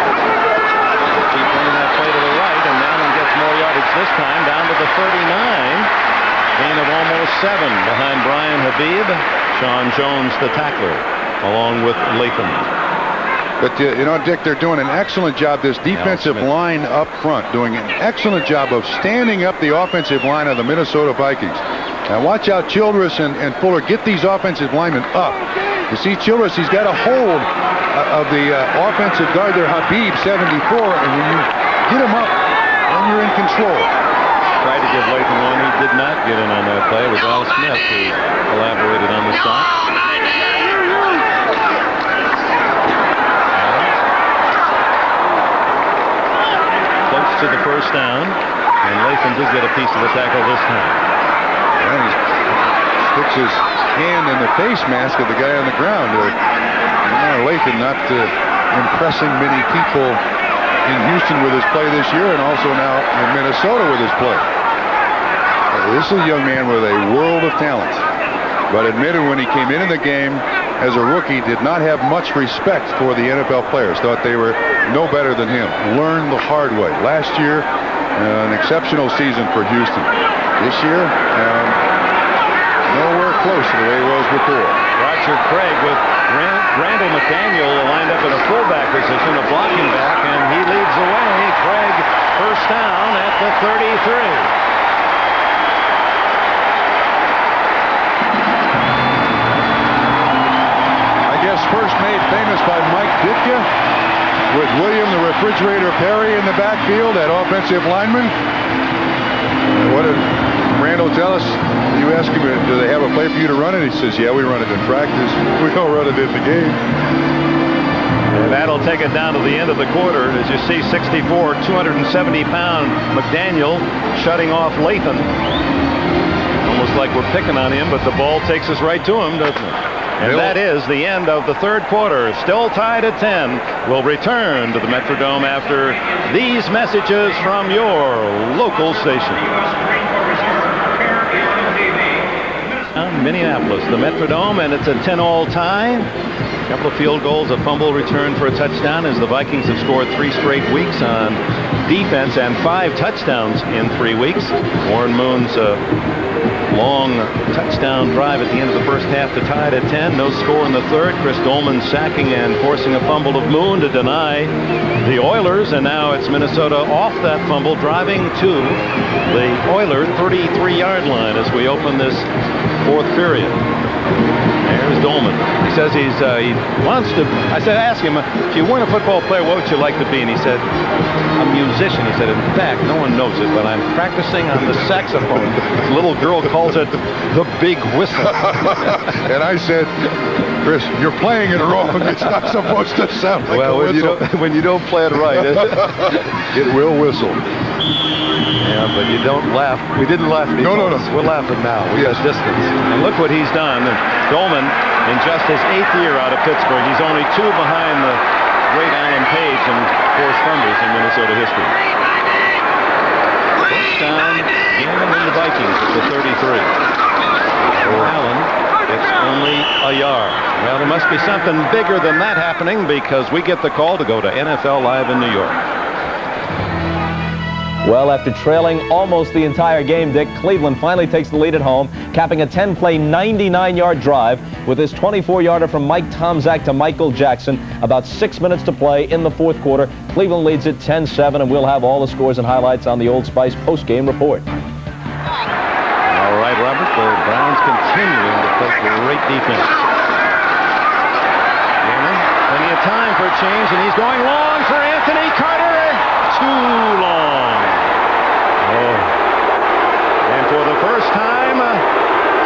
Keep running that play to the right, and Allen gets more yardage this time, down to the 39. Gain of almost 7 behind Brian Habib. Sean Jones, the tackler, along with Latham. But, you know, Dick, they're doing an excellent job. This defensive line up front doing an excellent job of standing up the offensive line of the Minnesota Vikings. Now watch out, Childress and Fuller get these offensive linemen up. You see Childress, he's got a hold of the offensive guard there, Habib, 74, and when you get him up, then you're in control. Tried to give Latham one. He did not get in on that play. It was Al Smith who collaborated on the stop. To the first down, and Latham did get a piece of the tackle this time. And he sticks his hand in the face mask of the guy on the ground. Latham not impressing many people in Houston with his play this year, and also now in Minnesota with his play. This is a young man with a world of talent, but admitted when he came into the game as a rookie, did not have much respect for the NFL players. Thought they were no better than him. Learned the hard way. Last year, an exceptional season for Houston. This year, nowhere close to the way it was before. Roger Craig with Randall McDaniel lined up in a fullback position, a blocking back, and he leads the way. Craig first down at the 33. First made famous by Mike Ditka, with William the Refrigerator Perry in the backfield, that offensive lineman. What did Randall tell us? You ask him, do they have a play for you to run it? He says, yeah, we run it in practice. We don't run it in the game. And that'll take it down to the end of the quarter. As you see, 64, 270-pound McDaniel shutting off Latham. Almost like we're picking on him, but the ball takes us right to him, doesn't it? And that is the end of the third quarter. Still tied at 10. We'll return to the Metrodome after these messages from your local station. Minneapolis, the Metrodome, and it's a 10-all tie. A couple of field goals, a fumble return for a touchdown, as the Vikings have scored 3 straight weeks on defense and 5 touchdowns in 3 weeks. Warren Moon's long touchdown drive at the end of the first half to tie it at 10. No score in the third. Chris Dolman sacking and forcing a fumble of Moon to deny the Oilers, and now it's Minnesota off that fumble, driving to the Oiler 33-yard line as we open this fourth period. There's Dolman. He says he wants to. I said, ask him, if you weren't a football player, what would you like to be? And he said, a musician. He said, in fact, no one knows it, but I'm practicing on the saxophone. The little girl calls it the big whistle. And I said, Chris, you're playing it wrong. It's not supposed to sound like a whistle. When you don't play it right, it will whistle. Yeah, but you don't laugh. We didn't laugh before. No. We're laughing now. We got distance. And look what he's done. And Dolman, in just his 8th year out of Pittsburgh, he's only 2 behind the great Alan Page in forced fumbles in Minnesota history. First down, Gannon and the Vikings at the 33. For Allen, it's only a yard. Well, there must be something bigger than that happening, because we get the call to go to NFL Live in New York. Well, after trailing almost the entire game, Dick, Cleveland finally takes the lead at home, capping a 10-play, 99-yard drive with his 24-yarder from Mike Tomczak to Michael Jackson. About 6 minutes to play in the fourth quarter. Cleveland leads it 10-7, and we'll have all the scores and highlights on the Old Spice post-game report. All right, Robert, the Browns continuing to play great defense. Gannon, plenty of time for a change, and he's going long for Anthony Carter. Too long. Oh. And for the first time,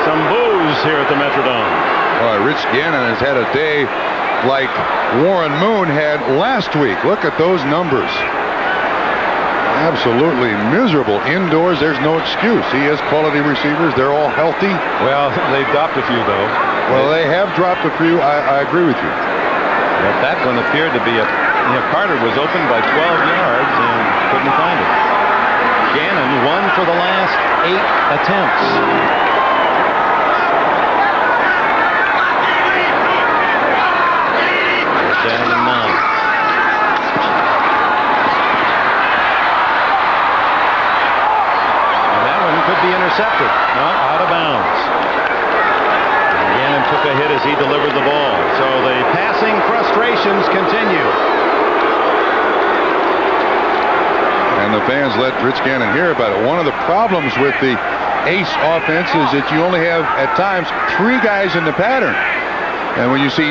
some boos here at the Metrodome. Rich Gannon has had a day like Warren Moon had last week. Look at those numbers. Absolutely miserable. Indoors, there's no excuse. He has quality receivers. They're all healthy. Well, they've dropped a few, though. Well, they have dropped a few. I agree with you. But that one appeared to be a... Carter was open by 12 yards and couldn't find it. Gannon won for the last 8 attempts. Down to 9. And that one could be intercepted. No, out of bounds. Gannon took a hit as he delivered the ball. So the passing frustrations continue. And the fans let Rich Gannon hear about it. One of the problems with the ace offense is that you only have, at times, 3 guys in the pattern. And when you see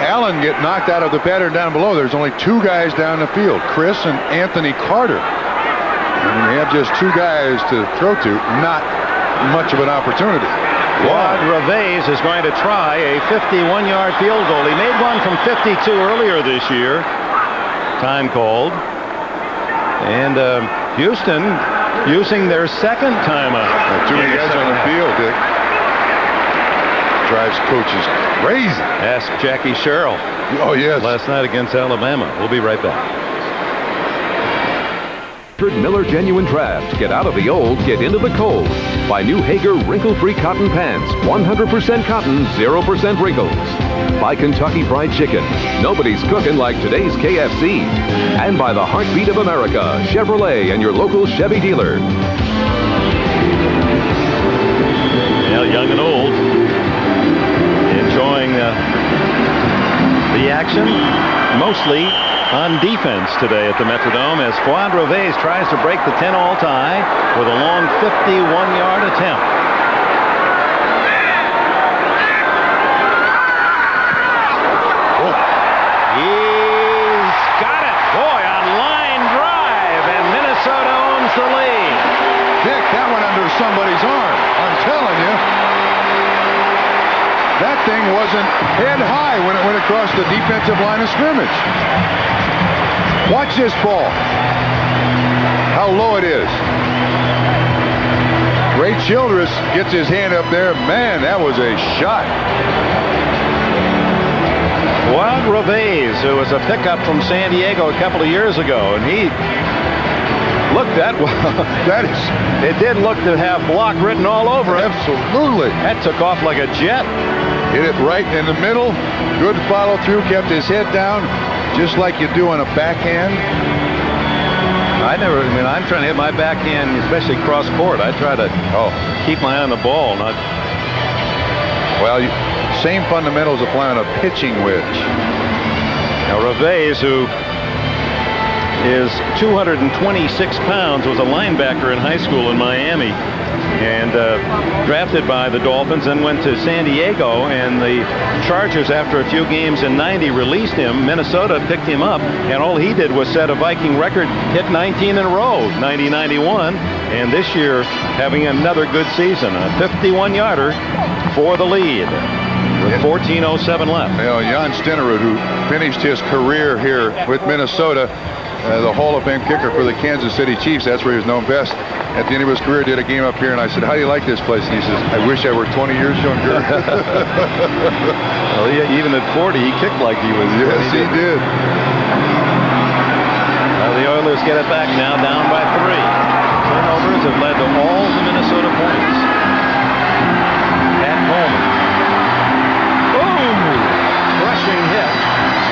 Allen get knocked out of the pattern down below, there's only 2 guys down the field, Chris and Anthony Carter. And when you have just 2 guys to throw to, not much of an opportunity. Claude Reveiz is going to try a 51-yard field goal. He made one from 52 earlier this year. Time called. And Houston using their second timeout. Too many guys on the field, Dick. Drives coaches crazy. Ask Jackie Sherrill. Oh, yes. Last night against Alabama. We'll be right back. Miller Genuine Draft. Get out of the old, get into the cold. Buy new Hager wrinkle-free cotton pants. 100% cotton, 0% wrinkles. By Kentucky Fried Chicken. Nobody's cooking like today's KFC. And by the heartbeat of America, Chevrolet and your local Chevy dealer. Well, young and old, enjoying the action, mostly on defense today at the Metrodome as Claude Reveiz tries to break the 10-all tie with a long 51-yard attempt. He's got it. Boy, on line drive, and Minnesota owns the lead. Dick, that went under somebody's arm. I'm telling you. That thing wasn't head high when it went across the defensive line of scrimmage. Watch this ball. How low it is. Ray Childress gets his hand up there. Man, that was a shot. Claude Reveiz, who was a pickup from San Diego a couple of years ago, and he looked that well. That is. It did look to have block written all over it. Absolutely. That took off like a jet. Hit it right in the middle. Good follow through. Kept his head down, just like you do on a backhand. I'm trying to hit my backhand, especially cross court. I try to keep my eye on the ball, not. Well, same fundamentals apply on a pitching wedge. Now Reveiz, who is 226 pounds, was a linebacker in high school in Miami, and drafted by the Dolphins, and went to San Diego, and the Chargers, after a few games in '90, released him. Minnesota picked him up, and all he did was set a Viking record, hit 19 in a row, 90-91, and this year having another good season, a 51-yarder for the lead with 14:07 left. Jan Stenerud, who finished his career here with Minnesota, the Hall of Fame kicker for the Kansas City Chiefs. That's where he was known best. At the end of his career, did a game up here, and I said, "How do you like this place?" And he says, "I wish I were 20 years younger." Well, even at 40, he kicked like he was. Yes, he did. The Oilers get it back now, down by 3. Turnovers have led to all the Minnesota points. Pat Coleman. Boom! Crushing hit.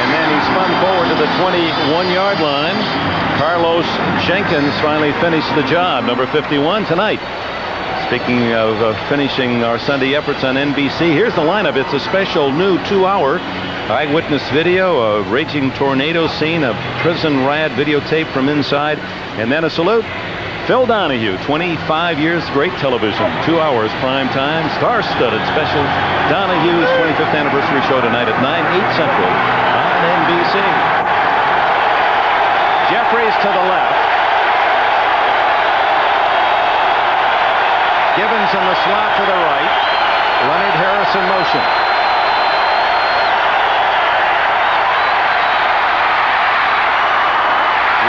And then he spun forward to the 21-yard line. Carlos Jenkins finally finished the job, number 51 tonight. Speaking of finishing our Sunday efforts on NBC, here's the lineup. It's a special new 2-hour eyewitness video, a raging tornado scene, a prison riot videotape from inside, and then a salute. Phil Donahue, 25 years, great television, 2 hours prime time, star-studded special. Donahue's 25th anniversary show tonight at 9, 8 Central on NBC. Jeffries to the left. Givens in the slot to the right. Leonard Harris in motion.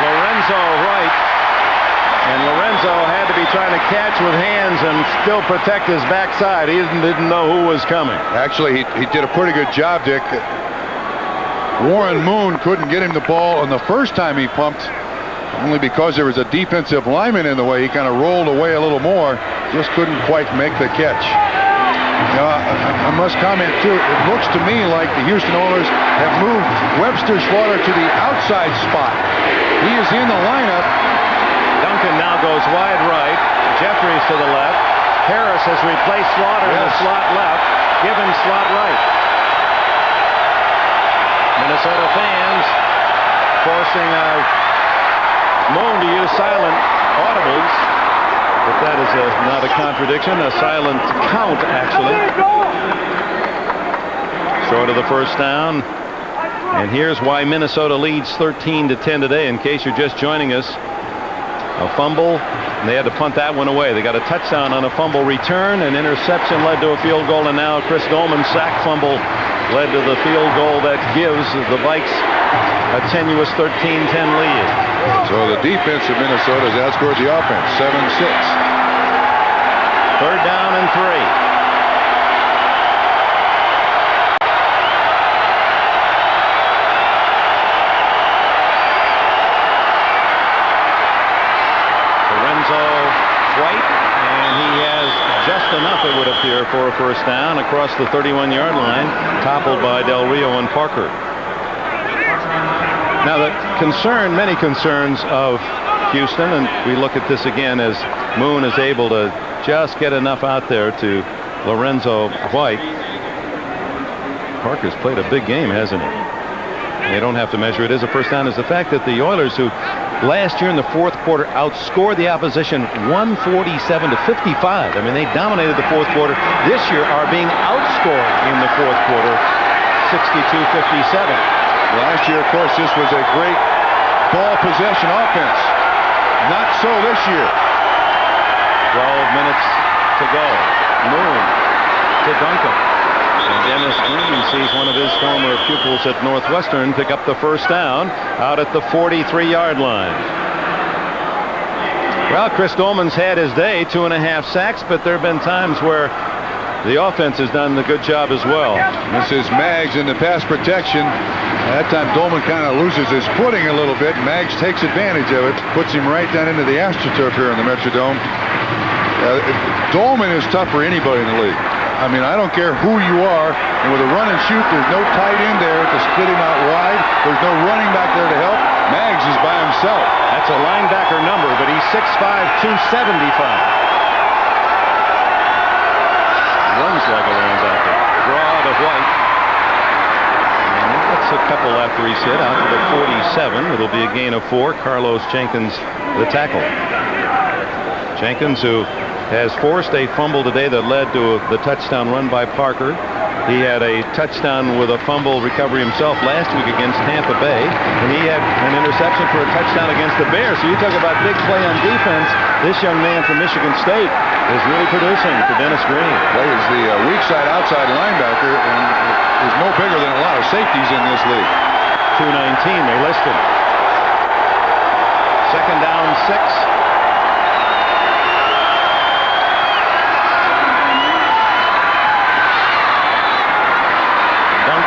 Lorenzo right. And Lorenzo had to be trying to catch with hands and still protect his backside. He didn't know who was coming. Actually, he did a pretty good job, Dick. Warren Moon couldn't get him the ball, and the first time he pumped, only because there was a defensive lineman in the way, he kind of rolled away a little more, just couldn't quite make the catch. Now, I must comment, too, it looks to me like the Houston Oilers have moved Webster Slaughter to the outside spot. He is in the lineup. Duncan now goes wide right. Jeffries to the left. Harris has replaced Slaughter in the slot left. Givens slot right. Minnesota fans forcing Moon to use silent audibles, but that is not a contradiction, a silent count, actually. Short of the first down. And here's why Minnesota leads 13-10 today, in case you're just joining us. A fumble, and they had to punt that one away. They got a touchdown on a fumble return. An interception led to a field goal, and now Chris Dolman's sack fumble led to the field goal that gives the Vikes a tenuous 13-10 lead. So the defense of Minnesota has outscored the offense, 7-6. Third down and 3. White, and he has just enough, it would appear, for a first down across the 31-yard line, toppled by Del Rio and Parker. Now, many concerns of Houston, and we look at this again as Moon is able to just get enough out there to Lorenzo White. Parker's played a big game, hasn't he? They don't have to measure it as a first down. Is the fact that the Oilers, who last year in the fourth quarter outscored the opposition 147-55. I mean, they dominated the fourth quarter. This year are being outscored in the fourth quarter 62-57. Last year, of course, this was a great ball possession offense. Not so this year. 12 minutes to go. Moon to Duncan. And Dennis Green sees one of his former pupils at Northwestern pick up the first down out at the 43-yard line. Well, Chris Dolman's had his day, 2.5 sacks, but there have been times where the offense has done a good job as well. This is Maggs in the pass protection. At that time, Dolman kind of loses his footing a little bit. Maggs takes advantage of it, puts him right down into the AstroTurf here in the Metrodome. Dolman is tough for anybody in the league. I mean, I don't care who you are, and with a run and shoot, there's no tight end there to split him out wide. There's no running back there to help. Maggs is by himself. That's a linebacker number, but he's 6'5", 275. Runs like a linebacker. Draw to White. And that's a couple after he's hit out to the 47. It'll be a gain of 4. Carlos Jenkins, the tackle. Jenkins, who has forced a fumble today that led to the touchdown run by Parker. He had a touchdown with a fumble recovery himself last week against Tampa Bay, and he had an interception for a touchdown against the Bears. So you talk about big play on defense. This young man from Michigan State is really producing for Dennis Green. Plays the weak side outside linebacker and is no bigger than a lot of safeties in this league. 219, they list him. Second down, 6.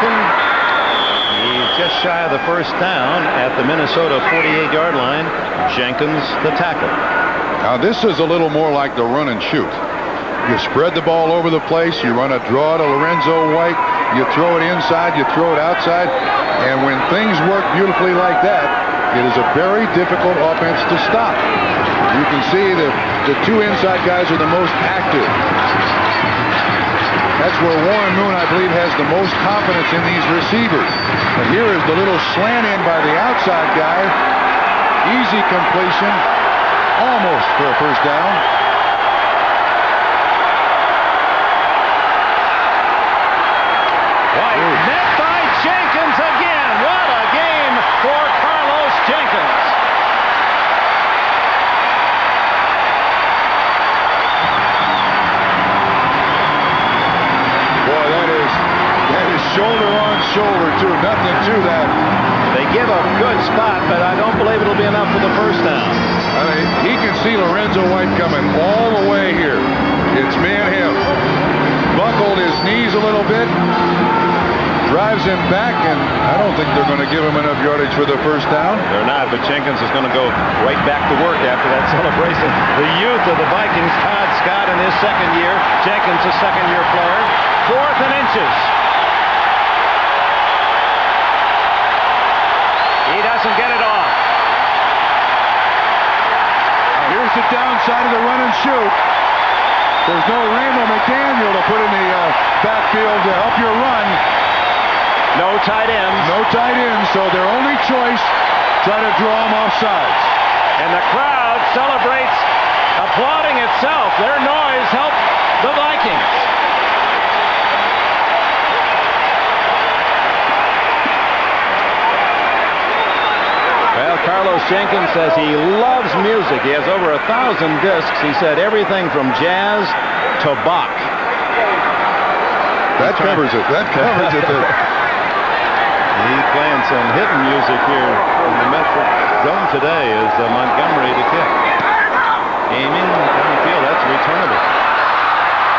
He's just shy of the first down at the Minnesota 48-yard line. Jenkins, the tackle. Now this is a little more like the run and shoot. You spread the ball over the place. You run a draw to Lorenzo White. You throw it inside. You throw it outside. And when things work beautifully like that, It is a very difficult offense to stop. You can see that the two inside guys are the most active. That's where Warren Moon, I believe, has the most confidence in these receivers. And here is the little slant in by the outside guy. Easy completion, almost for a first down. White met by Jenkins again. What a game for Carlos Jenkins. Boy, that is shoulder on shoulder, too. Nothing to that. They give a good spot, but I don't believe it'll be enough for the first down. I mean, he can see Lorenzo White coming all the way here. It's me and him. Buckled his knees a little bit. Drives him back, and I don't think they're going to give him enough yardage for the first down. They're not, but Jenkins is going to go right back to work after that celebration. The youth of the Vikings, Todd Scott in his second year, Jenkins a second-year player. 4th and inches. He doesn't get it off. Here's the downside of the run and shoot. There's no Randall McDaniel to put in the backfield to help your run. No tight ends. No tight ends, so their only choice, try to draw them off sides. And the crowd celebrates, applauding itself. Their noise helped the Vikings. Well, Carlos Jenkins says he loves music. He has over 1,000 discs. He said everything from jazz to Bach. That covers it. That covers it. He's playing some hidden music here in the Metro Dome today as Montgomery to kick. Aiming down the field. That's returnable.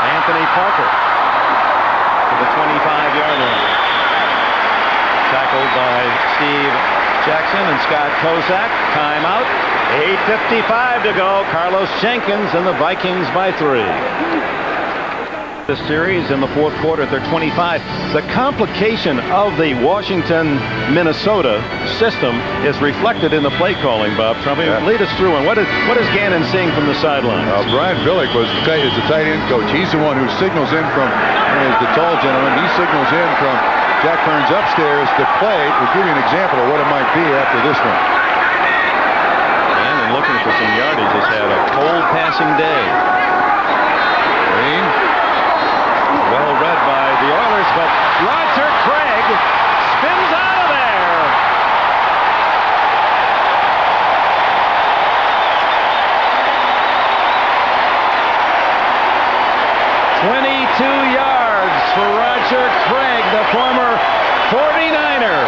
Anthony Parker to the 25-yard line. Tackled by Steve Jackson and Scott Kozak. Timeout. 8:55 to go. Carlos Jenkins and the Vikings by 3. The series in the fourth quarter, they're 25. The complication of the Washington-Minnesota system is reflected in the play calling, Bob Trumpy. Yeah. Lead us through, and what is Gannon seeing from the sideline? Brian Billick is the tight end coach. He's the one who signals in from, as the tall gentleman, he signals in from Jack Burns upstairs to play. We'll give you an example of what it might be after this one. Gannon looking for some yardage has had a cold passing day. Green. Well read by the Oilers, but Roger Craig spins out of there. "22 yards for Roger Craig, the former 49er.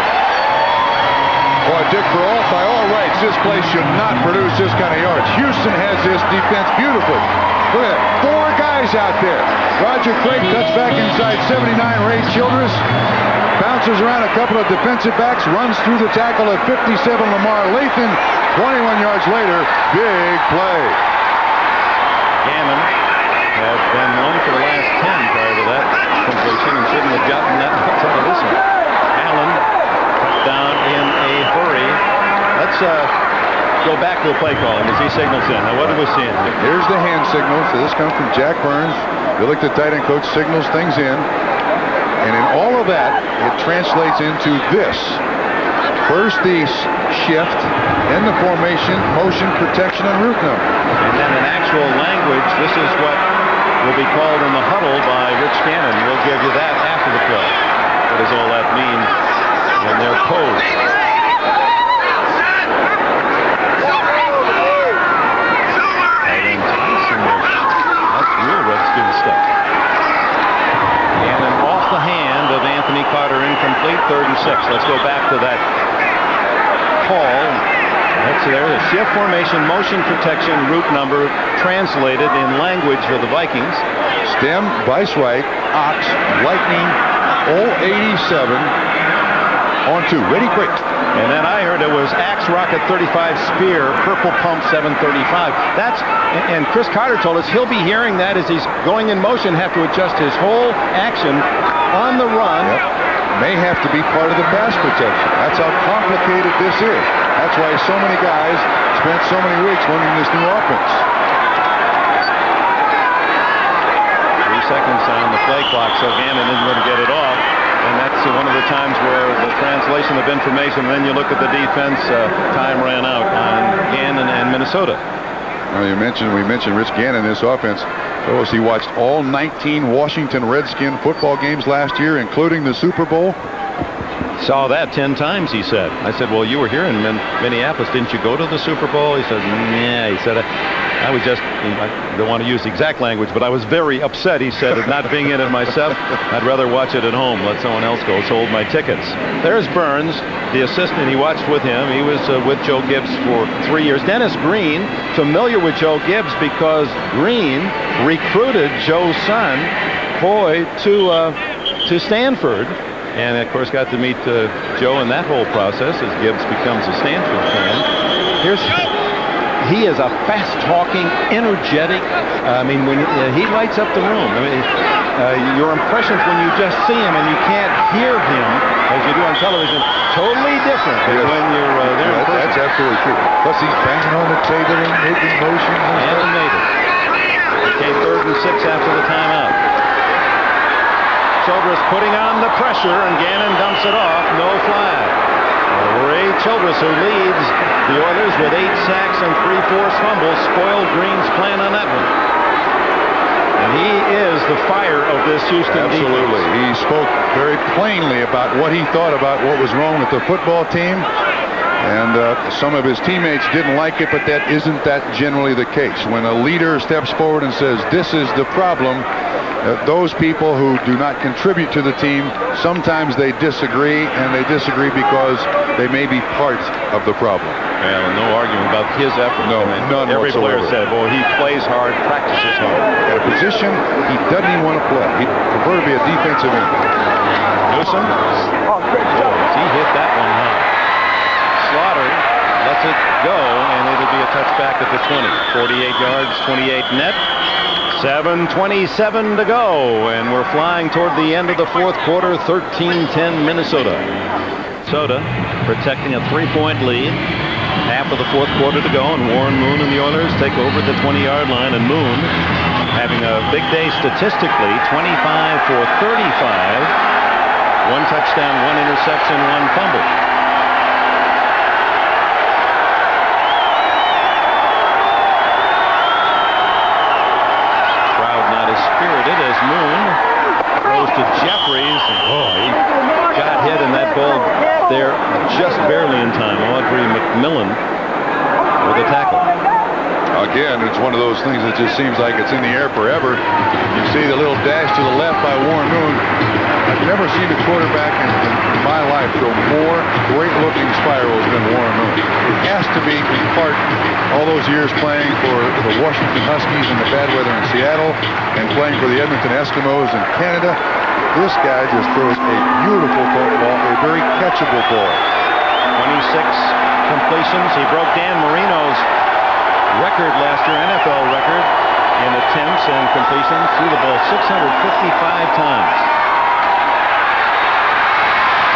Boy, Dick, by all rights, this place should not produce this kind of yards. Houston has this defense beautifully. Look at that. 4 guys out there. Roger Craig cuts back inside 79. Ray Childress bounces around a couple of defensive backs, runs through the tackle at 57. Lamar Lathan, 21 yards later, big play. Gannon had been 1 for the last 10 prior to that completion and shouldn't have gotten that much out of this one. Allen cut down in a hurry. Let's go back to the play calling as he signals in. Now, what are we seeing? Here's the hand signal. So this comes from Jack Burns. Billick, the tight end coach, signals things in. And in all of that, it translates into this. First the shift, then the formation, motion, protection, and route number. And then in actual language, this is what will be called in the huddle by Rich Gannon. We'll give you that after the play. What does all that mean in their code? That's real Redskin stuff. Gannon off the hand of Anthony Carter, incomplete, 3rd and 6. Let's go back to that call. That's there, the shift formation, motion protection, route number, translated in language for the Vikings. Stem, vice right, ox, lightning, 087, on 2. Ready, quick. And then I heard it was Axe Rocket 35 Spear, Purple Pump 735. That's, and Chris Carter told us he'll be hearing that as he's going in motion, have to adjust his whole action on the run. Yep. May have to be part of the pass protection. That's how complicated this is. That's why so many guys spent so many weeks learning this new offense. 3 seconds on the play clock, so Gannon isn't going to get it off. And that's one of the times where the translation of information, then you look at the defense, time ran out on Gannon and Minnesota. Well, we mentioned Rich Gannon, this offense. He watched all 19 Washington Redskin football games last year, including the Super Bowl. Saw that 10 times, he said. I said, well, you were here in Minneapolis. Didn't you go to the Super Bowl? He said, yeah. He said, I was just, I don't want to use the exact language, but I was very upset, he said, at not being in it myself. I'd rather watch it at home, let someone else go, sold my tickets. There's Burns, the assistant. He watched with him. He was with Joe Gibbs for 3 years. Dennis Green, familiar with Joe Gibbs because Green recruited Joe's son, Foy, to Stanford. And, of course, got to meet Joe in that whole process as Gibbs becomes a Stanford fan. He is a fast-talking, energetic. I mean, when he lights up the room. I mean, your impressions when you just see him and you can't hear him as you do on television, totally different than when you're there in person. That's absolutely true. Plus, he's banging on the table and making motions. And made it. Okay, 3rd and 6 after the timeout. Childress putting on the pressure, and Gannon dumps it off. No flag. Ray Childress, who leads the Oilers with 8 sacks and 3 forced fumbles, spoiled Green's plan on that one. And he is the fire of this Houston Absolutely. defense. He spoke very plainly about what he thought about what was wrong with the football team. And some of his teammates didn't like it, but that isn't generally the case. When a leader steps forward and says, this is the problem, those people who do not contribute to the team, sometimes they disagree, and they disagree because they may be part of the problem. Well, no argument about his effort. No, none Every whatsoever. player said, well, he plays hard, practices hard. At a position he doesn't even want to play. He'd prefer to be a defensive end. Newsom. He hit that one high. Slaughter lets it go, and it'll be a touchback at the 20. 48 yards, 28 net. 7:27 to go, and we're flying toward the end of the 4th quarter. 13-10 Minnesota. Minnesota protecting a 3-point lead. Half of the 4th quarter to go, and Warren Moon and the Oilers take over the 20-yard line, and Moon having a big day statistically, 25 for 35. 1 touchdown, 1 interception, 1 fumble. Spirited as Moon throws to Jeffries. He got hit in that ball there just barely in time. Audrey McMillan with a tackle. Again, it's one of those things that just seems like it's in the air forever. You see the little dash to the left by Warren Moon. I've never seen a quarterback in my life throw more great-looking spirals than Warren Moon. It has to be in part all those years playing for the Washington Huskies in the bad weather in Seattle and playing for the Edmonton Eskimos in Canada. This guy just throws a beautiful football, a very catchable ball. 26 completions. He broke Dan Marino's record last year, NFL record, in attempts and completions. Threw the ball 655 times.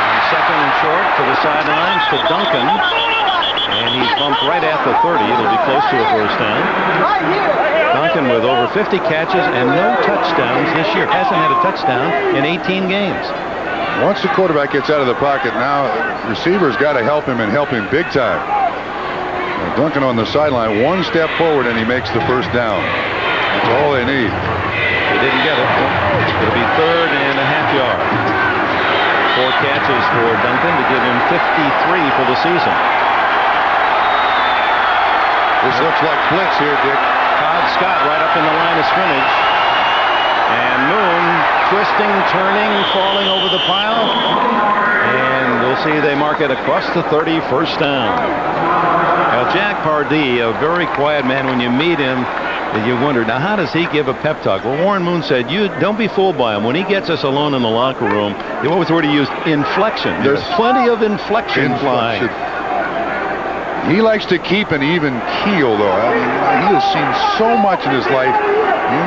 And 2nd and short to the sidelines to Duncan. And he's bumped right at the 30. It'll be close to a 1st down. Duncan with over 50 catches and no touchdowns this year. Hasn't had a touchdown in 18 games. Once the quarterback gets out of the pocket, now receivers got to help him and help him big time. Duncan on the sideline, 1 step forward, and he makes the 1st down. That's all they need. They didn't get it. It'll be 3rd and a half yard. 4 catches for Duncan to give him 53 for the season. This looks like blitz here, Dick. Todd Scott right up in the line of scrimmage. And Moon twisting, turning, falling over the pile. And we'll see they mark it across the 30, 1st down. Now, Jack Pardee, a very quiet man, when you meet him, you wonder, now how does he give a pep talk? Well, Warren Moon said, you don't be fooled by him. When he gets us alone in the locker room, what was the word he used? Inflection. There's plenty of inflection flying. He likes to keep an even keel, though. I mean, he has seen so much in his life,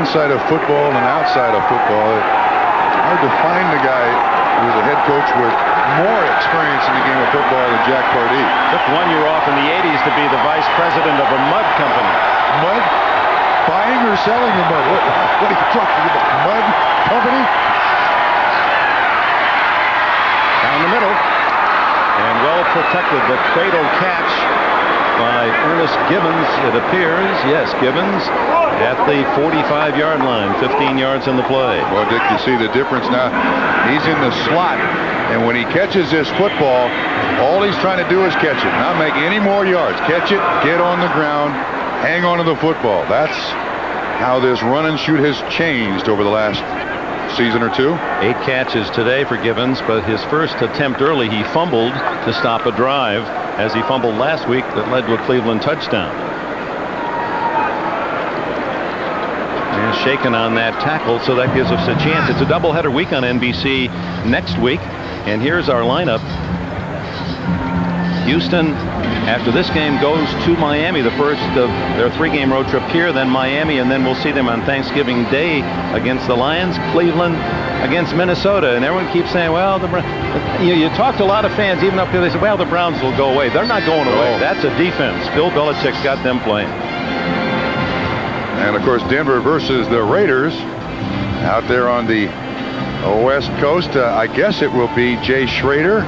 inside of football and outside of football. It's hard to find a guy who's a head coach with more experience in the game of football than Jack Pardee. Took 1 year off in the 80s to be the vice president of a mud company. Mud? Buying or selling the mud? What are you talking about? Mud company? Down the middle. And well protected, the cradle catch by Ernest Gibbons, it appears. Yes, Gibbons at the 45-yard line, 15 yards in the play. Well, Dick, you see the difference now. He's in the slot, and when he catches this football, all he's trying to do is catch it, not make any more yards. Catch it, get on the ground, hang on to the football. That's how this run and shoot has changed over the last season or two. 8 catches today for Gibbons, but his first attempt early, he fumbled to stop a drive, as he fumbled last week that led to a Cleveland touchdown. And shaken on that tackle, so that gives us a chance. It's a doubleheader week on NBC next week, and here's our lineup. Houston, after this game, goes to Miami, the first of their 3-game road trip here, then Miami, and then we'll see them on Thanksgiving Day against the Lions, Cleveland against Minnesota. And everyone keeps saying, well, you talk to a lot of fans, even up there, they say, well, the Browns will go away. They're not going away. That's a defense. Bill Belichick's got them playing. And, of course, Denver versus the Raiders out there on the West Coast. I guess it will be Jay Schrader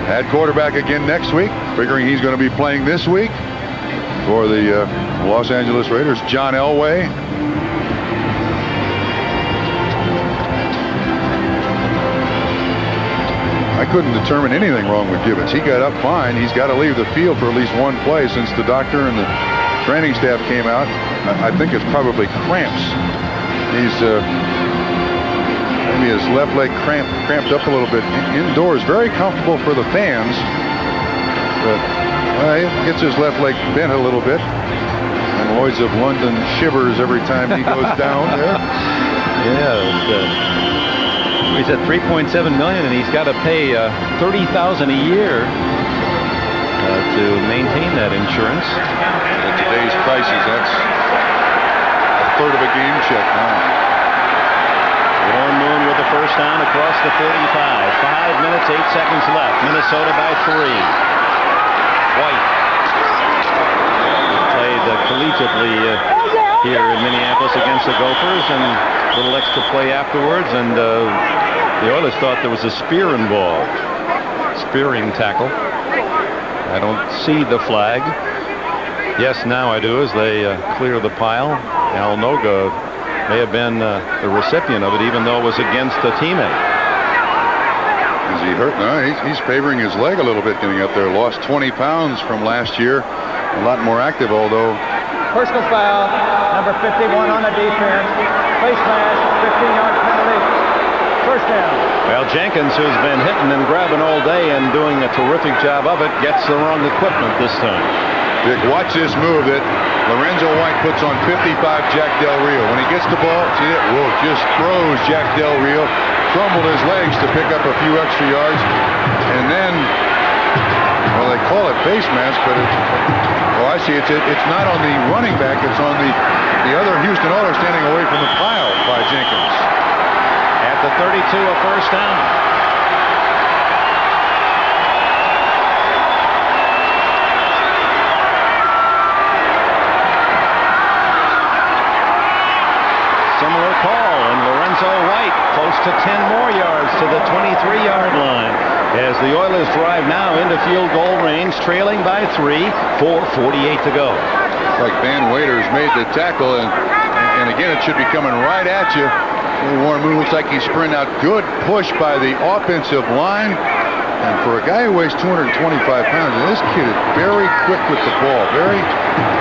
at quarterback again next week, figuring he's going to be playing this week for the Los Angeles Raiders. John Elway. I couldn't determine anything wrong with Gibbons. He got up fine. He's got to leave the field for at least one play since the doctor and the training staff came out. I think it's probably cramps. He's maybe his left leg cramped up a little bit. Indoors, very comfortable for the fans, but he gets his left leg bent a little bit. And Lloyd's of London shivers every time he goes down there. Yeah. He's at $3.7 million, and he's got to pay $30,000 a year to maintain that insurance. At today's prices, that's a third of a game check now. Warren Moon with the first down across the 45. 5 minutes, 8 seconds left. Minnesota by 3. White played collegiately here in Minneapolis against the Gophers, and a little extra play afterwards, and the Oilers thought there was a spear involved. Spearing tackle. I don't see the flag. Yes, now I do, as they clear the pile. Al Noga may have been the recipient of it, even though it was against a teammate. Is he hurt? No, he's favoring his leg a little bit getting up there. Lost 20 pounds from last year. A lot more active, although. Personal foul, number 51 on the defense. Face mask, 15-yard penalty. First down. Well, Jenkins, who's been hitting and grabbing all day and doing a terrific job of it, gets the wrong equipment this time. Dick, watch this move that Lorenzo White puts on 55 Jack Del Rio. When he gets the ball, see it? Whoa, just throws Jack Del Rio. Crumbled his legs to pick up a few extra yards. And then, well, they call it face mask, but I see. It's not on the running back. It's on the other Houston Oilers standing away from the pile by Jenkins. At the 32, a first down. Similar call, and Lorenzo White close to 10 more yards to the 23-yard line as the Oilers drive now into field goal range, trailing by 3, 4:48 to go. Like Van Waiters made the tackle, and again, it should be coming right at you. Warren Moon looks like he's sprinting out. Good push by the offensive line. And for a guy who weighs 225 pounds, this kid is very quick with the ball. Very,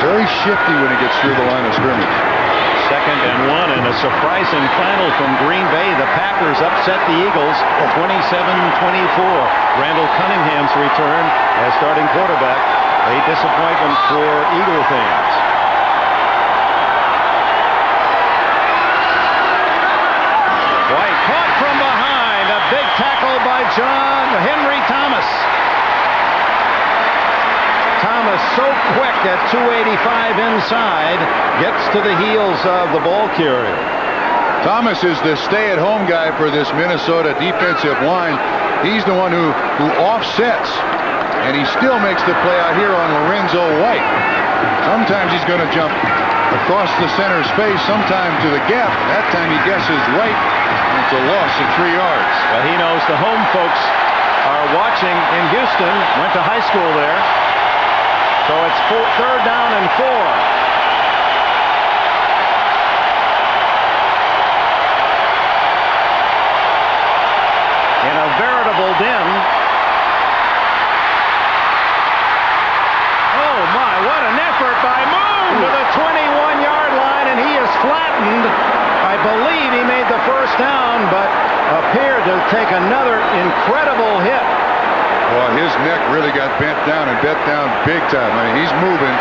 very shifty when he gets through the line of scrimmage. 2nd and 1, and a surprising final from Green Bay. The Packers upset the Eagles 27-24. Randall Cunningham's return as starting quarterback. A disappointment for Eagle fans. White caught from behind. A big tackle by John Henry Thomas. Thomas so quick at 285 inside, gets to the heels of the ball carrier. Thomas is the stay-at-home guy for this Minnesota defensive line. He's the one who offsets, and he still makes the play out here on Lorenzo White. Sometimes he's going to jump across the center space, sometime to the gap. That time he guesses right, and it's a loss of 3 yards. Well, he knows the home folks are watching in Houston, went to high school there. So it's 3rd down and 4. In a veritable den. Oh my, what an effort by Moon to the 21-yard line, and he is flattened. I believe he made the first down, but appeared to take another incredible hit. Well, his neck really got bent down and bent down big time. I mean, he's moving.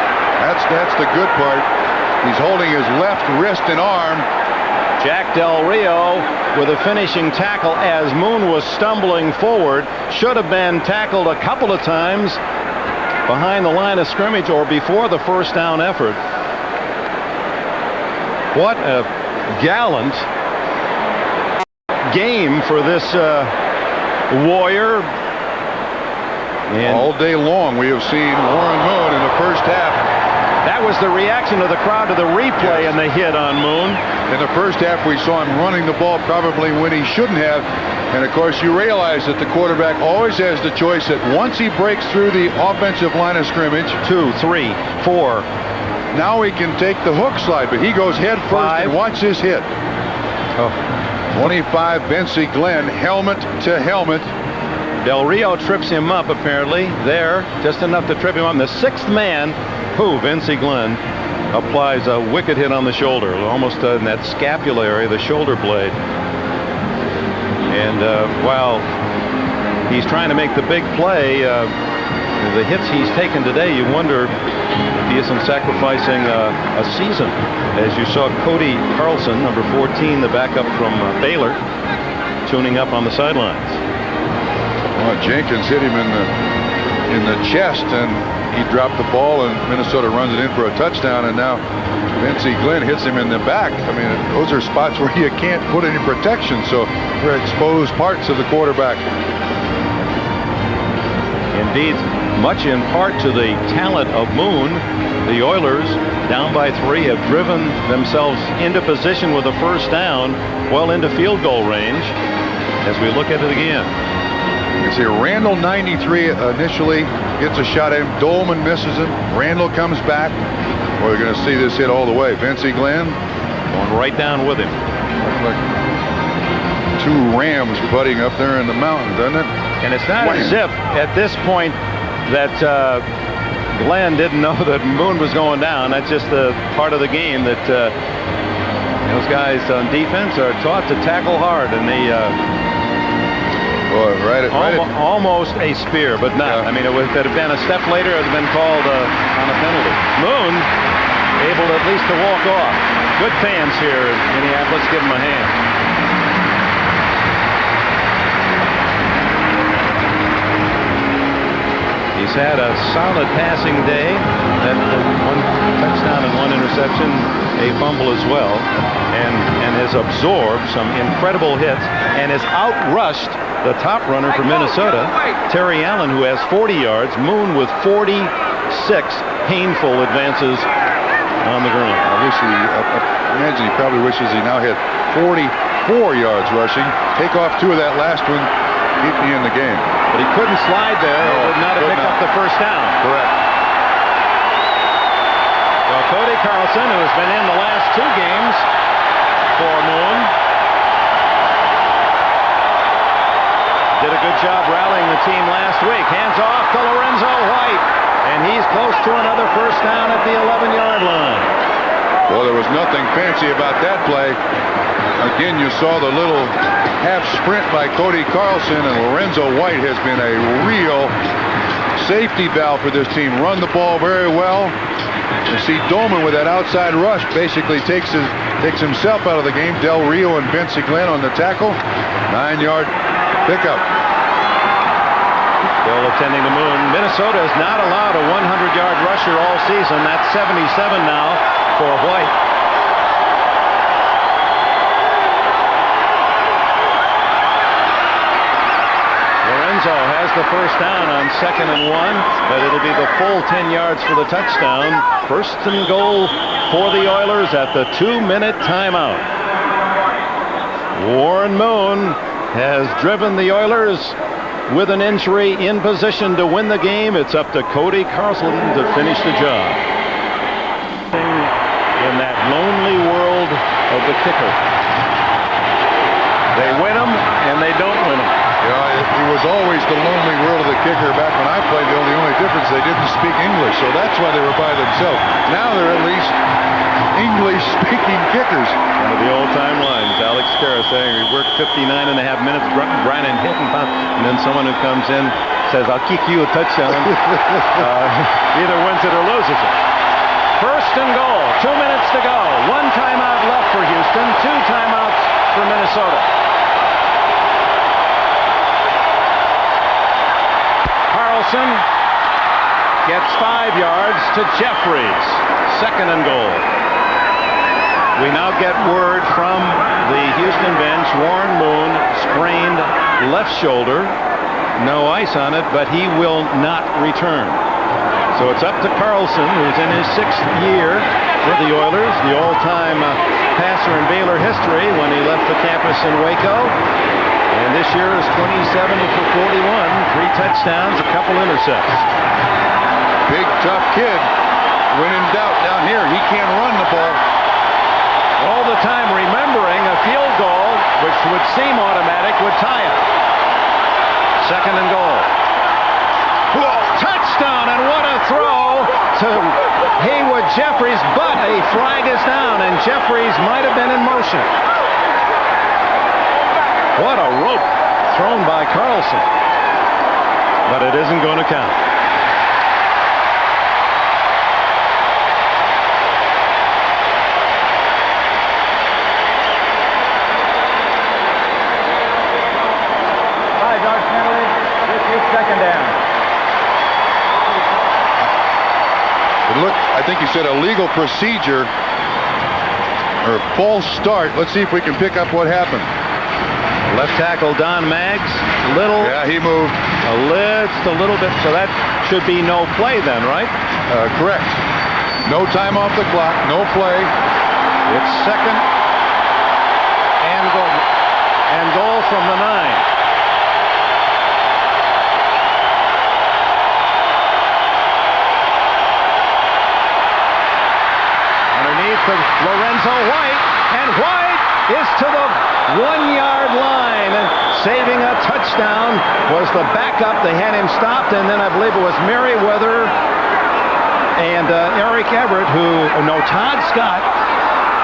That's the good part. He's holding his left wrist and arm. Jack Del Rio with a finishing tackle as Moon was stumbling forward. Should have been tackled a couple of times behind the line of scrimmage or before the first down effort. What a gallant game for this Warrior. And all day long we have seen Warren Moon in the first half. That was the reaction of the crowd to the replay and the hit on Moon. In the first half we saw him running the ball probably when he shouldn't have. And of course you realize that the quarterback always has the choice that once he breaks through the offensive line of scrimmage, 2, 3, 4. Now he can take the hook slide, but he goes head first and watch his hit. 25, Vincey Glenn, helmet to helmet. Del Rio trips him up apparently there, just enough to trip him up. And the 6th man, Vincey Glenn, applies a wicked hit on the shoulder, almost in that scapula area, the shoulder blade. And while he's trying to make the big play, the hits he's taken today, you wonder if he isn't sacrificing a season. As you saw Cody Carlson, number 14, the backup from Baylor, tuning up on the sidelines. Well, Jenkins hit him in the chest, and he dropped the ball, and Minnesota runs it in for a touchdown, and now Vincey Glenn hits him in the back. I mean, those are spots where you can't put any protection, so for exposed parts of the quarterback. Indeed, much in part to the talent of Moon, the Oilers, down by 3, have driven themselves into position with a first down, well into field goal range, as we look at it again. You see Randall, 93, initially gets a shot at him. Dolman misses him. Randall comes back. We're going to see this hit all the way. Vincey Glenn going right down with him. Like 2 rams butting up there in the mountain, doesn't it? And it's not as if at this point that Glenn didn't know that Moon was going down. That's just the part of the game that those guys on defense are taught to tackle hard, and they almost a spear, but not. Yeah. I mean, if it had been a step later, it would have been called on a penalty. Moon able at least to walk off. Good fans here in Minneapolis. Give him a hand. He's had a solid passing day. That 1 touchdown and 1 interception, a fumble as well, and has absorbed some incredible hits and has outrushed the top runner for Minnesota, Terry Allen, who has 40 yards. Moon with 46 painful advances on the ground. Obviously, I imagine he probably wishes he now had 44 yards rushing. Take off 2 of that last one, keep me in the game. But he couldn't slide there. He would not have picked up the first down. Correct. Well, Cody Carlson, who has been in the last 2 games for Moon, did a good job rallying the team last week. Hands off to Lorenzo White, and he's close to another first down at the 11-yard line. Well, there was nothing fancy about that play. Again, you saw the little half sprint by Cody Carlson, and Lorenzo White has been a real safety valve for this team. Run the ball very well. You see Dolman with that outside rush basically takes himself out of the game. Del Rio and Vincey Glenn on the tackle. 9-yard pickup. Still attending the Moon. Minnesota has not allowed a 100-yard rusher all season. That's 77 now for White. has the first down on 2nd and 1, but it'll be the full 10 yards for the touchdown. 1st and goal for the Oilers at the 2-minute timeout. Warren Moon has driven the Oilers with an injury in position to win the game. It's up to Cody Carlson to finish the job. In that lonely world of the kicker. They win them and they don't win them. Yeah, it was always the lonely world of the kicker back when I played. The only difference, they didn't speak English, so that's why they were by themselves. Now they're at least English-speaking kickers. One of the old-time lines, Alex Kara saying he worked 59.5 minutes, grinding, hitting, and then someone who comes in says, "I'll kick you a touchdown." Either wins it or loses it. 1st and goal, 2 minutes to go. 1 timeout left for Houston, 2 timeouts for Minnesota. Carlson gets 5 yards to Jeffries. 2nd and goal. We now get word from the Houston bench. Warren Moon sprained left shoulder. No ice on it, but he will not return. So it's up to Carlson, who's in his 6th year with the Oilers, the all-time passer in Baylor history when he left the campus in Waco. And this year is 27 for 41, 3 touchdowns, a couple intercepts. Big, tough kid. When in doubt down here, he can't run the ball. All the time remembering a field goal, which would seem automatic, would tie it. 2nd and goal. Whoa, touchdown, and what a throw to Haywood Jeffries, but a flag is down, and Jeffries might have been in motion. What a rope thrown by Carlson. But it isn't going to count. Look, I think you said a legal procedure or false start. Let's see if we can pick up what happened. Left tackle Don Maggs, little. Yeah, he moved. Just a little bit, so that should be no play then, right? Correct. No time off the clock, no play. It's 2nd and goal. And goal from the 9. To Lorenzo White, and White is to the 1-yard line, and saving a touchdown was the backup. They had him stopped, and then I believe it was Merriweather and Eric Everett, Todd Scott,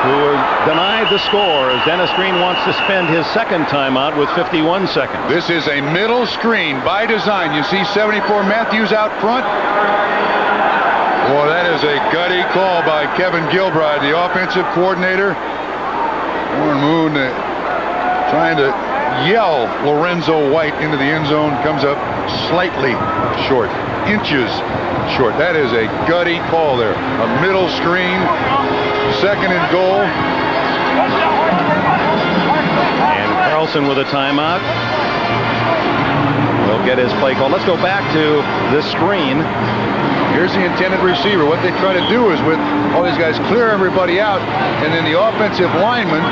who denied the score as Dennis Green wants to spend his 2nd timeout with 51 seconds. This is a middle screen by design. You see 74 Matthews out front. Boy, that is a gutty call by Kevin Gilbride, the offensive coordinator. Warren Moon trying to yell Lorenzo White into the end zone. Comes up slightly short, inches short. That is a gutty call there. A middle screen, 2nd and goal. And Carlson with a timeout. We'll get his play call. Let's go back to the screen. Here's the intended receiver. What they try to do is with all these guys clear everybody out, and then the offensive lineman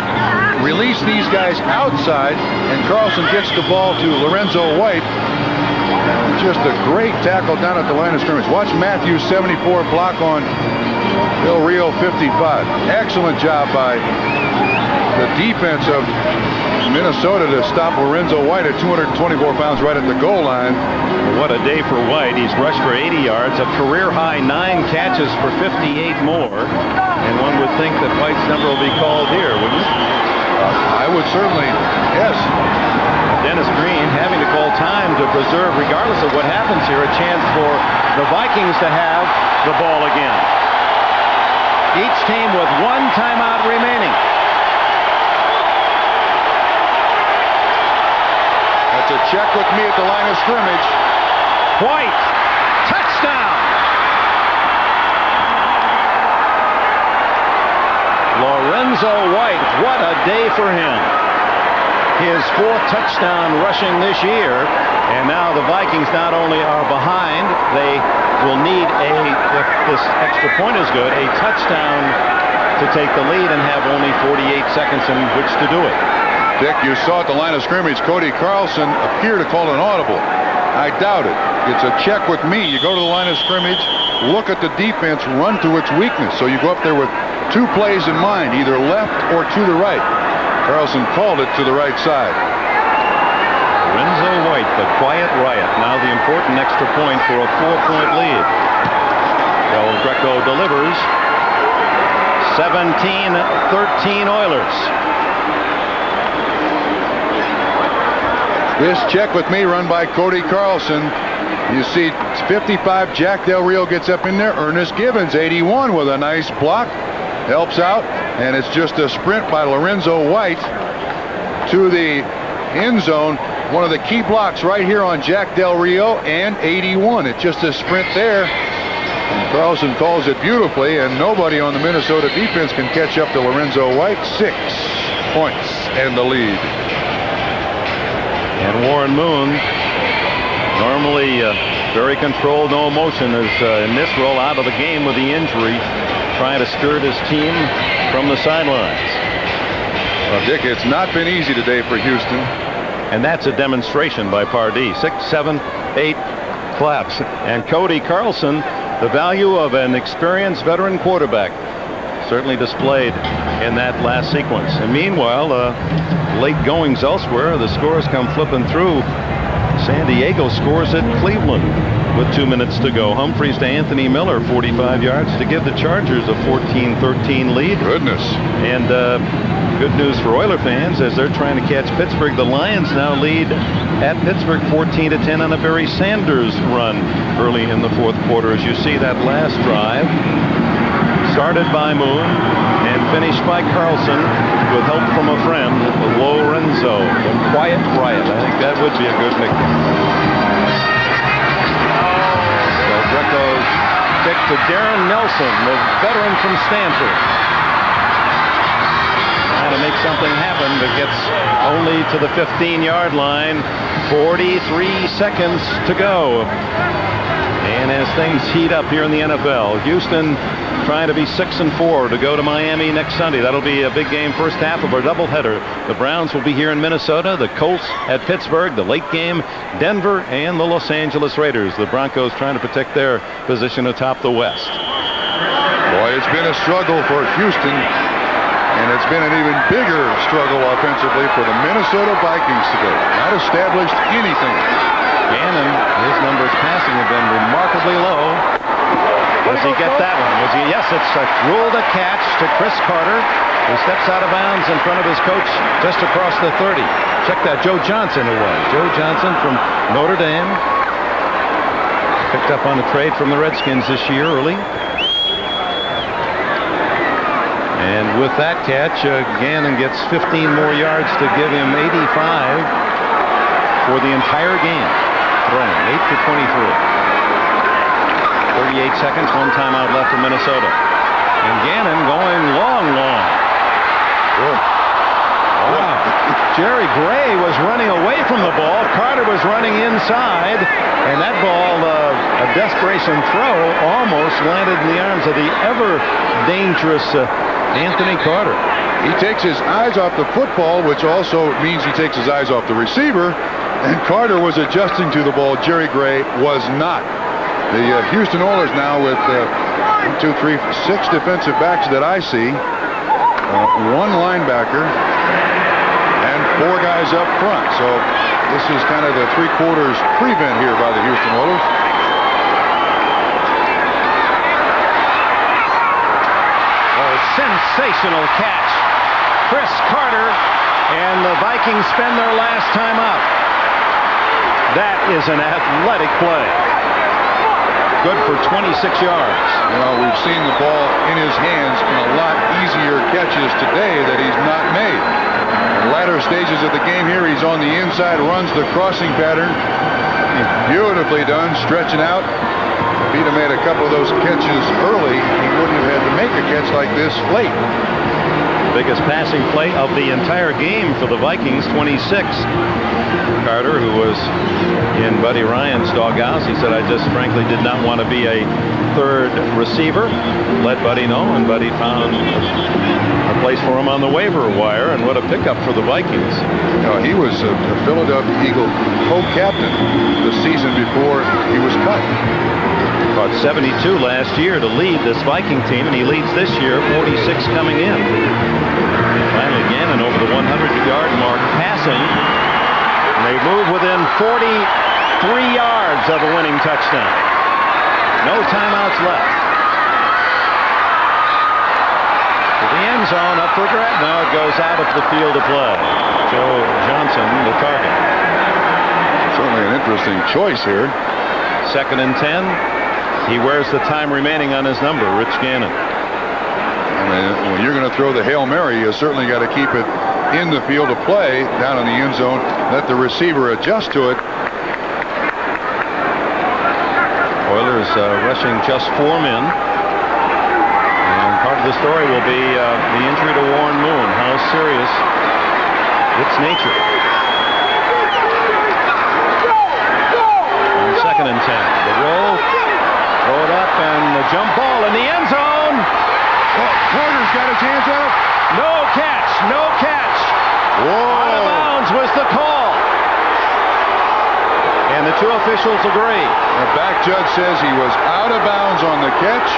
release these guys outside, and Carlson gets the ball to Lorenzo White. Just a great tackle down at the line of scrimmage. Watch Matthews 74 block on Del Rio 55. Excellent job by the defense of Minnesota to stop Lorenzo White at 224 pounds right at the goal line. What a day for White. He's rushed for 80 yards, a career-high 9 catches for 58 more. And one would think that White's number will be called here, wouldn't it? I would certainly, yes. Dennis Green having to call time to preserve, regardless of what happens here, a chance for the Vikings to have the ball again. Each team with 1 timeout remaining. That's a check with me at the line of scrimmage. White, touchdown! Lorenzo White, what a day for him. His 4th touchdown rushing this year. And now the Vikings not only are behind, they will need if this extra point is good, a touchdown to take the lead and have only 48 seconds in which to do it. Dick, you saw at the line of scrimmage, Cody Carlson appear to call an audible. I doubt it. It's a check with me. You go to the line of scrimmage, look at the defense, run to its weakness. So you go up there with 2 plays in mind, either left or to the right. Carlson called it to the right side. Lorenzo White, the quiet riot. Now the important extra point for a 4-point lead. Del Greco delivers. 17-13 Oilers. This check with me run by Cody Carlson. You see 55, Jack Del Rio gets up in there. Ernest Gibbons, 81, with a nice block. Helps out, and it's just a sprint by Lorenzo White to the end zone. One of the key blocks right here on Jack Del Rio and 81. It's just a sprint there. And Carlson calls it beautifully, and nobody on the Minnesota defense can catch up to Lorenzo White. 6 points and the lead. And Warren Moon, normally very controlled, no emotion, is in this role out of the game with the injury, trying to spirit his team from the sidelines. Well, Dick, it's not been easy today for Houston. And that's a demonstration by Pardee. 6, 7, 8 claps. And Cody Carlson, the value of an experienced veteran quarterback, certainly displayed in that last sequence. And meanwhile, late goings elsewhere, the scores come flipping through. San Diego scores at Cleveland with 2 minutes to go. Humphreys to Anthony Miller, 45 yards to give the Chargers a 14-13 lead. Goodness. And good news for Oiler fans as they're trying to catch Pittsburgh. The Lions now lead at Pittsburgh 14-10 on a Barry Sanders run early in the 4th quarter. As you see that last drive, started by Moon and finished by Carlson with help from a friend, Lorenzo. The quiet riot. I think that would be a good nickname. Del Greco's kick to Darren Nelson, the veteran from Stanford. Trying to make something happen, but gets only to the 15-yard line. 43 seconds to go. And as things heat up here in the NFL, Houston trying to be 6-4 to go to Miami next Sunday. That'll be a big game, first half of our doubleheader. The Browns will be here in Minnesota, the Colts at Pittsburgh, the late game, Denver, and the Los Angeles Raiders. The Broncos trying to protect their position atop the West. Boy, it's been a struggle for Houston, and it's been an even bigger struggle offensively for the Minnesota Vikings today. Not established anything. Gannon, his numbers passing have been remarkably low. Does he get that one? Was he? Yes, it's ruled a catch to Chris Carter, who steps out of bounds in front of his coach just across the 30. Check that, Joe Johnson it was. Joe Johnson from Notre Dame. Picked up on a trade from the Redskins this year early. And with that catch, Gannon gets 15 more yards to give him 85 for the entire game. Thrown 8 for 23. 38 seconds, 1 timeout left for Minnesota. And Gannon going long. Good. Wow. Jerry Gray was running away from the ball. Carter was running inside. And that ball, a desperation throw, almost landed in the arms of the ever dangerous Anthony Carter. He takes his eyes off the football, which also means he takes his eyes off the receiver. And Carter was adjusting to the ball. Jerry Gray was not. The Houston Oilers now with 1, 2, 3, 6 defensive backs that I see. 1 linebacker and 4 guys up front. So this is kind of the 3/4 prevent here by the Houston Oilers. Oh, sensational catch. Chris Carter, and the Vikings spend their last time out. That is an athletic play. Good for 26 yards. Well, we've seen the ball in his hands in a lot easier catches today that he's not made. In latter stages of the game here, he's on the inside, runs the crossing pattern. Beautifully done, stretching out. If he'd have made a couple of those catches early, he wouldn't have had to make a catch like this late. Biggest passing play of the entire game for the Vikings, 26. Carter, who was in Buddy Ryan's doghouse, he said, I just frankly did not want to be a third receiver. Let Buddy know, and Buddy found a place for him on the waiver wire, and what a pickup for the Vikings. You know, he was a Philadelphia Eagle co-captain the season before he was cut. Caught 72 last year to lead this Viking team, and he leads this year, 46 coming in. Finally, Gannon over the 100-yard mark passing. And they move within 43 yards of a winning touchdown. No timeouts left. To the end zone, up for grab. Now it goes out of the field of play. Joe Johnson, the target. Certainly an interesting choice here. 2nd and 10. He wears the time remaining on his number, Rich Gannon. I mean, when you're going to throw the Hail Mary, you certainly got to keep it in the field of play, down in the end zone. Let the receiver adjust to it. Oilers rushing just 4 men. And part of the story will be the injury to Warren Moon. How serious its nature. On 2nd and 10. The roll. Throw it up and the jump ball in the end zone. Oh, Carter's got his hands out. No catch. No catch. Whoa. Out of bounds was the call. And the 2 officials agree. The back judge says he was out of bounds on the catch,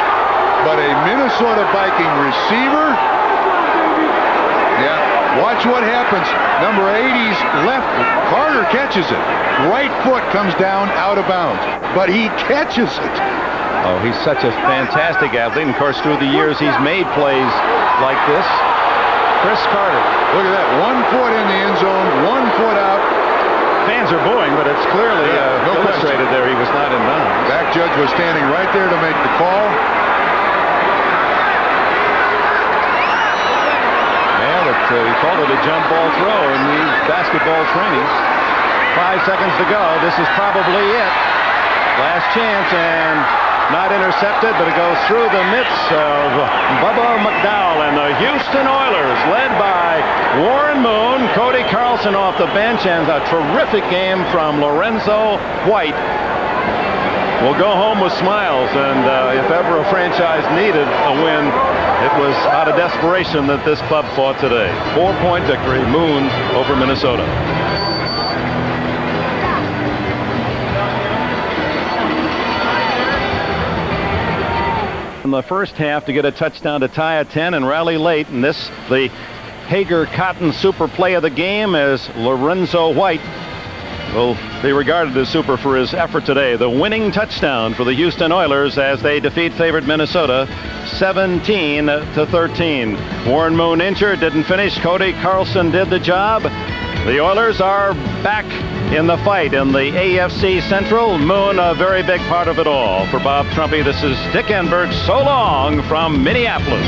but a Minnesota Viking receiver. Yeah, watch what happens. Number 80's left. Carter catches it. Right foot comes down out of bounds, but he catches it. Oh, he's such a fantastic athlete. And of course, through the years, he's made plays like this. Chris Carter. Look at that. 1 foot in the end zone, 1 foot out. Fans are booing, but it's clearly illustrated there he was not in bounds. Back judge was standing right there to make the call. Yeah, but he called it a jump ball throw in the basketball training. 5 seconds to go. This is probably it. Last chance, and not intercepted, but it goes through the midst of Bubba McDowell and the Houston Oilers, led by Warren Moon, Cody Carlson off the bench, and a terrific game from Lorenzo White. Will go home with smiles, and if ever a franchise needed a win, it was out of desperation that this club fought today. 4-point victory, Moon over Minnesota. In the first half to get a touchdown to tie at 10 and rally late, and this the Hager Cotton super play of the game as Lorenzo White will be regarded as super for his effort today. The winning touchdown for the Houston Oilers as they defeat favored Minnesota 17-13. Warren Moon injured, didn't finish. Cody Carlson did the job. The Oilers are back in the fight in the AFC Central. Moon a very big part of it all. For Bob Trumpy, this is Dick Enberg. So long from Minneapolis.